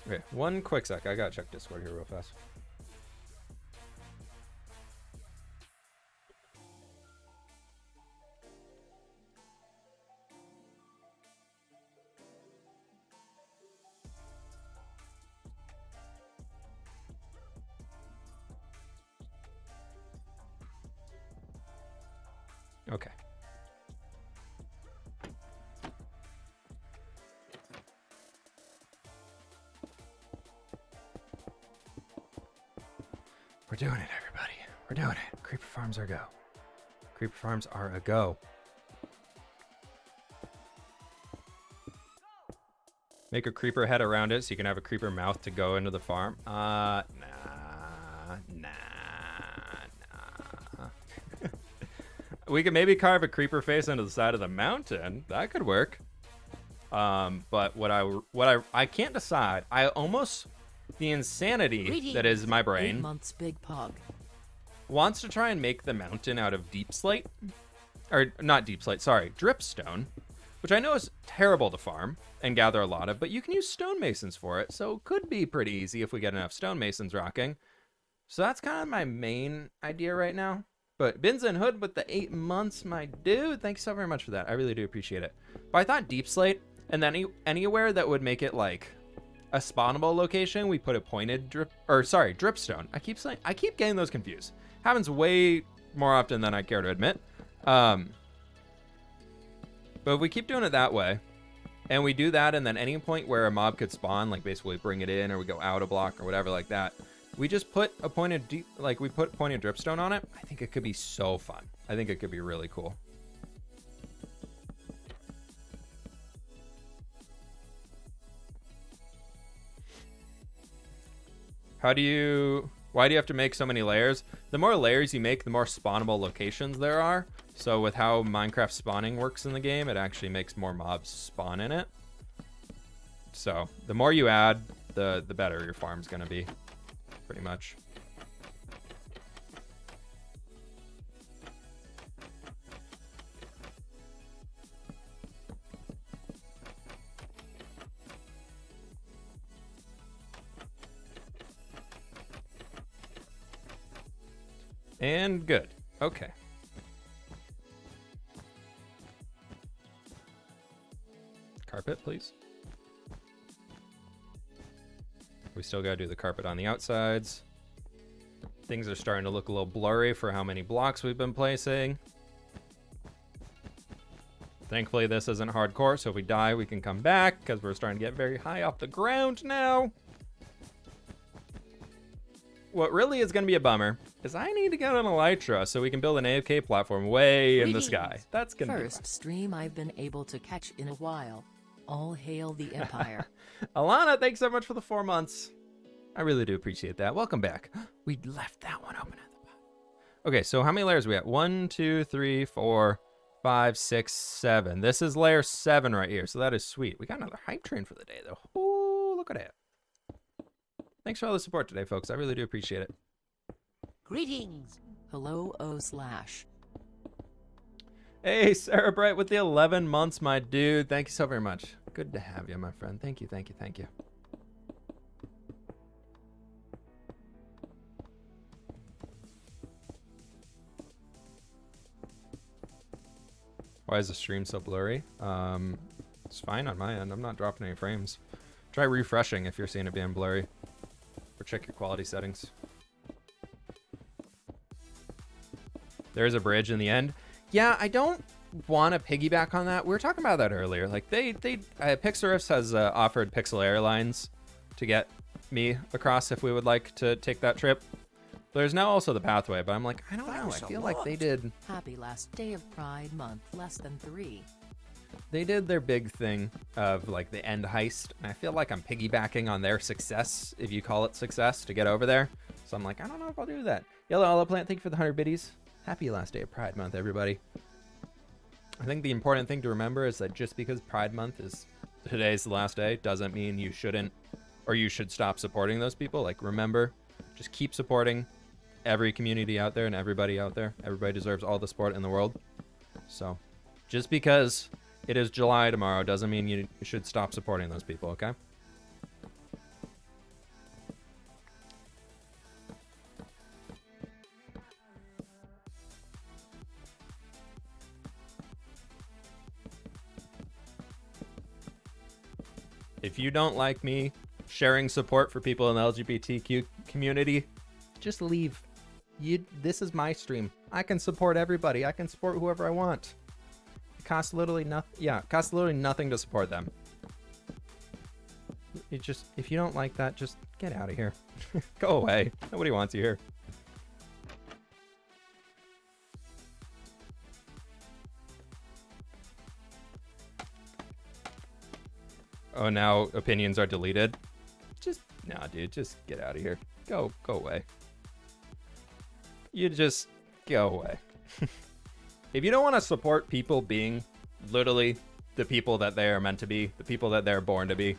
C: Okay, one quick sec. I gotta check Discord here real fast. Okay. We're doing it, everybody. We're doing it. Creeper farms are a go. Creeper farms are a go. Make a creeper head around it so you can have a creeper mouth to go into the farm. Nah. We could maybe carve a creeper face into the side of the mountain. That could work. But what I can't decide. I almost, the insanity that is my brain
B: 8 months big pug.
C: wants to try and make the mountain out of deep slate, or not deep slate, sorry, dripstone, which I know is terrible to farm and gather a lot of, but you can use stonemasons for it, so it could be pretty easy if we get enough stonemasons rocking. So that's kind of my main idea right now. But Bins and Hood with the 8 months, my dude, thanks so very much for that. I really do appreciate it. But I thought deep slate, and then anywhere that would make it like a spawnable location, we put a pointed dripstone. I keep getting those confused. Happens way more often than I care to admit. But if we keep doing it that way, and we do that, and then any point where a mob could spawn, like basically bring it in, or we go out a block or whatever like that, we just put a pointed pointed dripstone on it. I think it could be so fun. I think it could be really cool. Why do you have to make so many layers? The more layers you make, the more spawnable locations there are. So with how Minecraft spawning works in the game, it actually makes more mobs spawn in it. So the more you add, the better your farm's gonna be, pretty much. And good. Okay. Carpet, please. We still gotta do the carpet on the outsides. Things are starting to look a little blurry for how many blocks we've been placing. Thankfully, this isn't hardcore, so if we die, we can come back, because we're starting to get very high off the ground now. What really is going to be a bummer is I need to get on Elytra so we can build an AFK platform way in the sky. That's going to be
B: First stream I've been able to catch in a while. All hail the Empire.
C: Alana, thanks so much for the 4 months. I really do appreciate that. Welcome back. We left that one open at the bottom. Okay, so how many layers are we at? 1, 2, 3, 4, 5, 6, 7. This is layer 7 right here, so that is sweet. We got another hype train for the day, though. Oh, look at that. Thanks for all the support today, folks. I really do appreciate it.
A: Greetings.
B: Hello, /.
C: Hey, Sarah Bright with the 11 months, my dude. Thank you so very much. Good to have you, my friend. Thank you, thank you, thank you. Why is the stream so blurry? It's fine on my end. I'm not dropping any frames. Try refreshing if you're seeing it being blurry. Or check your quality settings. There's a bridge in the end. Yeah, I don't want to piggyback on that. We were talking about that earlier. Like Pixarifs has offered Pixel Airlines to get me across if we would like to take that trip. There's now also the pathway, but I'm like, I don't know. I feel like they did.
B: Happy last day of Pride Month, less than 3.
C: They did their big thing of like the end heist, and I feel like I'm piggybacking on their success, if you call it success, to get over there. So I'm like, I don't know if I'll do that. Yellow Olive Plant, thank you for the 100 biddies. Happy last day of Pride Month, everybody. I think the important thing to remember is that just because Pride Month is today's the last day doesn't mean you shouldn't, or you should stop supporting those people. Like, remember, just keep supporting every community out there and everybody out there. Everybody deserves all the support in the world. So just because it is July tomorrow doesn't mean you should stop supporting those people, okay? If you don't like me sharing support for people in the LGBTQ community, just leave. This is my stream. I can support everybody. I can support whoever I want. It costs literally nothing. Yeah, it costs literally nothing to support them. If you don't like that, just get out of here. Go away. Nobody wants you here. Oh, now opinions are deleted. Nah, dude, just get out of here. Go away. You just go away. If you don't want to support people being literally the people that they are meant to be, the people that they're born to be,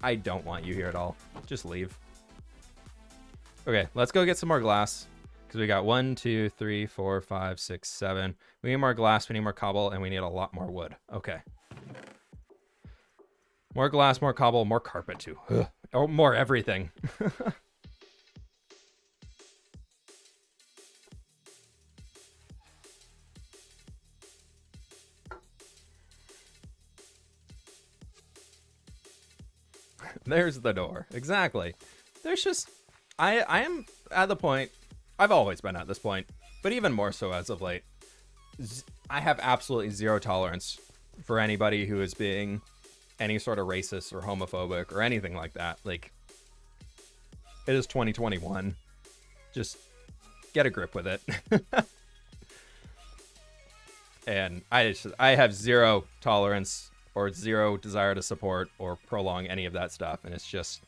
C: I don't want you here at all. Just leave. Okay, let's go get some more glass. Because we got 1, 2, 3, 4, 5, 6, 7. We need more glass, we need more cobble, and we need a lot more wood. Okay. More glass, more cobble, more carpet too. Ugh. Oh, more everything. There's the door. Exactly. There's just... I am at the point... I've always been at this point, but even more so as of late. I have absolutely zero tolerance for anybody who is being any sort of racist or homophobic or anything like that. Like, it is 2021. Just get a grip with it. And I have zero tolerance or zero desire to support or prolong any of that stuff. And it's just,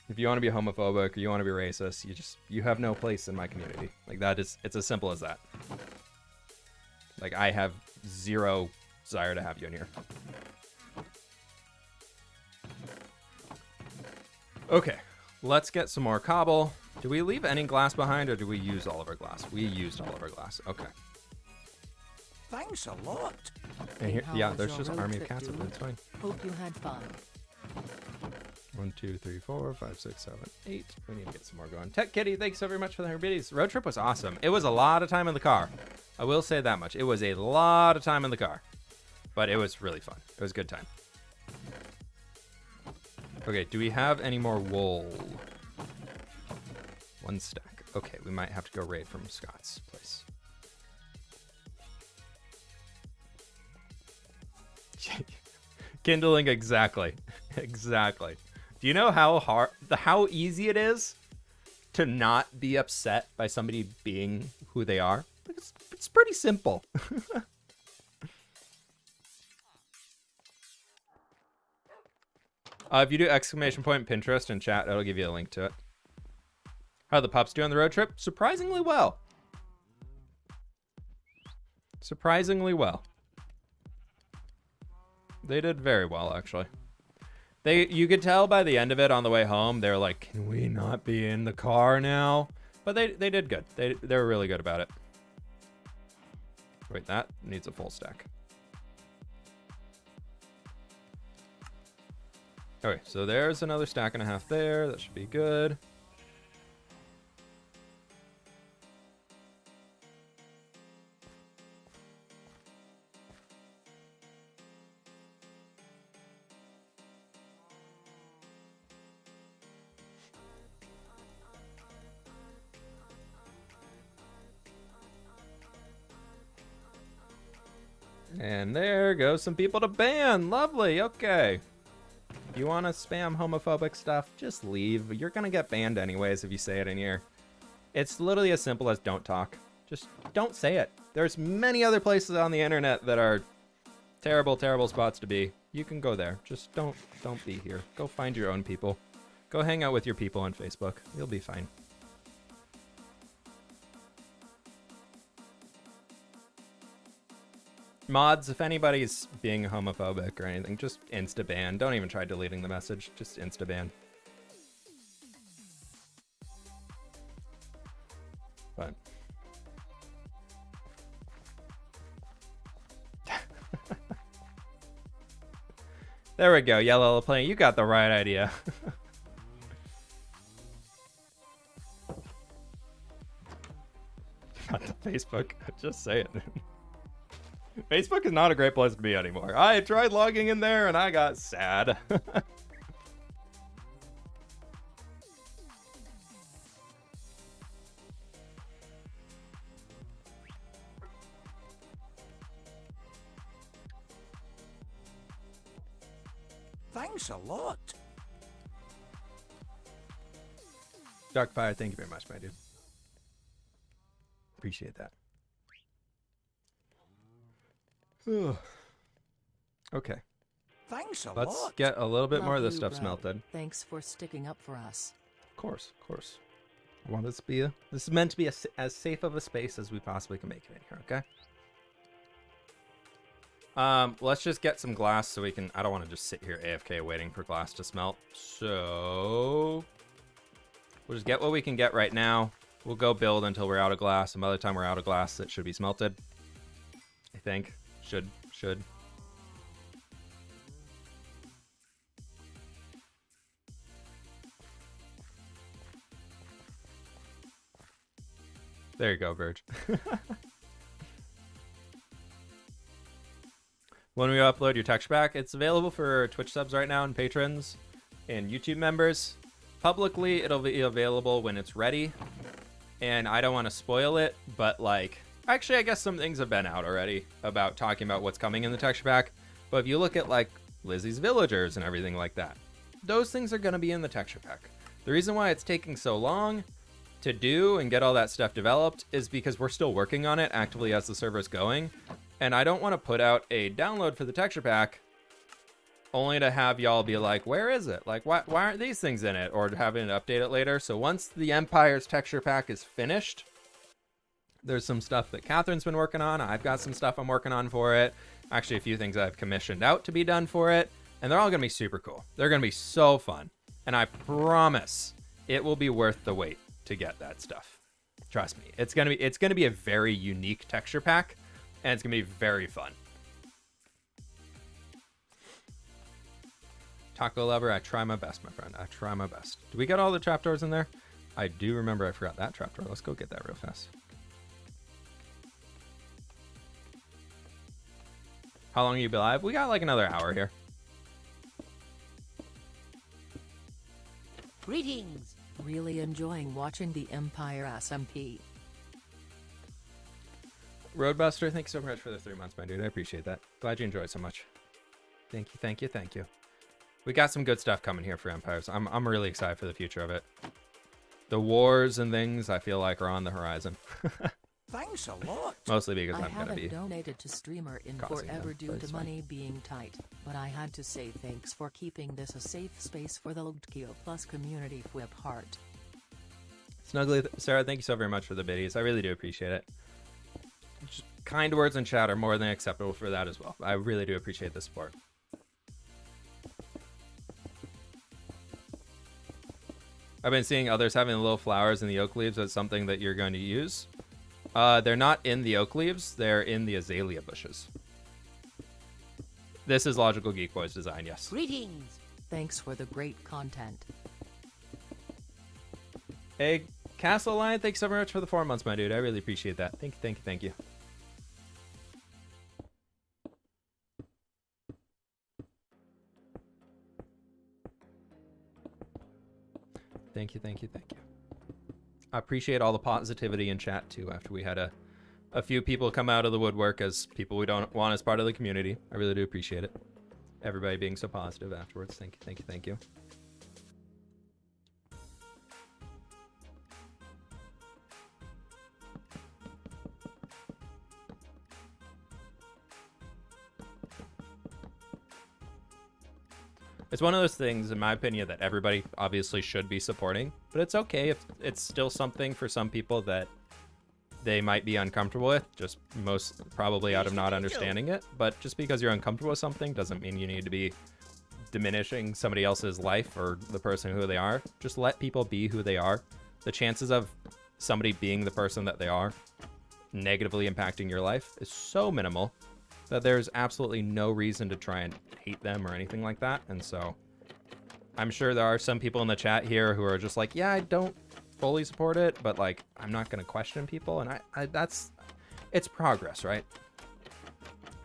C: if you want to be homophobic or you want to be racist, you have no place in my community. Like, it's as simple as that. Like, I have zero desire to have you in here. Okay, let's get some more cobble. Do we leave any glass behind, or do we use all of our glass? We used all of our glass. Okay.
A: Thanks a lot.
C: And here,
B: How
C: yeah,
B: was
C: there's
B: your
C: just an
B: road
C: army of
B: trip,
C: cats,
B: dude?
C: but it's fine.
B: Hope you had fun.
C: 1, 2, 3, 4, 5, 6, 7, 8. We need to get some more going. Tech Kitty, thanks so very much for the herbities. Road trip was awesome. It was a lot of time in the car. I will say that much. It was a lot of time in the car, but it was really fun. It was a good time. Okay, do we have any more wool? 1 stack. Okay, we might have to go raid from Scott's place. Kindling, exactly. Exactly. Do you know how easy it is to not be upset by somebody being who they are? It's pretty simple. If you do exclamation point Pinterest in chat, it'll give you a link to it. How are the pups doing on the road trip? Surprisingly well. Surprisingly well. They did very well, actually. You could tell by the end of it on the way home, they're like, can we not be in the car now? But they did good. They were really good about it. Wait, that needs a full stack. Okay, so there's another stack and a half there. That should be good. And there goes some people to ban. Lovely. Okay. If you want to spam homophobic stuff, just leave. You're going to get banned anyways if you say it in here. It's literally as simple as don't talk. Just don't say it. There's many other places on the internet that are terrible, terrible spots to be. You can go there. Just don't be here. Go find your own people. Go hang out with your people on Facebook. You'll be fine. Mods, if anybody's being homophobic or anything, just insta-ban. Don't even try deleting the message. Just insta-ban. But... there we go, Yellow playing. You got the right idea. Not the Facebook. Just say it. Facebook is not a great place to be anymore. I tried logging in there and I got sad.
A: Thanks a lot.
C: Darkfire, thank you very much, my dude. Appreciate that. Okay.
A: Thanks a
C: Let's
A: lot.
C: get a little bit
B: Love
C: more of this
B: you,
C: stuff
B: bro.
C: smelted.
B: Thanks for sticking up for us.
C: Of course, of course. I want this to be this is meant to be as safe of a space as we possibly can make it in here, okay? Let's just get some glass so we can... I don't want to just sit here AFK waiting for glass to smelt. So... we'll just get what we can get right now. We'll go build until we're out of glass. And by the time we're out of glass, it should be smelted. I think. Should. There you go, Verge. When we upload your texture pack, it's available for Twitch subs right now and patrons and YouTube members. Publicly, it'll be available when it's ready. And I don't want to spoil it, but like... actually, I guess some things have been out already about talking about what's coming in the texture pack. But if you look at like Lizzie's villagers and everything like that, those things are going to be in the texture pack. The reason why it's taking so long to do and get all that stuff developed is because we're still working on it actively as the server's going. And I don't want to put out a download for the texture pack only to have y'all be like, where is it? Like, why aren't these things in it? Or having to update it later. So once the Empire's texture pack is finished, there's some stuff that Catherine's been working on. I've got some stuff I'm working on for it. Actually, a few things I've commissioned out to be done for it. And they're all going to be super cool. They're going to be so fun. And I promise it will be worth the wait to get that stuff. Trust me. It's going to be a very unique texture pack. And it's going to be very fun. Taco Lover, I try my best, my friend. I try my best. Do we get all the trapdoors in there? I do remember I forgot that trapdoor. Let's go get that real fast. How long will you be live? We got like another hour here.
B: Greetings! Really enjoying watching the Empire SMP.
C: Roadbuster, thanks so much for the 3 months, my dude. I appreciate that. Glad you enjoyed so much. Thank you, thank you, thank you. We got some good stuff coming here for Empires. I'm really excited for the future of it. The wars and things I feel like are on the horizon.
A: Thanks a lot.
C: Mostly because
B: I
C: I'm going to be...
B: haven't donated to streamer in
C: causing
B: forever
C: them,
B: due
C: but
B: to
C: it's fine.
B: money being tight, but I had to say thanks for keeping this a safe space for the Logtkio Plus community. Whip heart.
C: Snuggly, Sarah, thank you so very much for the biddies. I really do appreciate it. Just kind words in chat are more than acceptable for that as well. I really do appreciate the support. I've been seeing others having little flowers in the oak leaves as something that you're going to use. They're not in the oak leaves. They're in the azalea bushes. This is Logical Geek Boy's design, yes.
B: Greetings! Thanks for the great content.
C: Hey, Castle Lion, thanks so very much for the 4 months, my dude. I really appreciate that. Thank you, thank you, thank you. Thank you, thank you, thank you. I appreciate all the positivity in chat, too, after we had a a few people come out of the woodwork as people we don't want as part of the community. I really do appreciate it. Everybody being so positive afterwards. Thank you, thank you, thank you. It's one of those things, in my opinion, that everybody obviously should be supporting, but it's okay if it's still something for some people that they might be uncomfortable with, just most probably out of not understanding it. But just because you're uncomfortable with something doesn't mean you need to be diminishing somebody else's life or the person who they are. Just let people be who they are. The chances of somebody being the person that they are negatively impacting your life is so minimal that there's absolutely no reason to try and hate them or anything like that. And so I'm sure there are some people in the chat here who are just like, yeah, I don't fully support it, but like, I'm not going to question people. And it's progress, right?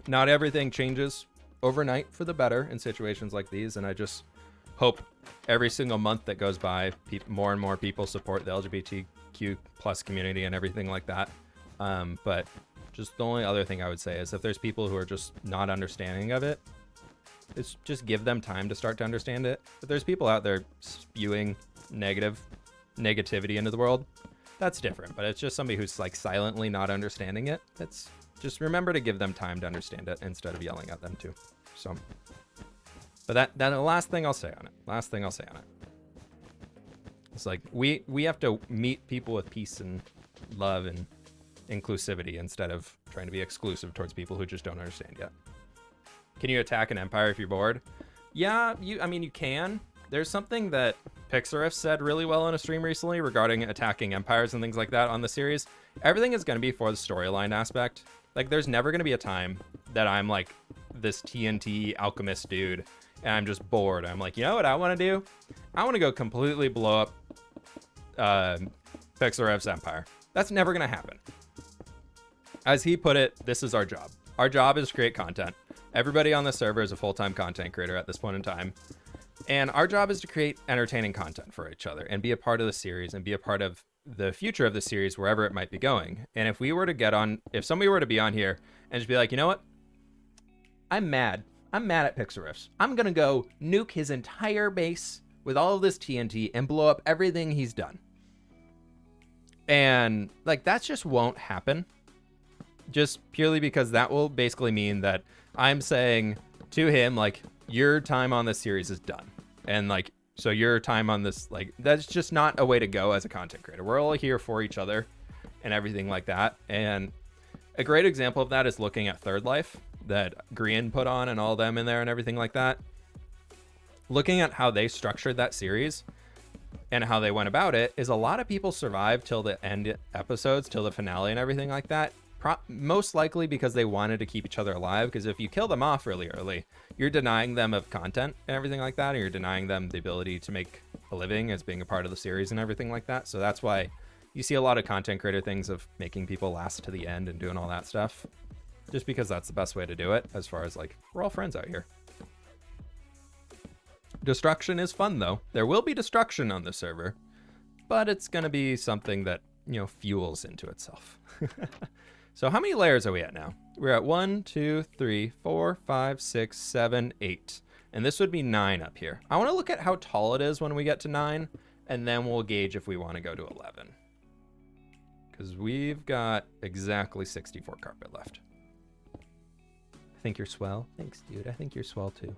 C: Not everything changes overnight for the better in situations like these. And I just hope every single month that goes by, more and more people support the LGBTQ plus community and everything like that. But just the only other thing I would say is if there's people who are just not understanding of it, it's just give them time to start to understand it. If there's people out there spewing negativity into the world, that's different. But it's just somebody who's like silently not understanding it. It's just remember to give them time to understand it instead of yelling at them too. So, but that the last thing I'll say on it. It's like we have to meet people with peace and love and inclusivity instead of trying to be exclusive towards people who just don't understand yet. Can you attack an empire if you're bored? Yeah, you can. There's something that Pixarif said really well on a stream recently regarding attacking empires and things like that on the series. Everything is going to be for the storyline aspect. Like, there's never going to be a time that I'm like this TNT alchemist dude and I'm just bored. I'm like, you know what I want to do? I want to go completely blow up Pixarif's empire. That's never going to happen. As he put it, this is our job. Our job is to create content. Everybody on the server is a full-time content creator at this point in time. And our job is to create entertaining content for each other and be a part of the series and be a part of the future of the series wherever it might be going. And if somebody were to be on here and just be like, you know what? I'm mad at Pixarifs. I'm going to go nuke his entire base with all of this TNT and blow up everything he's done. And like, that just won't happen. Just purely because that will basically mean that I'm saying to him, like, your time on this series is done. And like, so your time on this, like, that's just not a way to go as a content creator. We're all here for each other and everything like that. And a great example of that is looking at Third Life that Grian put on and all them in there and everything like that. Looking at how they structured that series and how they went about it is a lot of people survived till the end episodes, till the finale and everything like that. Most likely because they wanted to keep each other alive, because if you kill them off really early, you're denying them of content and everything like that, and you're denying them the ability to make a living as being a part of the series and everything like that. So that's why you see a lot of content creator things of making people last to the end and doing all that stuff, just because that's the best way to do it, as far as like, we're all friends out here. Destruction is fun though. There will be destruction on the server, but it's going to be something that, fuels into itself. So how many layers are we at now? We're at 1, 2, 3, 4, 5, 6, 7, 8. And this would be 9 up here. I want to look at how tall it is when we get to 9, and then we'll gauge if we want to go to 11. Because we've got exactly 64 carpet left. I think you're swell. Thanks, dude. I think you're swell too.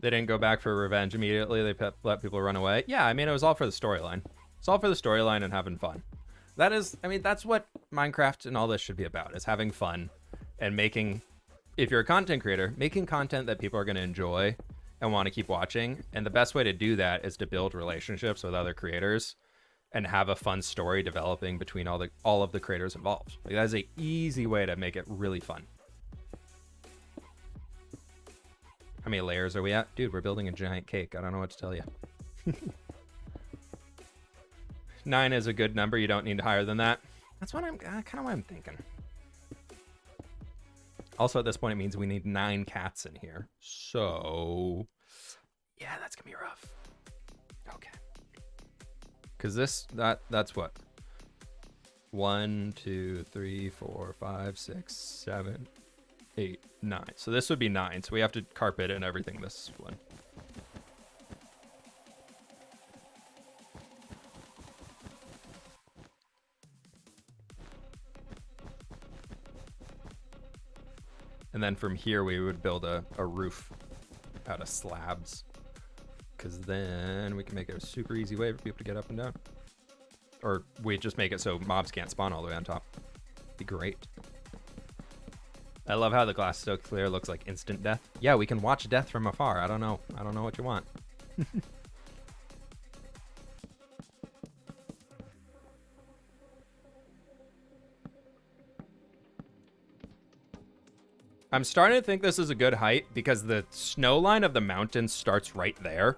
C: They didn't go back for revenge immediately. They let people run away. Yeah, it was all for the storyline. It's all for the storyline and having fun. That's what Minecraft and all this should be about, is having fun and making, if you're a content creator, making content that people are going to enjoy and want to keep watching. And the best way to do that is to build relationships with other creators and have a fun story developing between all of the creators involved. Like, that is an easy way to make it really fun. How many layers are we at? Dude, we're building a giant cake. I don't know what to tell you. 9 is a good number. You don't need higher than that. That's what kind of what I'm thinking. Also, at this point, it means we need 9 cats in here. So, yeah, that's gonna be rough. Okay. Because that's what? 1, 2, 3, 4, 5, 6, 7, 8, 9. So this would be 9. So we have to carpet and everything this one. And then from here, we would build a roof out of slabs. Because then we can make it a super easy way for people to get up and down. Or we just make it so mobs can't spawn all the way on top. Be great. I love how the glass so clear looks like instant death. Yeah, we can watch death from afar. I don't know what you want. I'm starting to think this is a good height because the snow line of the mountains starts right there.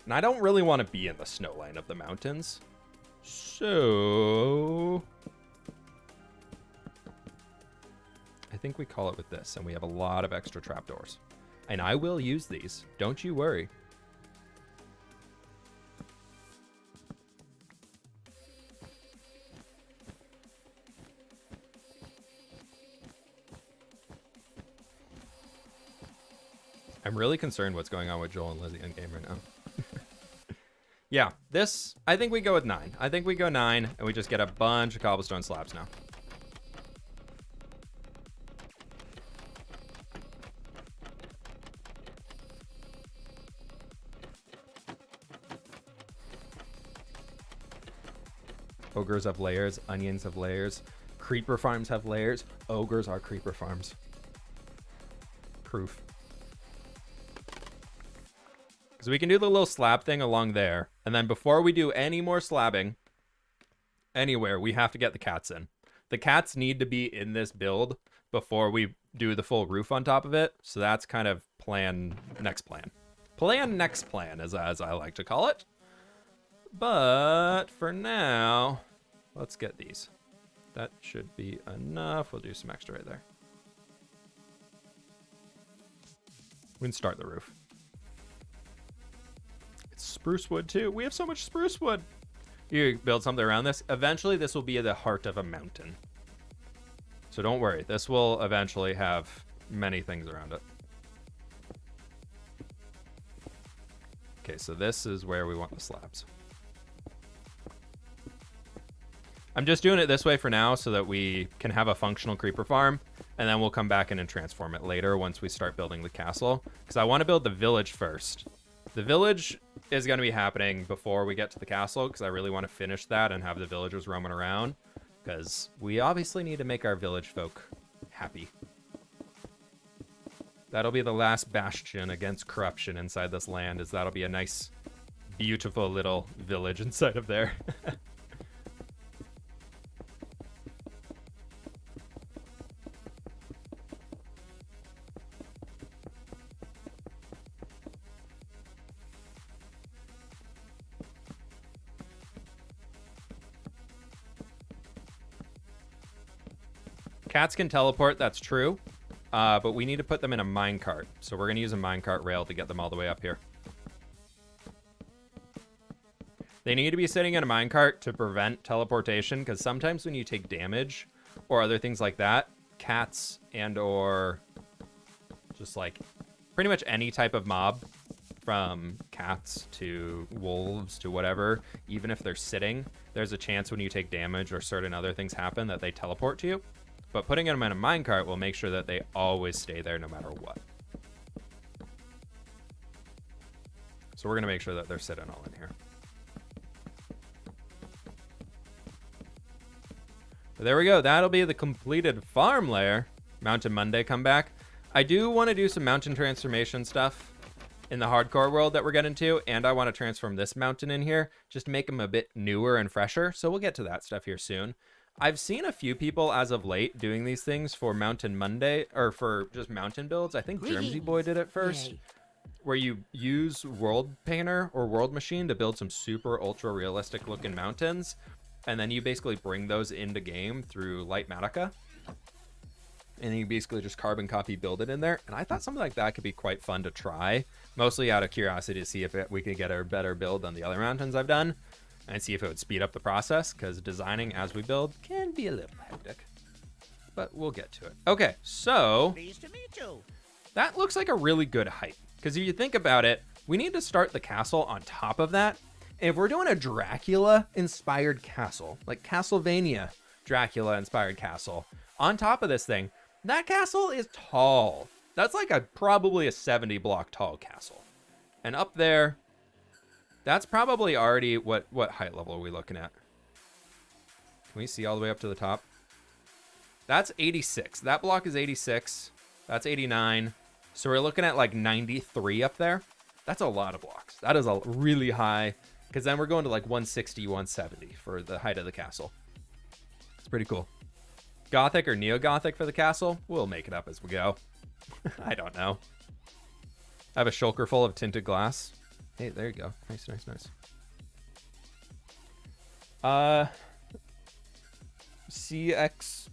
C: And I don't really want to be in the snow line of the mountains. So I think we call it with this, and we have a lot of extra trapdoors. And I will use these. Don't you worry. I'm really concerned what's going on with Joel and Lizzie in game right now. Yeah, this, I think we go with 9. I think we go 9, and we just get a bunch of cobblestone slabs now. Ogres have layers, onions have layers, creeper farms have layers, ogres are creeper farms. Proof. So we can do the little slab thing along there. And then before we do any more slabbing anywhere, we have to get the cats in. The cats need to be in this build before we do the full roof on top of it. So that's kind of next plan. Plan next plan, as I like to call it. But for now, let's get these. That should be enough. We'll do some extra right there. We can start the roof. Spruce wood too. We have so much spruce wood. You build something around this. Eventually this will be the heart of a mountain. So don't worry. This will eventually have many things around it. Okay, so this is where we want the slabs. I'm just doing it this way for now so that we can have a functional creeper farm, and then we'll come back in and transform it later once we start building the castle, because I want to build the village first. The village is going to be happening before we get to the castle, because I really want to finish that and have the villagers roaming around, because we obviously need to make our village folk happy. That'll be the last bastion against corruption inside this land, is that'll be a nice, beautiful little village inside of there. Cats can teleport, that's true. But we need to put them in a minecart. So we're going to use a minecart rail to get them all the way up here. They need to be sitting in a minecart to prevent teleportation, because sometimes when you take damage or other things like that, cats and or just like pretty much any type of mob, from cats to wolves to whatever, even if they're sitting, there's a chance when you take damage or certain other things happen that they teleport to you. But putting them in a minecart will make sure that they always stay there no matter what. So we're going to make sure that they're sitting all in here. But there we go. That'll be the completed farm layer. Mountain Monday come back. I do want to do some mountain transformation stuff in the hardcore world that we're getting to, and I want to transform this mountain in here just to make them a bit newer and fresher. So we'll get to that stuff here soon. I've seen a few people as of late doing these things for Mountain Monday, or for just mountain builds. I think Germsy Boy did it first,
A: Yay.
C: where you use World Painter or World Machine to build some super ultra realistic looking mountains, and then you basically bring those into game through Lightmatica. and you basically just carbon copy build it in there. And I thought something like that could be quite fun to try, mostly out of curiosity to see if we could get a better build than the other mountains I've done, and see if it would speed up the process, because designing as we build can be a little hectic. But we'll get to it. Okay, so
A: Pleased to meet you.
C: that looks like a really good height, because if you think about it, we need to start the castle on top of that. And if we're doing a Dracula-inspired castle, like Castlevania Dracula-inspired castle, on top of this thing, that castle is tall. That's like probably a 70-block tall castle. And up there, that's probably already, what height level are we looking at? Can we see all the way up to the top? That's 86. That block is 86. That's 89. So we're looking at like 93 up there. That's a lot of blocks. That is a really high, because then we're going to like 160, 170 for the height of the castle. It's pretty cool. Gothic or neo-Gothic for the castle? We'll make it up as we go. I don't know. I have a shulker full of tinted glass. Hey, there you go. Nice, nice, nice. CX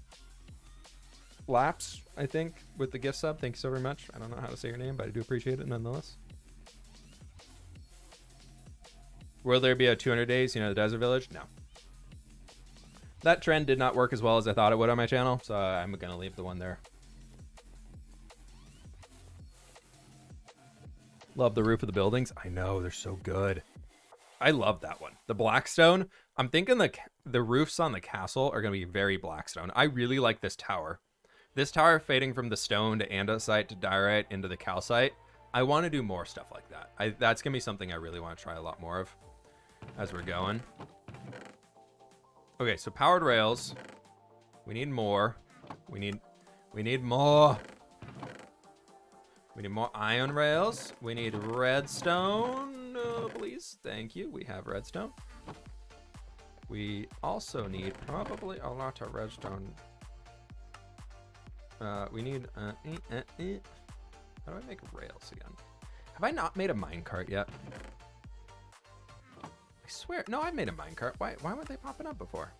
C: Laps, I think, with the gift sub. Thank you so very much. I don't know how to say your name, but I do appreciate it nonetheless. Will there be a 200 days, the desert village? No. That trend did not work as well as I thought it would on my channel, so I'm going to leave the one there. Love the roof of the buildings. I know, they're so good. I love that one. The Blackstone. I'm thinking the roofs on the castle are going to be very Blackstone. I really like this tower. This tower fading from the stone to andesite to diorite into the calcite. I want to do more stuff like that. That's going to be something I really want to try a lot more of as we're going. Okay, so powered rails. We need more. We need more. We need more iron rails. We need redstone, please. Thank you. We have redstone. We also need probably a lot of redstone. We need... How do I make rails again? Have I not made a minecart yet? I swear. No, I've made a minecart. Why weren't they popping up before?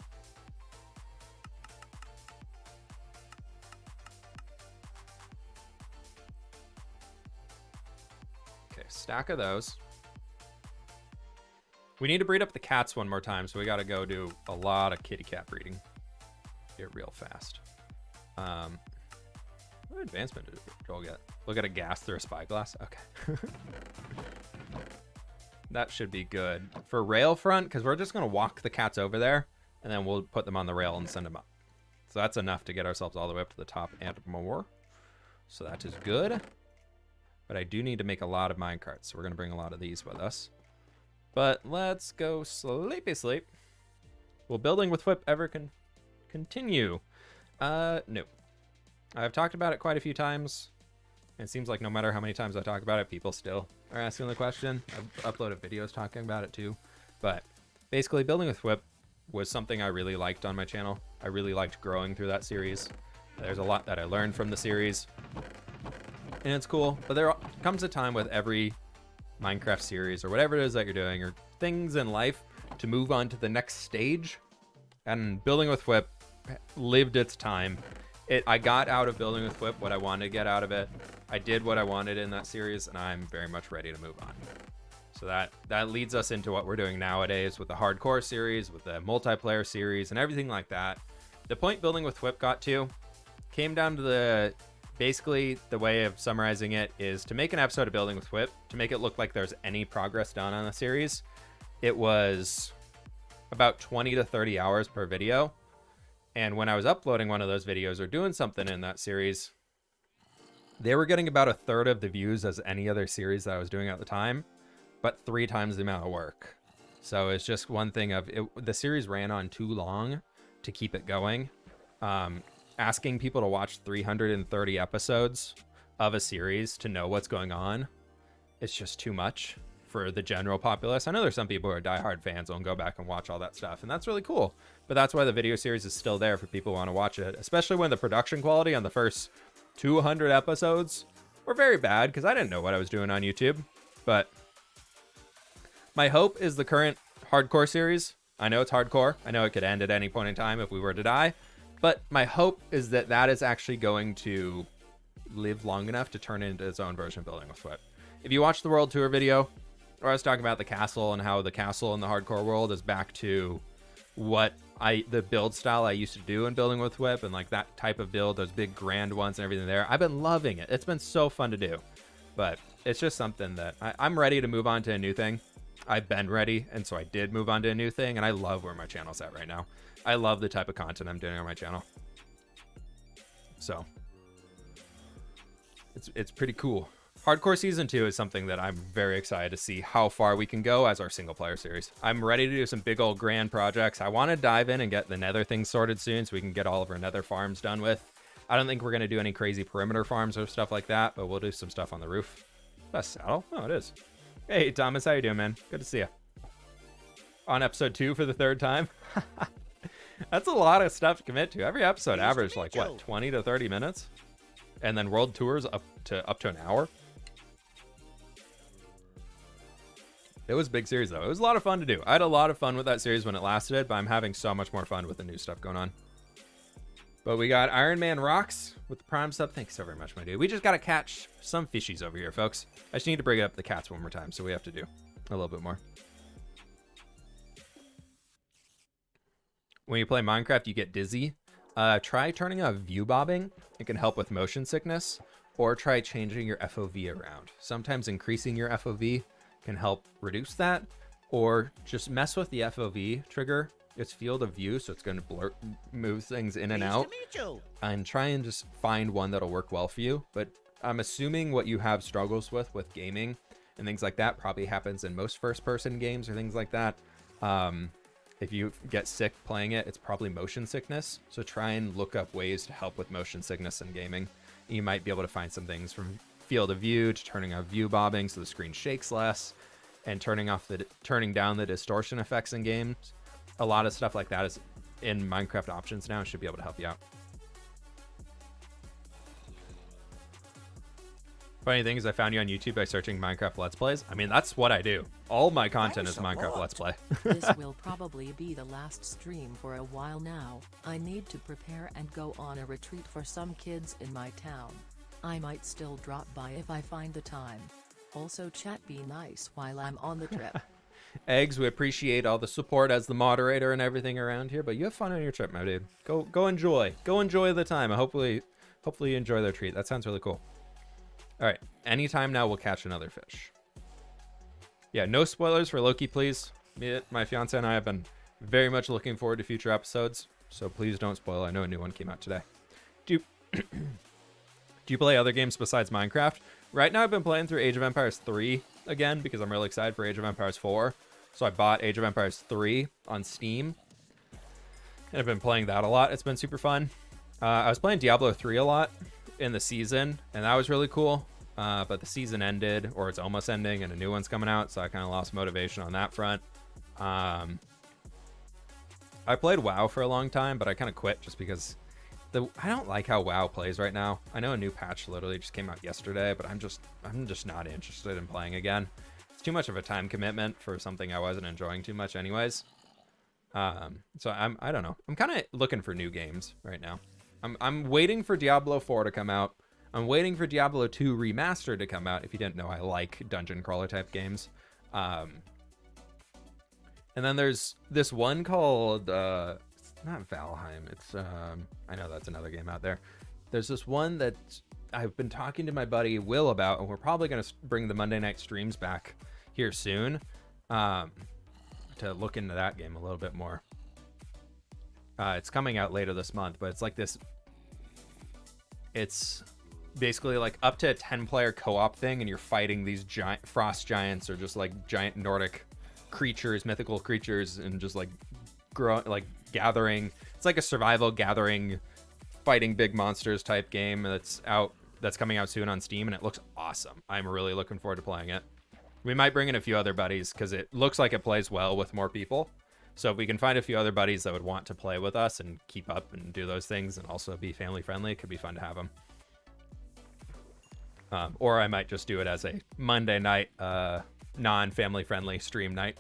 C: Okay, stack of those. We need to breed up the cats one more time, so we got to go do a lot of kitty cat breeding here real fast. What advancement did Joel get? Look at a gas through a spyglass. Okay. That should be good. For rail front, because we're just going to walk the cats over there, and then we'll put them on the rail and send them up. So that's enough to get ourselves all the way up to the top and more. So that is good. But I do need to make a lot of minecarts, so we're going to bring a lot of these with us. But let's go sleepy sleep. Will building with whip ever continue? No. I've talked about it quite a few times. It seems like no matter how many times I talk about it, people still are asking the question. I've uploaded videos talking about it too. But basically, building with whip was something I really liked on my channel. I really liked growing through that series. There's a lot that I learned from the series. And it's cool. But there comes a time with every Minecraft series or whatever it is that you're doing or things in life to move on to the next stage. And building with whip lived its time. I got out of building with whip what I wanted to get out of it. I did what I wanted in that series, and I'm very much ready to move on. So that leads us into what we're doing nowadays with the hardcore series, with the multiplayer series, and everything like that. The point building with whip got to came down to basically the way of summarizing it is to make an episode of building with whip, to make it look like there's any progress done on the series. It was about 20 to 30 hours per video. And when I was uploading one of those videos or doing something in that series, they were getting about a third of the views as any other series that I was doing at the time, but 3 times the amount of work. So it's just one thing of the series ran on too long to keep it going. Asking people to watch 330 episodes of a series to know what's going on, it's just too much for the general populace. I know there's some people who are diehard fans and go back and watch all that stuff, and that's really cool. But that's why the video series is still there for people who want to watch it, especially when the production quality on the first 200 episodes were very bad, because I didn't know what I was doing on YouTube. But my hope is the current hardcore series. I know it's hardcore. I know it could end at any point in time if we were to die. But my hope is that that is actually going to live long enough to turn into its own version of Building with Whip. If you watch the World Tour video, where I was talking about the castle and how the castle in the hardcore world is back to what the build style I used to do in Building with Whip, and like that type of build, those big grand ones and everything there, I've been loving it. It's been so fun to do. But it's just something that I'm ready to move on to a new thing. I've been ready, and so I did move on to a new thing, and I love where my channel's at right now. I love the type of content I'm doing on my channel. So it's pretty cool. Hardcore Season 2 is something that I'm very excited to see how far we can go as our single player series. I'm ready to do some big old grand projects. I want to dive in and get the nether thing sorted soon so we can get all of our nether farms done with. I don't think we're going to do any crazy perimeter farms or stuff like that, but we'll do some stuff on the roof. Best saddle? Oh, it is. Hey, Thomas, how you doing, man? Good to see you. On episode 2 for the 3rd time. That's a lot of stuff to commit to. Every episode averaged like, what, 20 to 30 minutes? And then world tours up to an hour. It was a big series, though. It was a lot of fun to do. I had a lot of fun with that series when it lasted, but I'm having so much more fun with the new stuff going on. But we got Iron Man Rocks with the Prime sub. Thanks so very much, my dude. We just got to catch some fishies over here, folks. I just need to bring up the cats one more time, so we have to do a little bit more. When you play Minecraft, you get dizzy. Try turning off view bobbing. It can help with motion sickness. Or try changing your FOV around. Sometimes increasing your FOV can help reduce that. Or just mess with the FOV trigger. It's field of view, so it's going to move things in and out. And try and just find one that'll work well for you. But I'm assuming what you have struggles with gaming and things like that probably happens in most first-person games or things like that. If you get sick playing it, it's probably motion sickness. So try and look up ways to help with motion sickness in gaming. You might be able to find some things from field of view to turning off view bobbing so the screen shakes less, and turning down the distortion effects in games. A lot of stuff like that is in Minecraft options now and should be able to help you out. Funny thing is, I found you on YouTube by searching Minecraft Let's Plays. I mean, that's what I do. All my content is Minecraft Let's Play.
B: This will probably be the last stream for a while now. I need to prepare and go on a retreat for some kids in my town. I might still drop by if I find the time. Also, chat be nice while I'm on the trip.
C: Eggs, we appreciate all the support as the moderator and everything around here, but you have fun on your trip, my dude. Go enjoy. Go enjoy the time. Hopefully you enjoy their treat. That sounds really cool. All right, anytime now we'll catch another fish. Yeah, no spoilers for Loki, please. My fiance and I have been very much looking forward to future episodes, so please don't spoil. I know a new one came out today. Do you play other games besides Minecraft? Right now I've been playing through Age of Empires 3 again because I'm really excited for Age of Empires 4. So I bought Age of Empires 3 on Steam, and I've been playing that a lot. It's been super fun. I was playing Diablo 3 a lot in the season, and that was really cool. But the season ended, or it's almost ending, and a new one's coming out, so I kind of lost motivation on that front. I played WoW for a long time, but I kind of quit just because I don't like how WoW plays right now. I know a new patch literally just came out yesterday, but I'm just not interested in playing again. It's too much of a time commitment for something I wasn't enjoying too much anyways. So I don't know. I'm kind of looking for new games right now. I'm waiting for Diablo 4 to come out. I'm waiting for Diablo 2 Remastered to come out. If you didn't know, I like dungeon crawler type games. And then there's this one called, it's not Valheim. It's, I know that's another game out there. There's this one that I've been talking to my buddy Will about, and we're probably going to bring the Monday night streams back here soon, to look into that game a little bit more. It's coming out later this month, but it's like this. It's basically like up to a 10-player co-op thing, and you're fighting these giant frost giants or just like giant Nordic creatures, mythical creatures, and just like gathering. It's like a survival gathering, fighting big monsters type game that's coming out soon on Steam, and it looks awesome. I'm really looking forward to playing it. We might bring in a few other buddies because it looks like it plays well with more people. So if we can find a few other buddies that would want to play with us and keep up and do those things and also be family friendly, it could be fun to have them. Or I might just do it as a Monday night, non-family friendly stream night.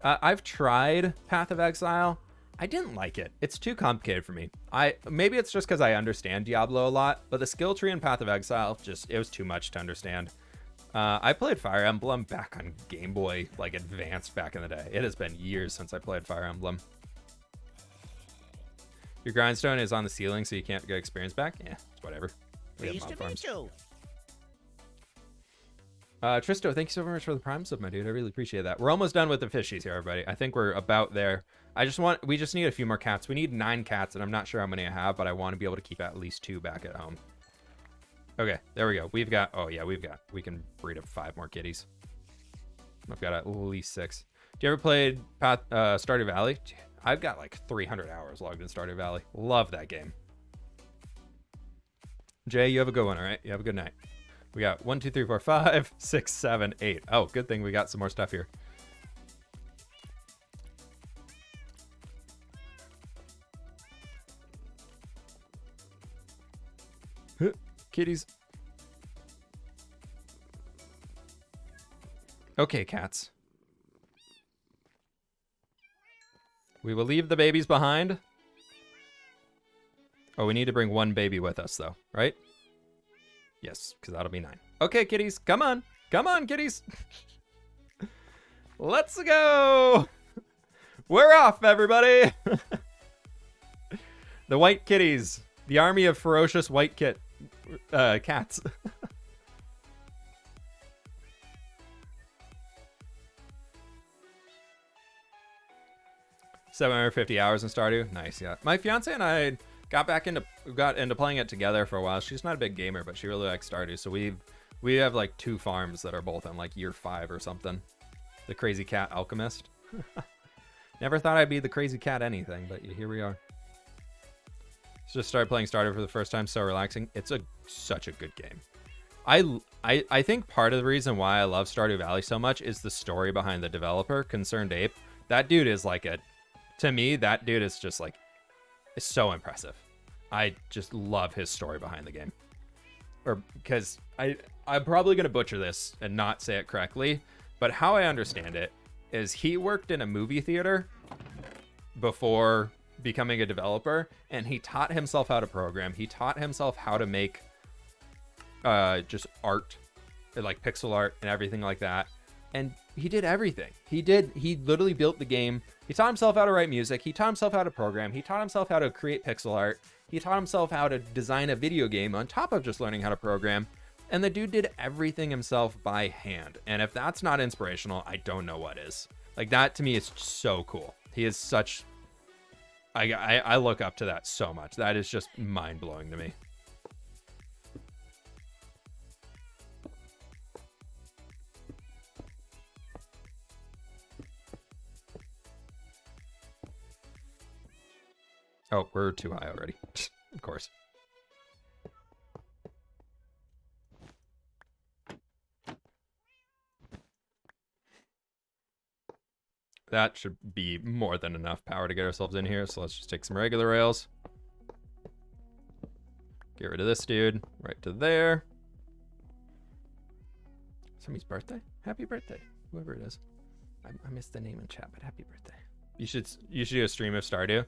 C: I've tried Path of Exile. I didn't like it. It's too complicated for me. Maybe it's just because I understand Diablo a lot, but the skill tree in Path of Exile, it was too much to understand. I played Fire Emblem back on Game Boy, like Advanced back in the day. It has been years since I played Fire Emblem. Your grindstone is on the ceiling, so you can't get experience back? Yeah, it's whatever. We have mob farms. Tristo, thank you so very much for the Prime sub, my dude. I really appreciate that. We're almost done with the fishies here, everybody. I think we're about there. We just need a few more cats. We need 9 cats, and I'm not sure how many I have, but I want to be able to keep at least 2 back at home. Okay, there we go. We can breed up 5 more kitties. I've got at least 6. Do you ever played Stardew Valley? I've got like 300 hours logged in Stardew Valley. Love that game. Jay, you have a good one, all right? You have a good night. We got 1, 2, 3, 4, 5, 6, 7, 8. Oh, good thing we got some more stuff here. Kitties. Okay, cats. We will leave the babies behind. Oh, we need to bring 1 baby with us, though, right? Yes, because that'll be 9. Okay, kitties, come on. Come on, kitties. Let's go. We're off, everybody. The white kitties. The army of ferocious white cats. 750 hours in Stardew. Nice, yeah. My fiance and I got into playing it together for a while. She's not a big gamer, but she really likes Stardew. So we have like 2 farms that are both on like year 5 or something. The crazy cat alchemist. Never thought I'd be the crazy cat anything, but here we are. Just started playing Stardew for the first time. So relaxing. It's such a good game. I think part of the reason why I love Stardew Valley so much is the story behind the developer, Concerned Ape. That dude is like to me, that dude is just like, it's so impressive. I just love his story behind the game. Or because I'm probably going to butcher this and not say it correctly, but how I understand it is he worked in a movie theater before becoming a developer, and he taught himself how to program. He taught himself how to make just art, like pixel art and everything like that. And he did everything. He literally built the game. He taught himself how to write music. He taught himself how to program. He taught himself how to create pixel art. He taught himself how to design a video game on top of just learning how to program. And the dude did everything himself by hand. And if that's not inspirational, I don't know what is. Like, that to me is so cool. He is such... I look up to that so much. That is just mind-blowing to me. Oh, we're too high already. Of course. That should be more than enough power to get ourselves in here. So let's just take some regular rails. Get rid of this dude. Right to there. Somebody's birthday? Happy birthday. Whoever it is. I missed the name in chat, but happy birthday. You should do a stream of Stardew.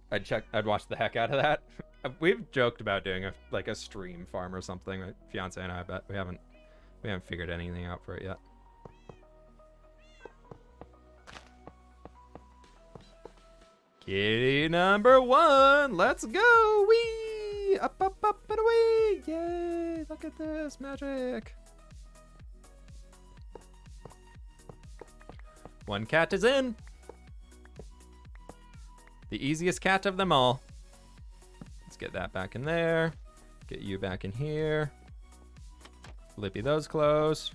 C: I'd watch the heck out of that. We've joked about doing a stream farm or something. My fiance and I, but we haven't figured anything out for it yet. Kitty number 1, let's go! Wee! Up, up, up, and away! Yay! Look at this magic! 1 cat is in. The easiest cat of them all. Let's get that back in there. Get you back in here. Lippy those closed.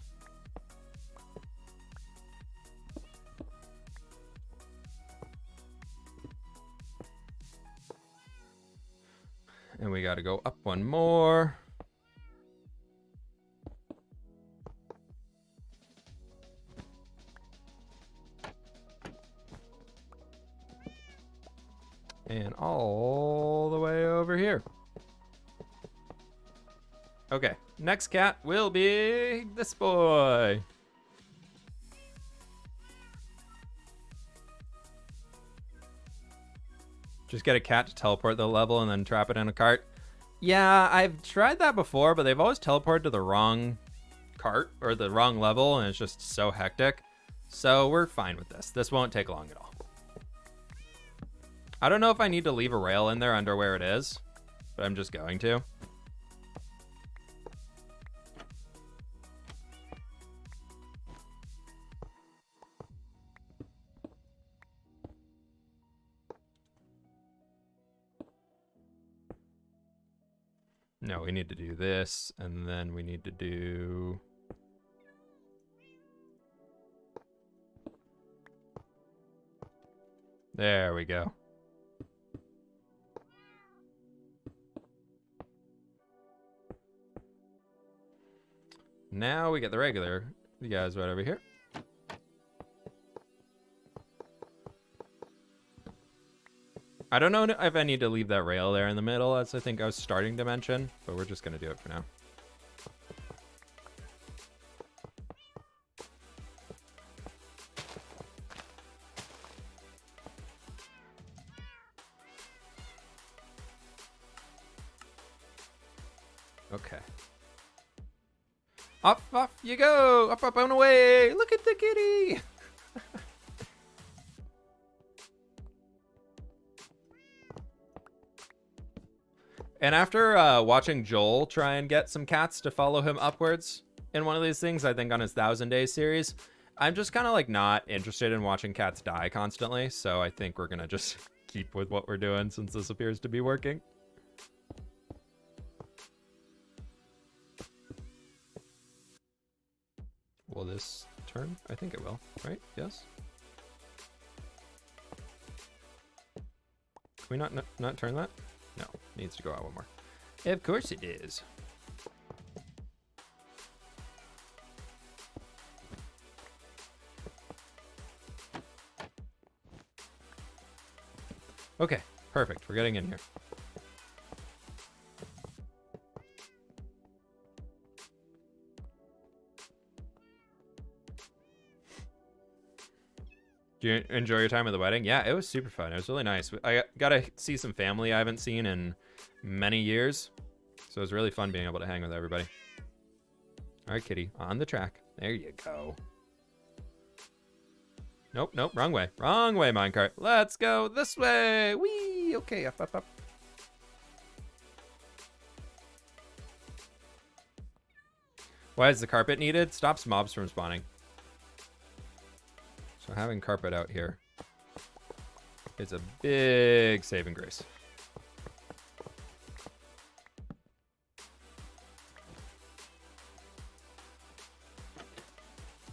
C: And we got to go up 1 more. And all the way over here. Okay, next cat will be this boy. Just get a cat to teleport the level and then trap it in a cart. Yeah, I've tried that before, but they've always teleported to the wrong cart or the wrong level, and it's just so hectic. So we're fine with this. This won't take long at all. I don't know if I need to leave a rail in there under where it is, but I'm just going to. No, we need to do this, and then we need to do... There we go. Now we get the regular. You guys right over here. I don't know if I need to leave that rail there in the middle, as I think I was starting to mention, but we're just going to do it for now. Okay. Up you go! Up and away! Look at the kitty! And after watching Joel try and get some cats to follow him upwards in one of these things, I think on his 1,000 Days series, I'm just kind of like not interested in watching cats die constantly. So I think we're going to just keep with what we're doing since this appears to be working. Will this turn? I think it will, right? Yes? Can we not turn that? No, needs to go out one more. Of course it is. Okay, perfect. We're getting in here. Do you enjoy your time at the wedding? Yeah, it was super fun. It was really nice. I got to see some family I haven't seen in many years. So it was really fun being able to hang with everybody. All right, kitty, on the track. There you go. Nope, wrong way. Wrong way, minecart. Let's go this way. Whee! Okay, up. Why is the carpet needed? Stops mobs from spawning. So having carpet out here is a big saving grace.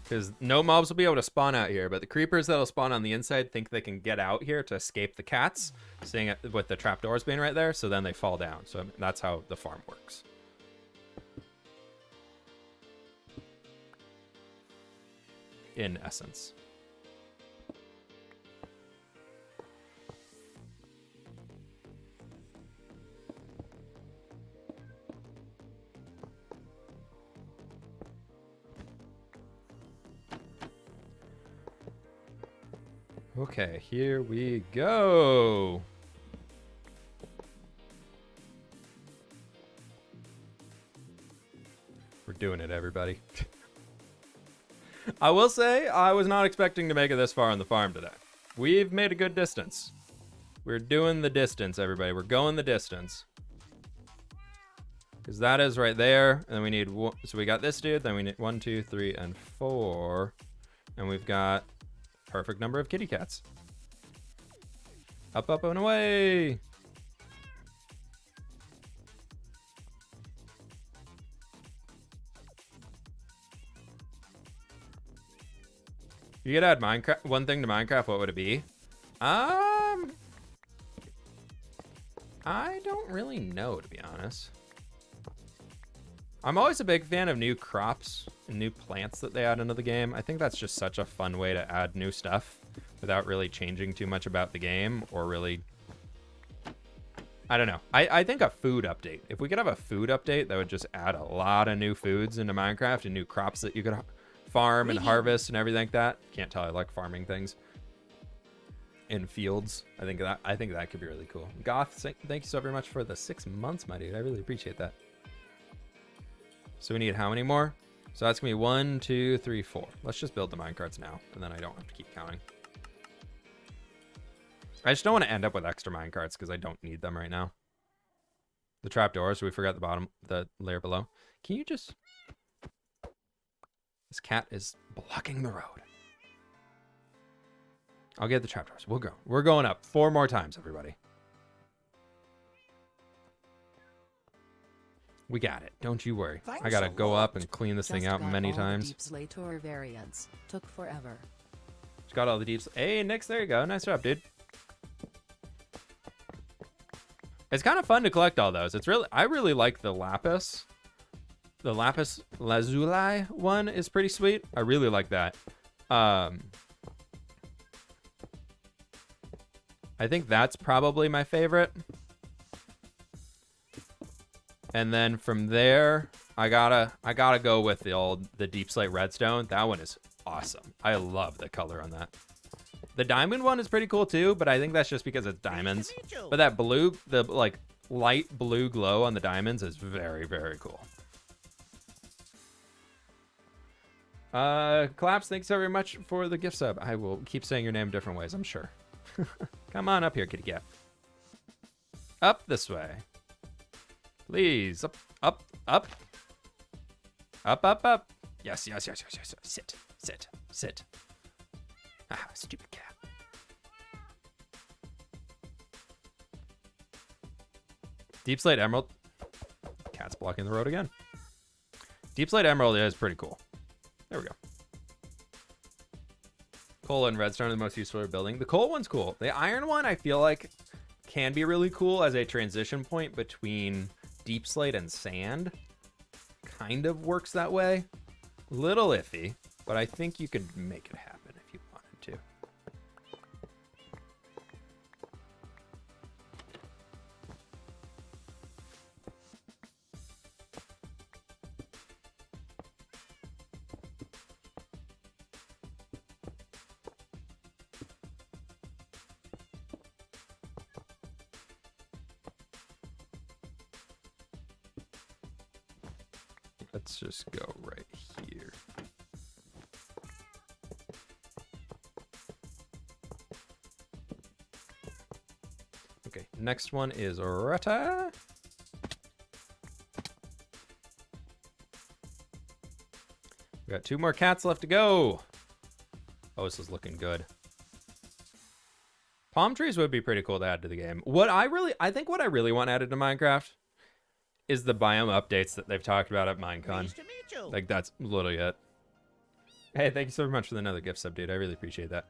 C: Because no mobs will be able to spawn out here, but the creepers that'll spawn on the inside think they can get out here to escape the cats, seeing it with the trapdoors being right there, so then they fall down. So that's how the farm works. In essence. Okay, here we go. We're doing it, everybody. I will say, I was not expecting to make it this far on the farm today. We've made a good distance. We're doing the distance, everybody. We're going the distance. Because that is right there. And then we need, so we got this dude. Then we need 1, 2, 3, and 4. And we've got perfect number of kitty cats. Up and away. You could add Minecraft, one thing to Minecraft, what would it be? I don't really know, to be honest. I'm always a big fan of new crops and new plants that they add into the game. I think that's just such a fun way to add new stuff without really changing too much about the game or really... I don't know. I think a food update. If we could have a food update that would just add a lot of new foods into Minecraft and new crops that you could farm and harvest and everything like that. Can't tell, I like farming things. in fields. I think that could be really cool. Goth, thank you so very much for the 6 months, my dude. I really appreciate that. So we need how many more? So that's gonna be 1, 2, 3, 4. Let's just build the minecarts now, and then I don't have to keep counting. I just don't want to end up with extra minecarts because I don't need them right now. The trapdoors, we forgot the layer below. Can you just... This cat is blocking the road. I'll get the trapdoors. We'll go. We're going up 4 more times, everybody. We got it. Don't you worry.
A: Thanks
C: I gotta
A: a
C: go
A: lot.
C: up and clean this thing
B: Just
C: out
B: got
C: many
B: all the
C: times.
B: Deep Slate Tour variants. Took forever.
C: Just got all the deeps. Hey, Nix, there you go. Nice job, dude. It's kind of fun to collect all those. I really like the lapis. The lapis lazuli one is pretty sweet. I really like that. I think that's probably my favorite. And then from there, I gotta go with the deep slate redstone. That one is awesome. I love the color on that. The diamond one is pretty cool too, but I think that's just because it's diamonds. But that blue, the like light blue glow on the diamonds is very, very cool. Collapse, thanks so very much for the gift sub. I will keep saying your name different ways, I'm sure. Come on up here, kitty cat. Up this way. Please, up, up, up. Up, up, up. Yes, yes, yes, yes, yes. Sit, sit, sit. Ah, stupid cat. Deep Slate Emerald. Cat's blocking the road again. Deep Slate Emerald is pretty cool. There we go. Coal and redstone are the most useful for building. The coal one's cool. The iron one, I feel like, can be really cool as a transition point between deep slate and sand. Kind of works that way. Little iffy, but I think you could make it happen if you wanted to. Let's just go right here. Okay, next one is Rata. We got 2 more cats left to go. Oh, this is looking good. Palm trees would be pretty cool to add to the game. I think what I really want added to Minecraft is the biome updates that they've talked about at Minecon.
A: Nice to meet you.
C: Like, that's literally it. Hey, thank you so much for another gift sub, dude. I really appreciate that.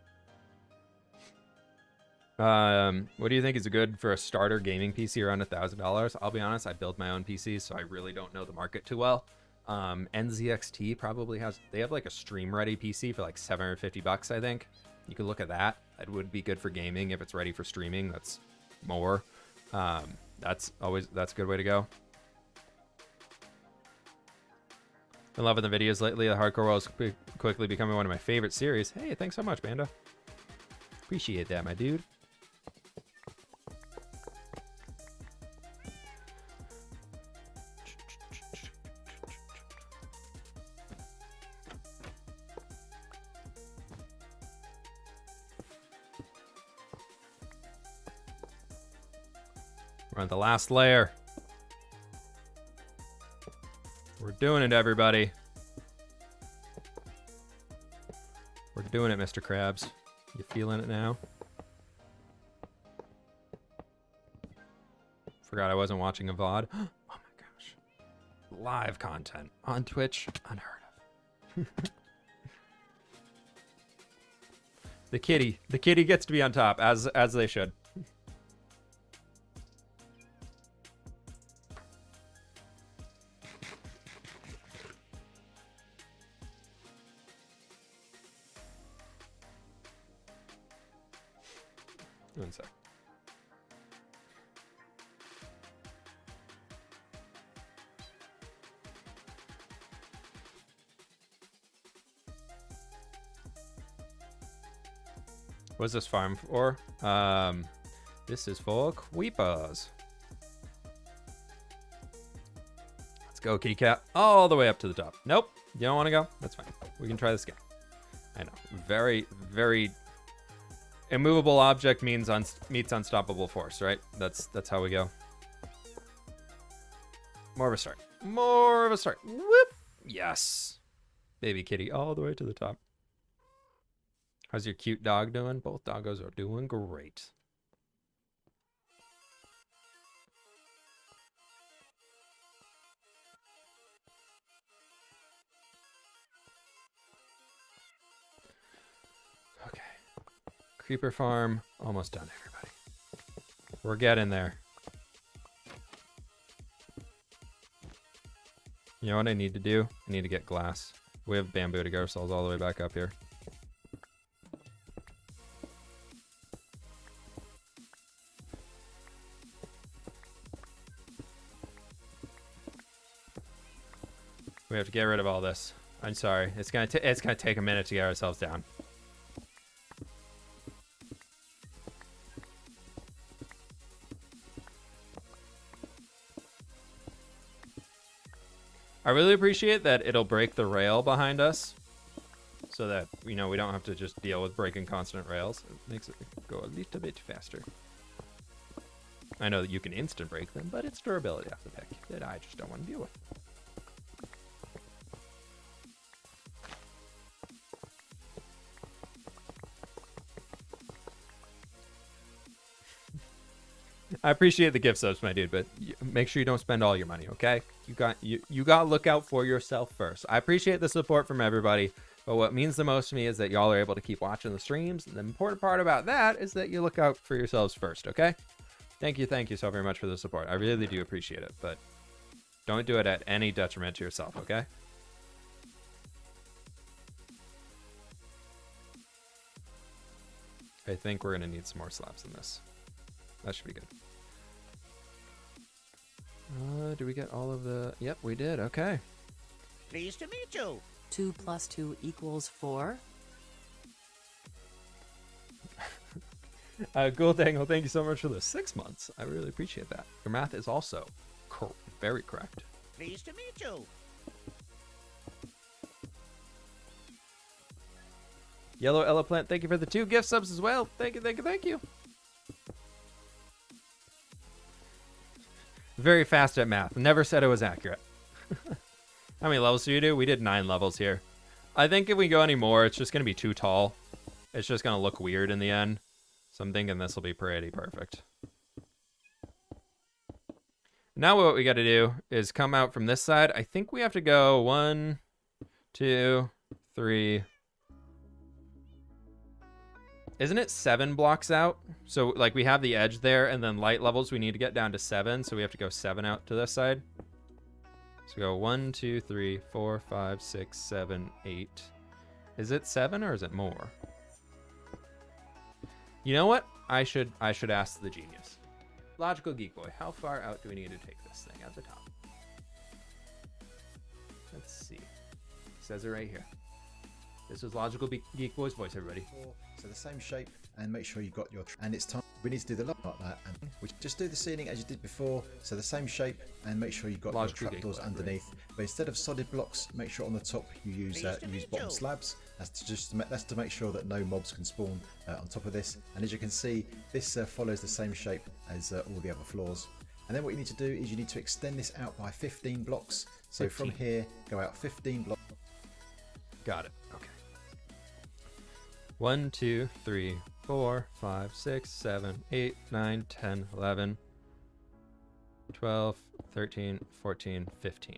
C: What do you think is good for a starter gaming PC around $1,000? I'll be honest, I build my own PCs, so I really don't know the market too well. NZXT probably they have like a stream ready PC for like $750, I think. You could look at that. That would be good for gaming. If it's ready for streaming, that's more. That's a good way to go. Been loving the videos lately. The hardcore world is quickly becoming one of my favorite series. Hey, thanks so much, Banda. Appreciate that, my dude. We're on the last layer. We're doing it, everybody. We're doing it, Mr. Krabs. You feeling it now? Forgot I wasn't watching a VOD. Oh my gosh. Live content on Twitch, unheard of. The kitty gets to be on top, as they should. One sec. What's this farm for? This is for creepers. Let's go, kitty cat. All the way up to the top. Nope. You don't want to go? That's fine. We can try this again. I know. Very, very... Immovable object meets unstoppable force, right? That's how we go. More of a start. More of a start. Whoop! Yes. Baby kitty all the way to the top. How's your cute dog doing? Both doggos are doing great. Okay. Creeper farm. Almost done, everybody. We're getting there. You know what I need to do? I need to get glass. We have bamboo to get ourselves all the way back up here. We have to get rid of all this. I'm sorry. It's gonna take a minute to get ourselves down. I really appreciate that it'll break the rail behind us so that, you know, we don't have to just deal with breaking constant rails. It makes it go a little bit faster. I know that you can instant break them, but it's durability off the pick that I just don't want to deal with. I appreciate the gift subs, my dude, but make sure you don't spend all your money, okay? You got to look out for yourself first. I appreciate the support from everybody, but what means the most to me is that y'all are able to keep watching the streams. And the important part about that is that you look out for yourselves first, okay? Thank you so very much for the support. I really do appreciate it, but don't do it at any detriment to yourself, okay? I think we're going to need some more slabs than this. That should be good. Do we get all of the... Yep, we did. Okay.
A: Pleased to meet you.
B: 2 + 2 = 4.
C: Cool Dangle, thank you so much for the 6 months. I really appreciate that. Your math is also very correct.
A: Pleased to meet you.
C: Yellow Elephant, thank you for the 2 gift subs as well. Thank you. Very fast at math. Never said it was accurate. How many levels do you do? We did 9 levels here. I think if we go any more, it's just going to be too tall. It's just going to look weird in the end. So I'm thinking this will be pretty perfect. Now what we got to do is come out from this side. I think we have to go 1, 2, 3. Isn't it 7 blocks out? So like we have the edge there, and then light levels we need to get down to 7, so we have to go 7 out to this side. So go 1, 2, 3, 4, 5, 6, 7, 8. Is it 7 or is it more? You know what? I should ask the genius. Logical Geek Boy, how far out do we need to take this thing at the top? Let's see. It says it right here. This is Logical Geek Boy's voice, everybody.
E: So the same shape, and make sure you've got your... And it's time. We need to do the lock like that. And we just do the ceiling as you did before. So the same shape, and make sure you've got your trapdoors underneath. But instead of solid blocks, make sure on the top you use bottom slabs. That's to make sure that no mobs can spawn on top of this. And as you can see, this follows the same shape as all the other floors. And then what you need to do is you need to extend this out by 15 blocks. So
C: 15.
E: From here, go out 15 blocks.
C: Got it. Okay. 1, 2, 3, 4, 5, 6, 7, 8, 9, 10, 11, 12, 13, 14, 15.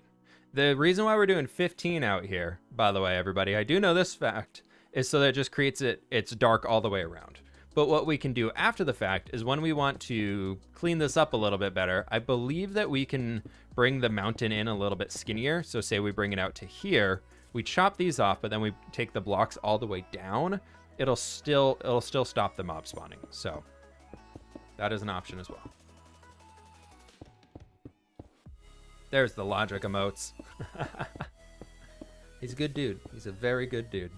C: The reason why we're doing 15 out here, by the way, everybody, I do know this fact, is so that it just creates it's dark all the way around. But what we can do after the fact is when we want to clean this up a little bit better, I believe that we can bring the mountain in a little bit skinnier. So say we bring it out to here, we chop these off, but then we take the blocks all the way down. It'll still stop the mob spawning. So that is an option as well. There's the logic emotes. He's a good dude. He's a very good dude.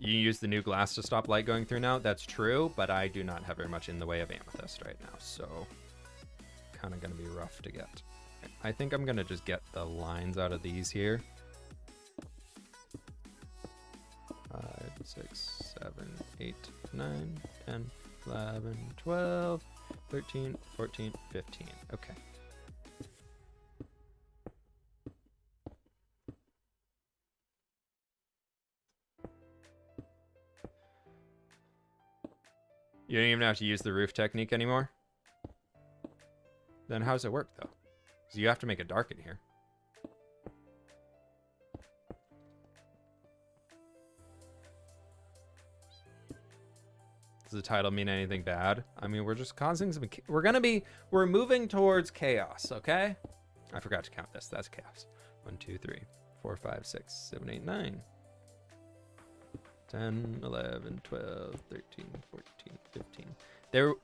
C: You use the new glass to stop light going through now. That's true, but I do not have very much in the way of amethyst right now, so kind of going to be rough to get. I think I'm going to just get the lines out of these here. 5, 6, 7, 8, 9, 10, 11, 12, 13, 14, 15. Okay. You don't even have to use the roof technique anymore? Then how does it work, though? Because you have to make it dark in here. Does the title mean anything bad? I mean, we're just causing some... We're moving towards chaos, okay? I forgot to count this. That's chaos. 1, 2, 3, 4, 5, 6, 7, 8, 9. 10, 11, 12, 13, 14, 15.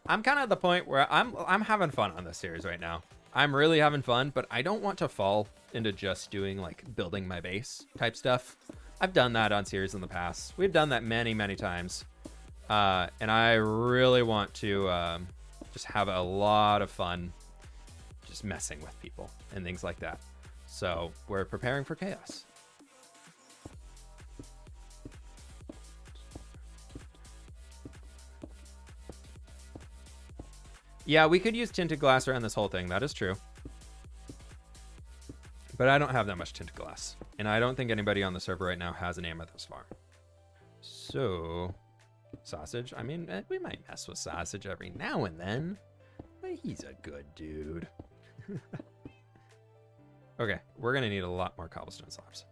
C: I'm kind of at the point where I'm having fun on this series right now. I'm really having fun, but I don't want to fall into just doing like building my base type stuff. I've done that on series in the past. We've done that many, many times. And I really want to just have a lot of fun just messing with people and things like that. So we're preparing for chaos. Yeah, we could use tinted glass around this whole thing. That is true. But I don't have that much tinted glass. And I don't think anybody on the server right now has an amethyst farm. So, Sausage. I mean, we might mess with Sausage every now and then. But he's a good dude. Okay, we're going to need a lot more cobblestone slabs.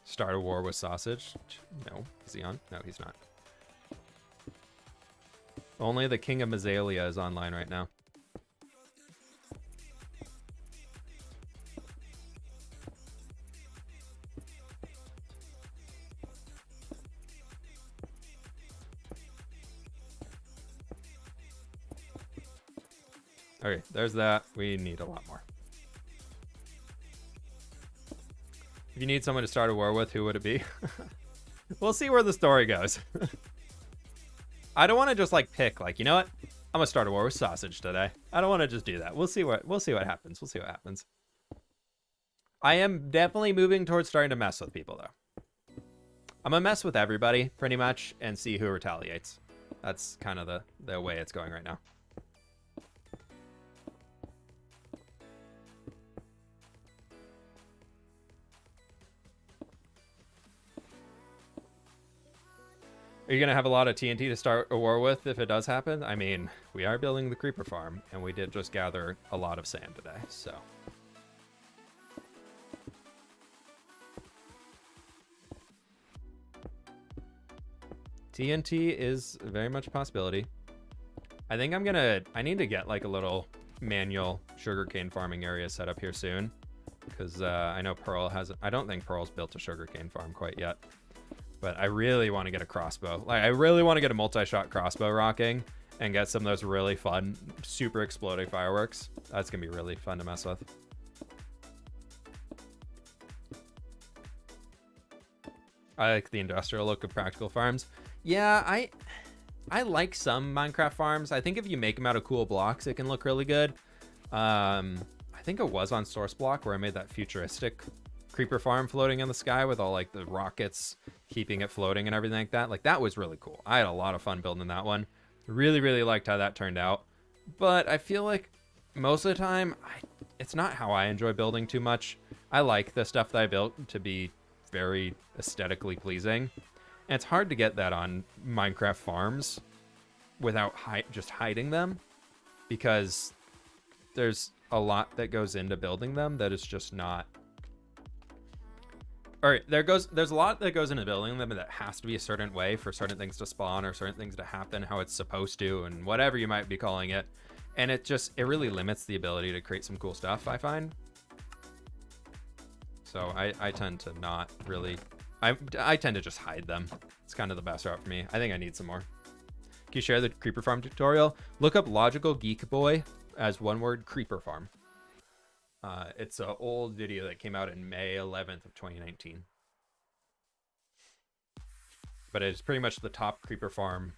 C: Start a war with Sausage? No. Is he on? No, he's not. Only the King of Mazalia is online right now. Okay, there's that. We need a lot more. If you need someone to start a war with, who would it be? We'll see where the story goes. I don't want to just like pick like, you know what? I'm gonna start a war with Sausage today. I don't want to just do that. We'll see what happens. We'll see what happens. I am definitely moving towards starting to mess with people though. I'm gonna mess with everybody pretty much and see who retaliates. That's kind of the way it's going right now. Are you going to have a lot of TNT to start a war with if it does happen? I mean, we are building the creeper farm, and we did just gather a lot of sand today, so. TNT is very much a possibility. I think I need to get like a little manual sugarcane farming area set up here soon. Because I know Pearl I don't think Pearl's built a sugarcane farm quite yet. But I really want to get a crossbow. Like, I really want to get a multi-shot crossbow rocking and get some of those really fun, super exploding fireworks. That's going to be really fun to mess with. I like the industrial look of practical farms. Yeah, I like some Minecraft farms. I think if you make them out of cool blocks, it can look really good. I think it was on Source Block where I made that futuristic creeper farm floating in the sky with all like the rockets keeping it floating and everything like that. Like, that was really cool. I had a lot of fun building that one. Really, really liked how that turned out. But I feel like most of the time, it's not how I enjoy building too much. I like the stuff that I built to be very aesthetically pleasing. And it's hard to get that on Minecraft farms without just hiding them, because there's a lot that goes into building them that is just not. All right, there's a lot that goes into building them that has to be a certain way for certain things to spawn or certain things to happen how it's supposed to, and whatever you might be calling it. And it really limits the ability to create some cool stuff, I find. So I tend to not really, I tend to just hide them. It's kind of the best route for me. I think I need some more. Can you share the creeper farm tutorial? Look up Logical Geek Boy as one word, creeper farm. It's an old video that came out in May 11th of 2019. But it's pretty much the top creeper farm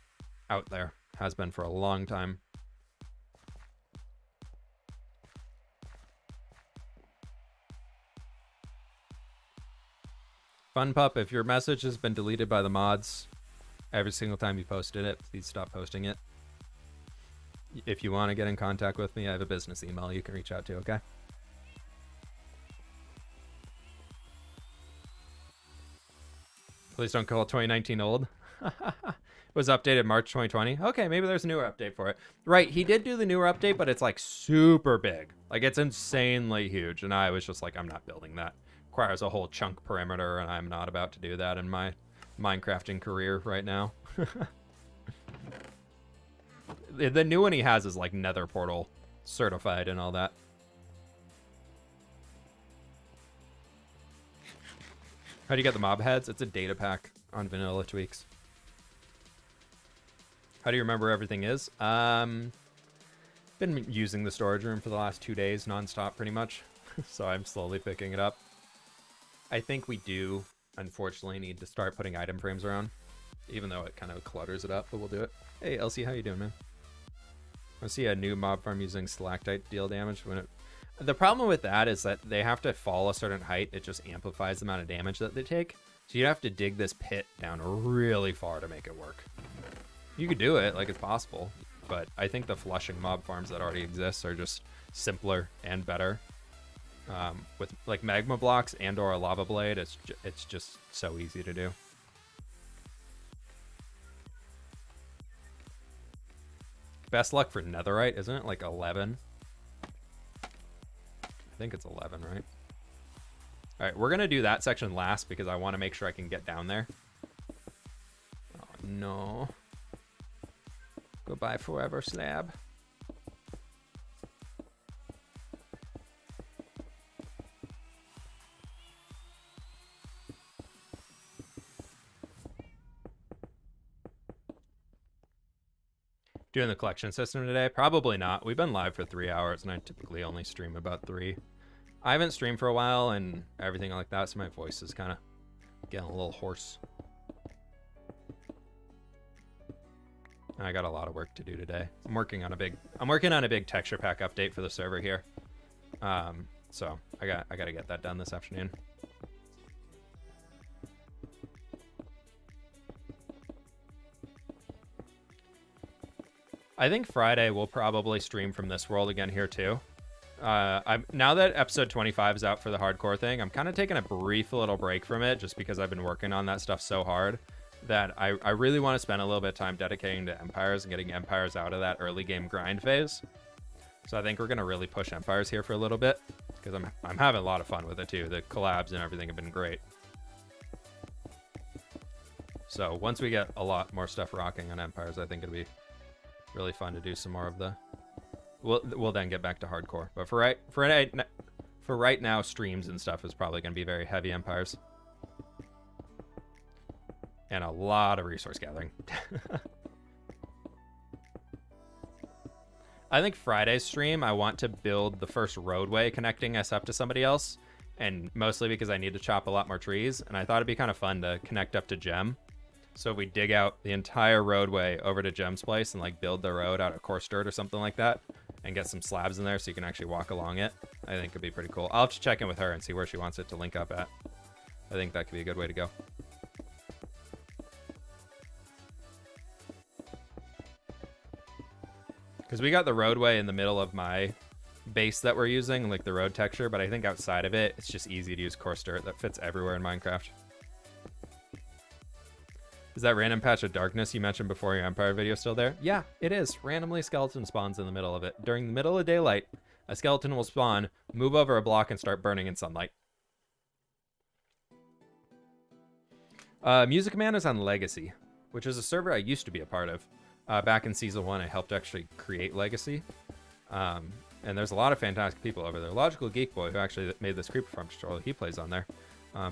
C: out there. Has been for a long time. Fun Pup, if your message has been deleted by the mods every single time you posted it, please stop posting it. If you want to get in contact with me, I have a business email you can reach out to, okay? Please don't call 2019 old. It was updated March 2020. Okay, maybe there's a newer update for it. Right, he did do the newer update, but it's like super big. Like it's insanely huge. And I was just like, I'm not building that. Requires a whole chunk perimeter, and I'm not about to do that in my Minecrafting career right now. The new one he has is like Nether Portal certified and all that. How do you get the mob heads? It's a data pack on vanilla tweaks. How do you remember everything is? Been using the storage room for the last 2 days nonstop pretty much. So I'm slowly picking it up. I think we do, unfortunately, need to start putting item frames around. Even though it kind of clutters it up, but we'll do it. Hey, Elsie, how you doing, man? I see a new mob farm using stalactite deal damage. The problem with that is that they have to fall a certain height. It just amplifies the amount of damage that they take. So you have to dig this pit down really far to make it work. You could do it, like it's possible. But I think the flushing mob farms that already exist are just simpler and better. With like magma blocks and or a lava blade, it's just so easy to do. Best luck for netherite, isn't it like 11? I think it's 11, right? All right, we're gonna do that section last because I want to make sure I can get down there. Oh no. Goodbye forever, slab. Doing the collection system today? Probably not. We've been live for 3 hours, and I typically only stream about 3. I haven't streamed for a while and everything like that, so my voice is kind of getting a little hoarse. I got a lot of work to do today. I'm working on a big texture pack update for the server here. So I got to get that done this afternoon. I think Friday we'll probably stream from this world again here too. Now that episode 25 is out for the hardcore thing, I'm kind of taking a brief little break from it just because I've been working on that stuff so hard that I really want to spend a little bit of time dedicating to Empires and getting Empires out of that early game grind phase. So I think we're going to really push Empires here for a little bit because I'm having a lot of fun with it too. The collabs and everything have been great. So once we get a lot more stuff rocking on Empires, I think it'll be really fun to do some more of the. We'll then get back to hardcore, but for right now, streams and stuff is probably going to be very heavy Empires and a lot of resource gathering. I think Friday's stream, I want to build the first roadway connecting us up to somebody else, and mostly because I need to chop a lot more trees, and I thought it'd be kind of fun to connect up to Gem. So if we dig out the entire roadway over to Gem's place and like build the road out of coarse dirt or something like that and get some slabs in there so you can actually walk along it, I think it'd be pretty cool. I'll have to check in with her and see where she wants it to link up at. I think that could be a good way to go. Because we got the roadway in the middle of my base that we're using, like the road texture, but I think outside of it, it's just easy to use coarse dirt that fits everywhere in Minecraft. Is that random patch of darkness you mentioned before your Empire video still there? Yeah, it is. Randomly, skeleton spawns in the middle of it. During the middle of daylight, a skeleton will spawn, move over a block, and start burning in sunlight. Music Man is on Legacy, which is a server I used to be a part of. Back in Season 1, I helped actually create Legacy. And there's a lot of fantastic people over there. Logical Geek Boy, who actually made this Creeper Farm tutorial, he plays on there.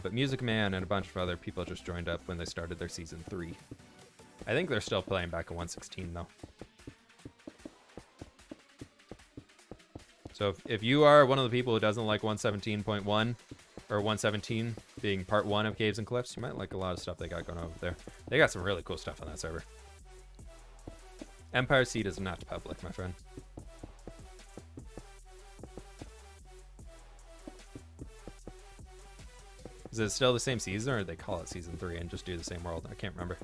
C: But Music Man and a bunch of other people just joined up when they started their Season 3. I think they're still playing back in 1.16, though. So if you are one of the people who doesn't like 117.1 or 117 being part 1 of Caves and Cliffs, you might like a lot of stuff they got going on over there. They got some really cool stuff on that server. Empire Seed is not public, my friend. Is it still the same season, or did they call it season 3 and just do the same world? I can't remember.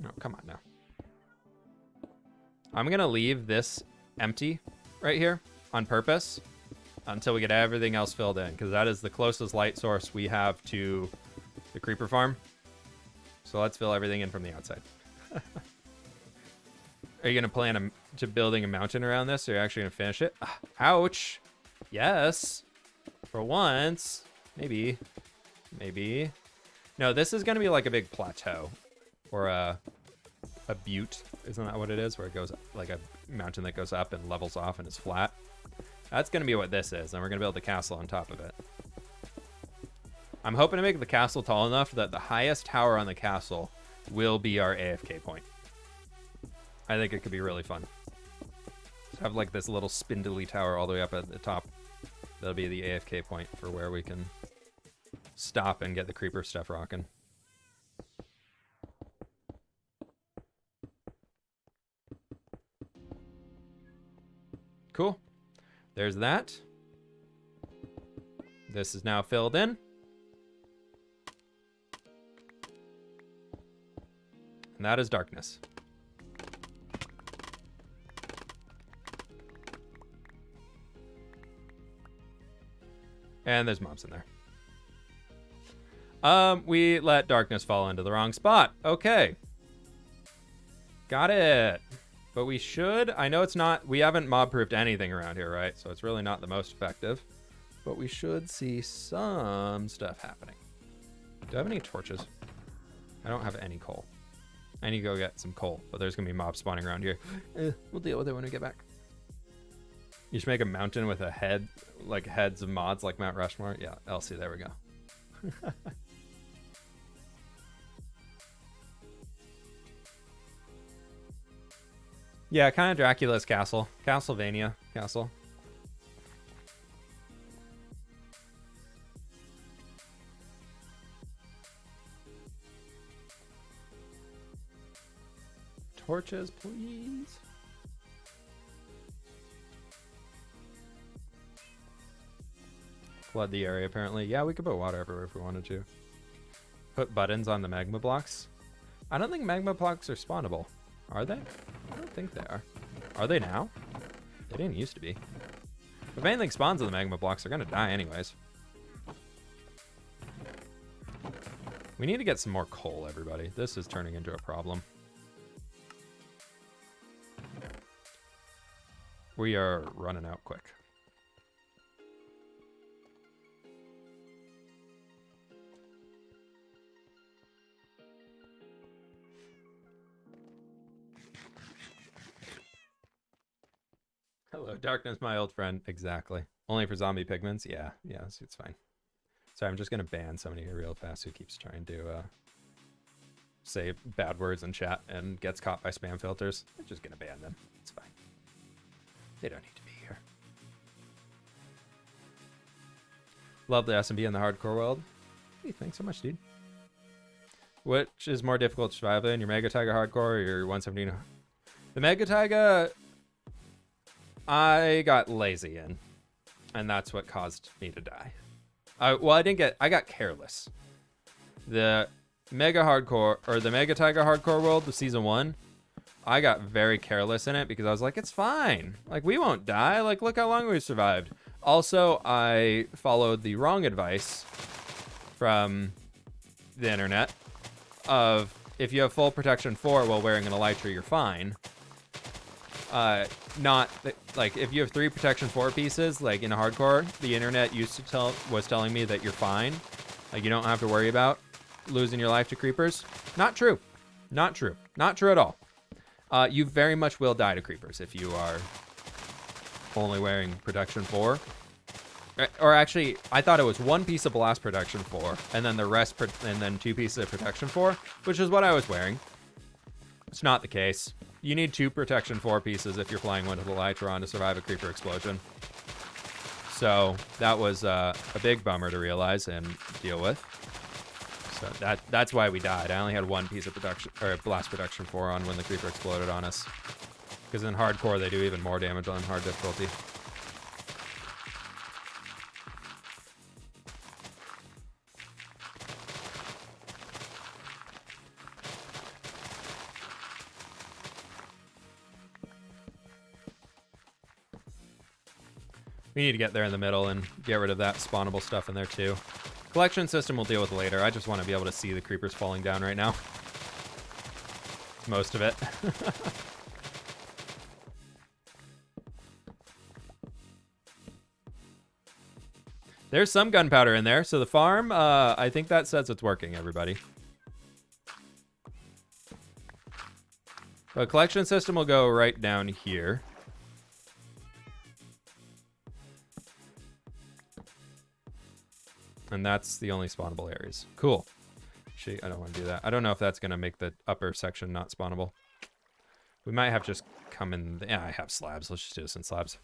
C: No, come on now. I'm gonna leave this empty right here on purpose until we get everything else filled in, because that is the closest light source we have to the creeper farm. So let's fill everything in from the outside. Are you gonna plan to building a mountain around this, or are you actually gonna finish it? Ouch. Yes. For once. Maybe. Maybe. No, this is gonna be like a big plateau, or a butte. Isn't that what it is? Where it goes like a mountain that goes up and levels off and is flat. That's gonna be what this is, and we're gonna build a castle on top of it. I'm hoping to make the castle tall enough that the highest tower on the castle will be our AFK point. I think it could be really fun. So have like this little spindly tower all the way up at the top. That'll be the AFK point for where we can stop and get the creeper stuff rocking. Cool. There's that. This is now filled in. And that is darkness. And there's mobs in there. We let darkness fall into the wrong spot. Okay. Got it. But we should, I know it's not, we haven't mob-proofed anything around here, right? So it's really not the most effective. But we should see some stuff happening. Do I have any torches? I don't have any coal. I need to go get some coal, but there's going to be mobs spawning around here. We'll deal with it when we get back. You should make a mountain with a head, like heads of mods like Mount Rushmore. Yeah, Elsie, there we go. Yeah, kind of Dracula's castle. Castlevania castle. Torches, please. Flood the area, apparently. Yeah, we could put water everywhere if we wanted to. Put buttons on the magma blocks. I don't think magma blocks are spawnable. Are they? I don't think they are. Are they now? They didn't used to be. If anything spawns on the magma blocks, they're gonna die anyways. We need to get some more coal, everybody. This is turning into a problem. We are running out quick. Hello, darkness, my old friend. Exactly. Only for zombie pigments? Yeah, it's fine. Sorry, I'm just going to ban somebody here real fast who keeps trying to say bad words in chat and gets caught by spam filters. I'm just going to ban them. It's fine. They don't need to be here. Love the SMP in the hardcore world. Hey, thanks so much, dude. Which is more difficult to survive in, your Mega Taiga hardcore or your 117? The Mega Taiga, I got lazy in, and that's what caused me to die. Well, I got careless. The Mega Hardcore, or the Mega Taiga hardcore world, the season 1, I got very careless in it because I was like, it's fine. Like, we won't die. Like, look how long we've survived. Also, I followed the wrong advice from the internet of if you have full protection 4 while wearing an elytra, you're fine. Not like if you have 3 protection 4 pieces, like in a hardcore, the internet was telling me that you're fine. Like, you don't have to worry about losing your life to creepers. Not true. Not true. Not true at all. You very much will die to creepers if you are only wearing protection 4. Or actually, I thought it was 1 piece of blast protection 4, and then the rest, and then 2 pieces of protection 4, which is what I was wearing. It's not the case. You need 2 protection 4 pieces if you're flying with the Elytron to survive a creeper explosion. So that was a big bummer to realize and deal with. So that's why we died. I only had 1 piece of protection or blast protection 4 on when the creeper exploded on us. Because in hardcore they do even more damage on hard difficulty. We need to get there in the middle and get rid of that spawnable stuff in there too. Collection system we'll deal with later. I just want to be able to see the creepers falling down right now. Most of it. There's some gunpowder in there, so the farm, I think that says it's working, everybody. The collection system will go right down here. And that's the only spawnable areas. Cool. Actually, I don't want to do that. I don't know if that's going to make the upper section not spawnable. We might have just come in... Yeah, I have slabs. Let's just do this in slabs.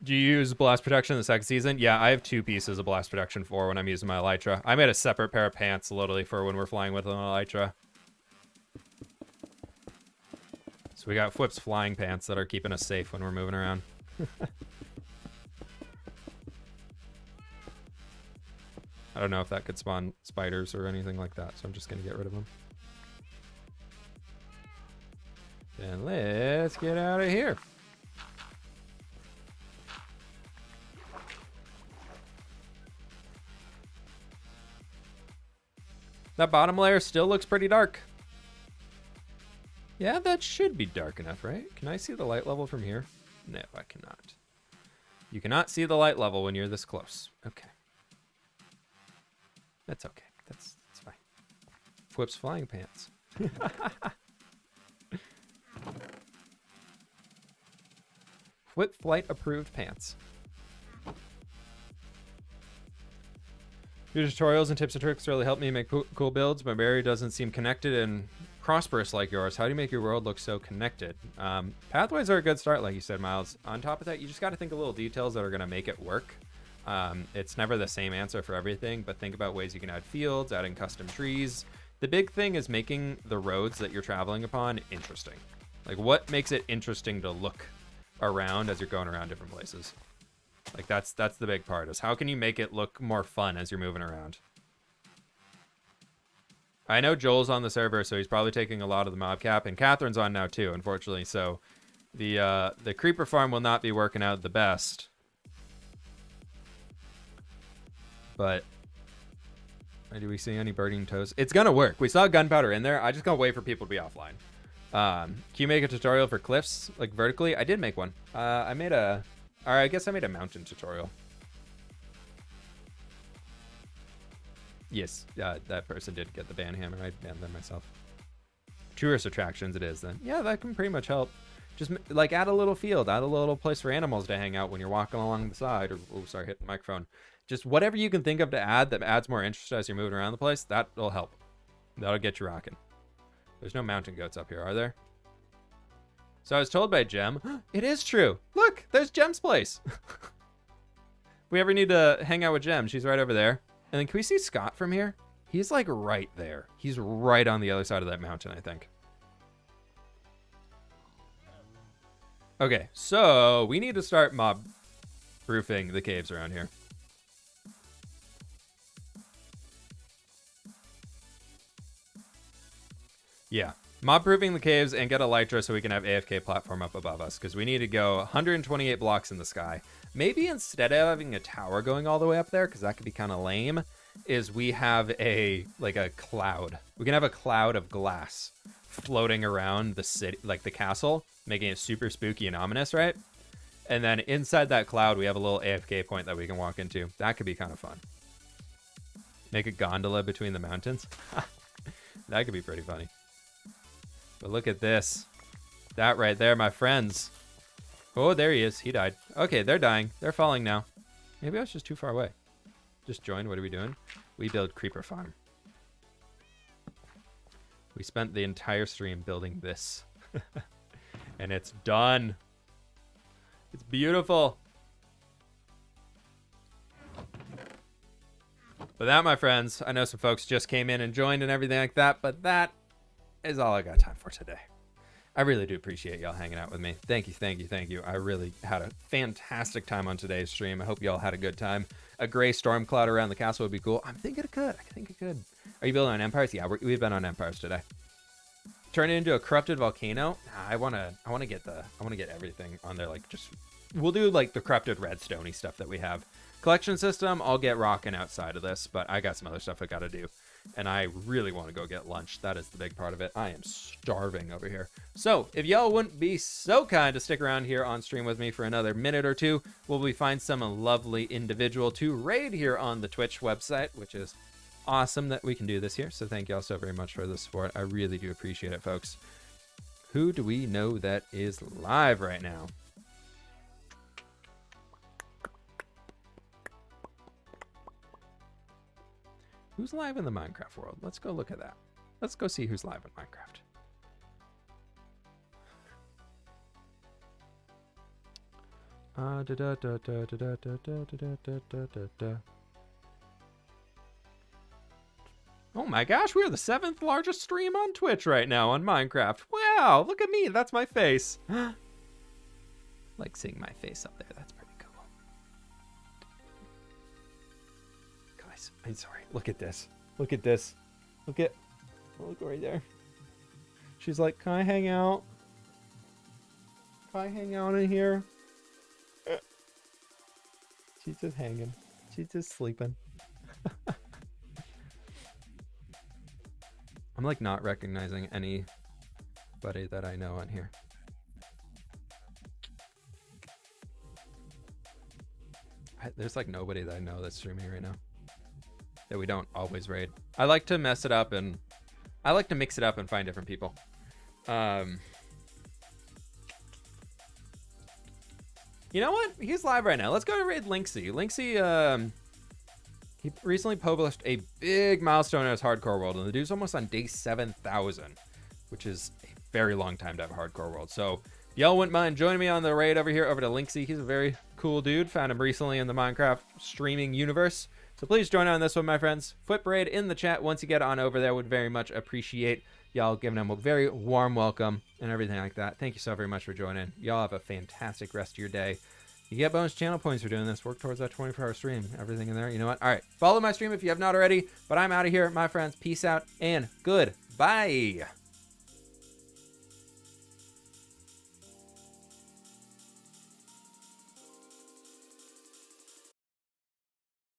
C: Do you use blast protection in the second season? Yeah, I have 2 pieces of blast protection 4 when I'm using my Elytra. I made a separate pair of pants, literally, for when we're flying with an Elytra. So we got Fwip's flying pants that are keeping us safe when we're moving around. I don't know if that could spawn spiders or anything like that, so I'm just going to get rid of them. Then let's get out of here. That bottom layer still looks pretty dark. Yeah, that should be dark enough, right? Can I see the light level from here? No, I cannot. You cannot see the light level when you're this close. Okay. That's okay. That's fine. Fwip's flying pants. Fwip flight approved pants. Your tutorials and tips and tricks really help me make cool builds. My berry doesn't seem connected and prosperous like yours. How do you make your world look so connected? Pathways are a good start, like you said, Miles. On top of that, you just got to think of little details that are going to make it work. It's never the same answer for everything, but think about ways you can add fields, adding custom trees. The big thing is making the roads that you're traveling upon interesting. Like, what makes it interesting to look around as you're going around different places? Like, that's the big part, is how can you make it look more fun as you're moving around? I know Joel's on the server, so he's probably taking a lot of the mob cap, and Catherine's on now too, unfortunately, so the creeper farm will not be working out the best. But do we see any burning toes? It's gonna work. We saw gunpowder in there. I just gotta wait for people to be offline. Can you make a tutorial for cliffs, like vertically? I did make one. I guess I made a mountain tutorial. Yes, that person did get the ban hammer. I banned them myself. Tourist attractions it is then. Yeah, that can pretty much help. Just like add a little field, add a little place for animals to hang out when you're walking along the side. Or, oh, sorry, hit the microphone. Just whatever you can think of to add that adds more interest as you're moving around the place, that'll help. That'll get you rocking. There's no mountain goats up here, are there? So I was told by Jem, it is true. Look, there's Jem's place. If we ever need to hang out with Jem, she's right over there. And then can we see Scott from here? He's like right there. He's right on the other side of that mountain, I think. Okay, so we need to start mob proofing the caves around here. Yeah, mob proofing the caves and get a Elytra so we can have AFK platform up above us, because we need to go 128 blocks in the sky. Maybe instead of having a tower going all the way up there, because that could be kind of lame, is we have a cloud. We can have a cloud of glass floating around the city, like the castle, making it super spooky and ominous, right? And then inside that cloud, we have a little AFK point that we can walk into. That could be kind of fun. Make a gondola between the mountains. That could be pretty funny. But look at this. That right there, my friends, Oh, there he is. He died. Okay, they're dying. They're falling now. Maybe I was just too far away. Just joined. What are we doing? We build creeper farm. We spent the entire stream building this. And it's done. It's beautiful. But that, my friends, I know some folks just came in and joined and everything like that, but that is all I got time for today. I really do appreciate y'all hanging out with me. Thank you, thank you, thank you. I really had a fantastic time on today's stream. I hope y'all had a good time. A gray storm cloud around the castle would be cool. I'm thinking it could. I think it could. Are you building on Empires? Yeah, we've been on Empires today. Turn it into a corrupted volcano. Nah, I wanna get everything on there. Like, just we'll do like the corrupted redstone-y stuff that we have. Collection system, I'll get rocking outside of this, but I got some other stuff I gotta do. And I really want to go get lunch. That is the big part of it. I am starving over here. So if y'all wouldn't be so kind to stick around here on stream with me for another minute or two, while we find some lovely individual to raid here on the Twitch website, which is awesome that we can do this here. So thank y'all so very much for the support. I really do appreciate it, folks. Who do we know that is live right now? Who's live in the Minecraft world? Let's go look at that. Let's go see who's live in Minecraft. Oh my gosh, we are the 7th largest stream on Twitch right now on Minecraft. Wow, look at me. That's my face. Like seeing my face up there. That's pretty cool. Guys, I'm sorry. Look at this. Look at this. Look right there. She's like, can I hang out? Can I hang out in here? She's just hanging. She's just sleeping. I'm like not recognizing anybody that I know on here. There's like nobody that I know that's streaming right now that we don't always raid. I like to mess it up and I like to mix it up and find different people. You know what? He's live right now. Let's go to raid Linksy. Linksy, he recently published a big milestone in his hardcore world, and the dude's almost on day 7,000, which is a very long time to have a hardcore world. So if y'all wouldn't mind joining me on the raid over here over to Linksy. He's a very cool dude. Found him recently in the Minecraft streaming universe. So please join on this one, my friends. Flip raid in the chat once you get on over there. Would very much appreciate y'all giving him a very warm welcome and everything like that. Thank you so very much for joining. Y'all have a fantastic rest of your day. You get bonus channel points for doing this. Work towards that 24-hour stream. Everything in there. You know what? All right. Follow my stream if you have not already. But I'm out of here, my friends. Peace out and goodbye.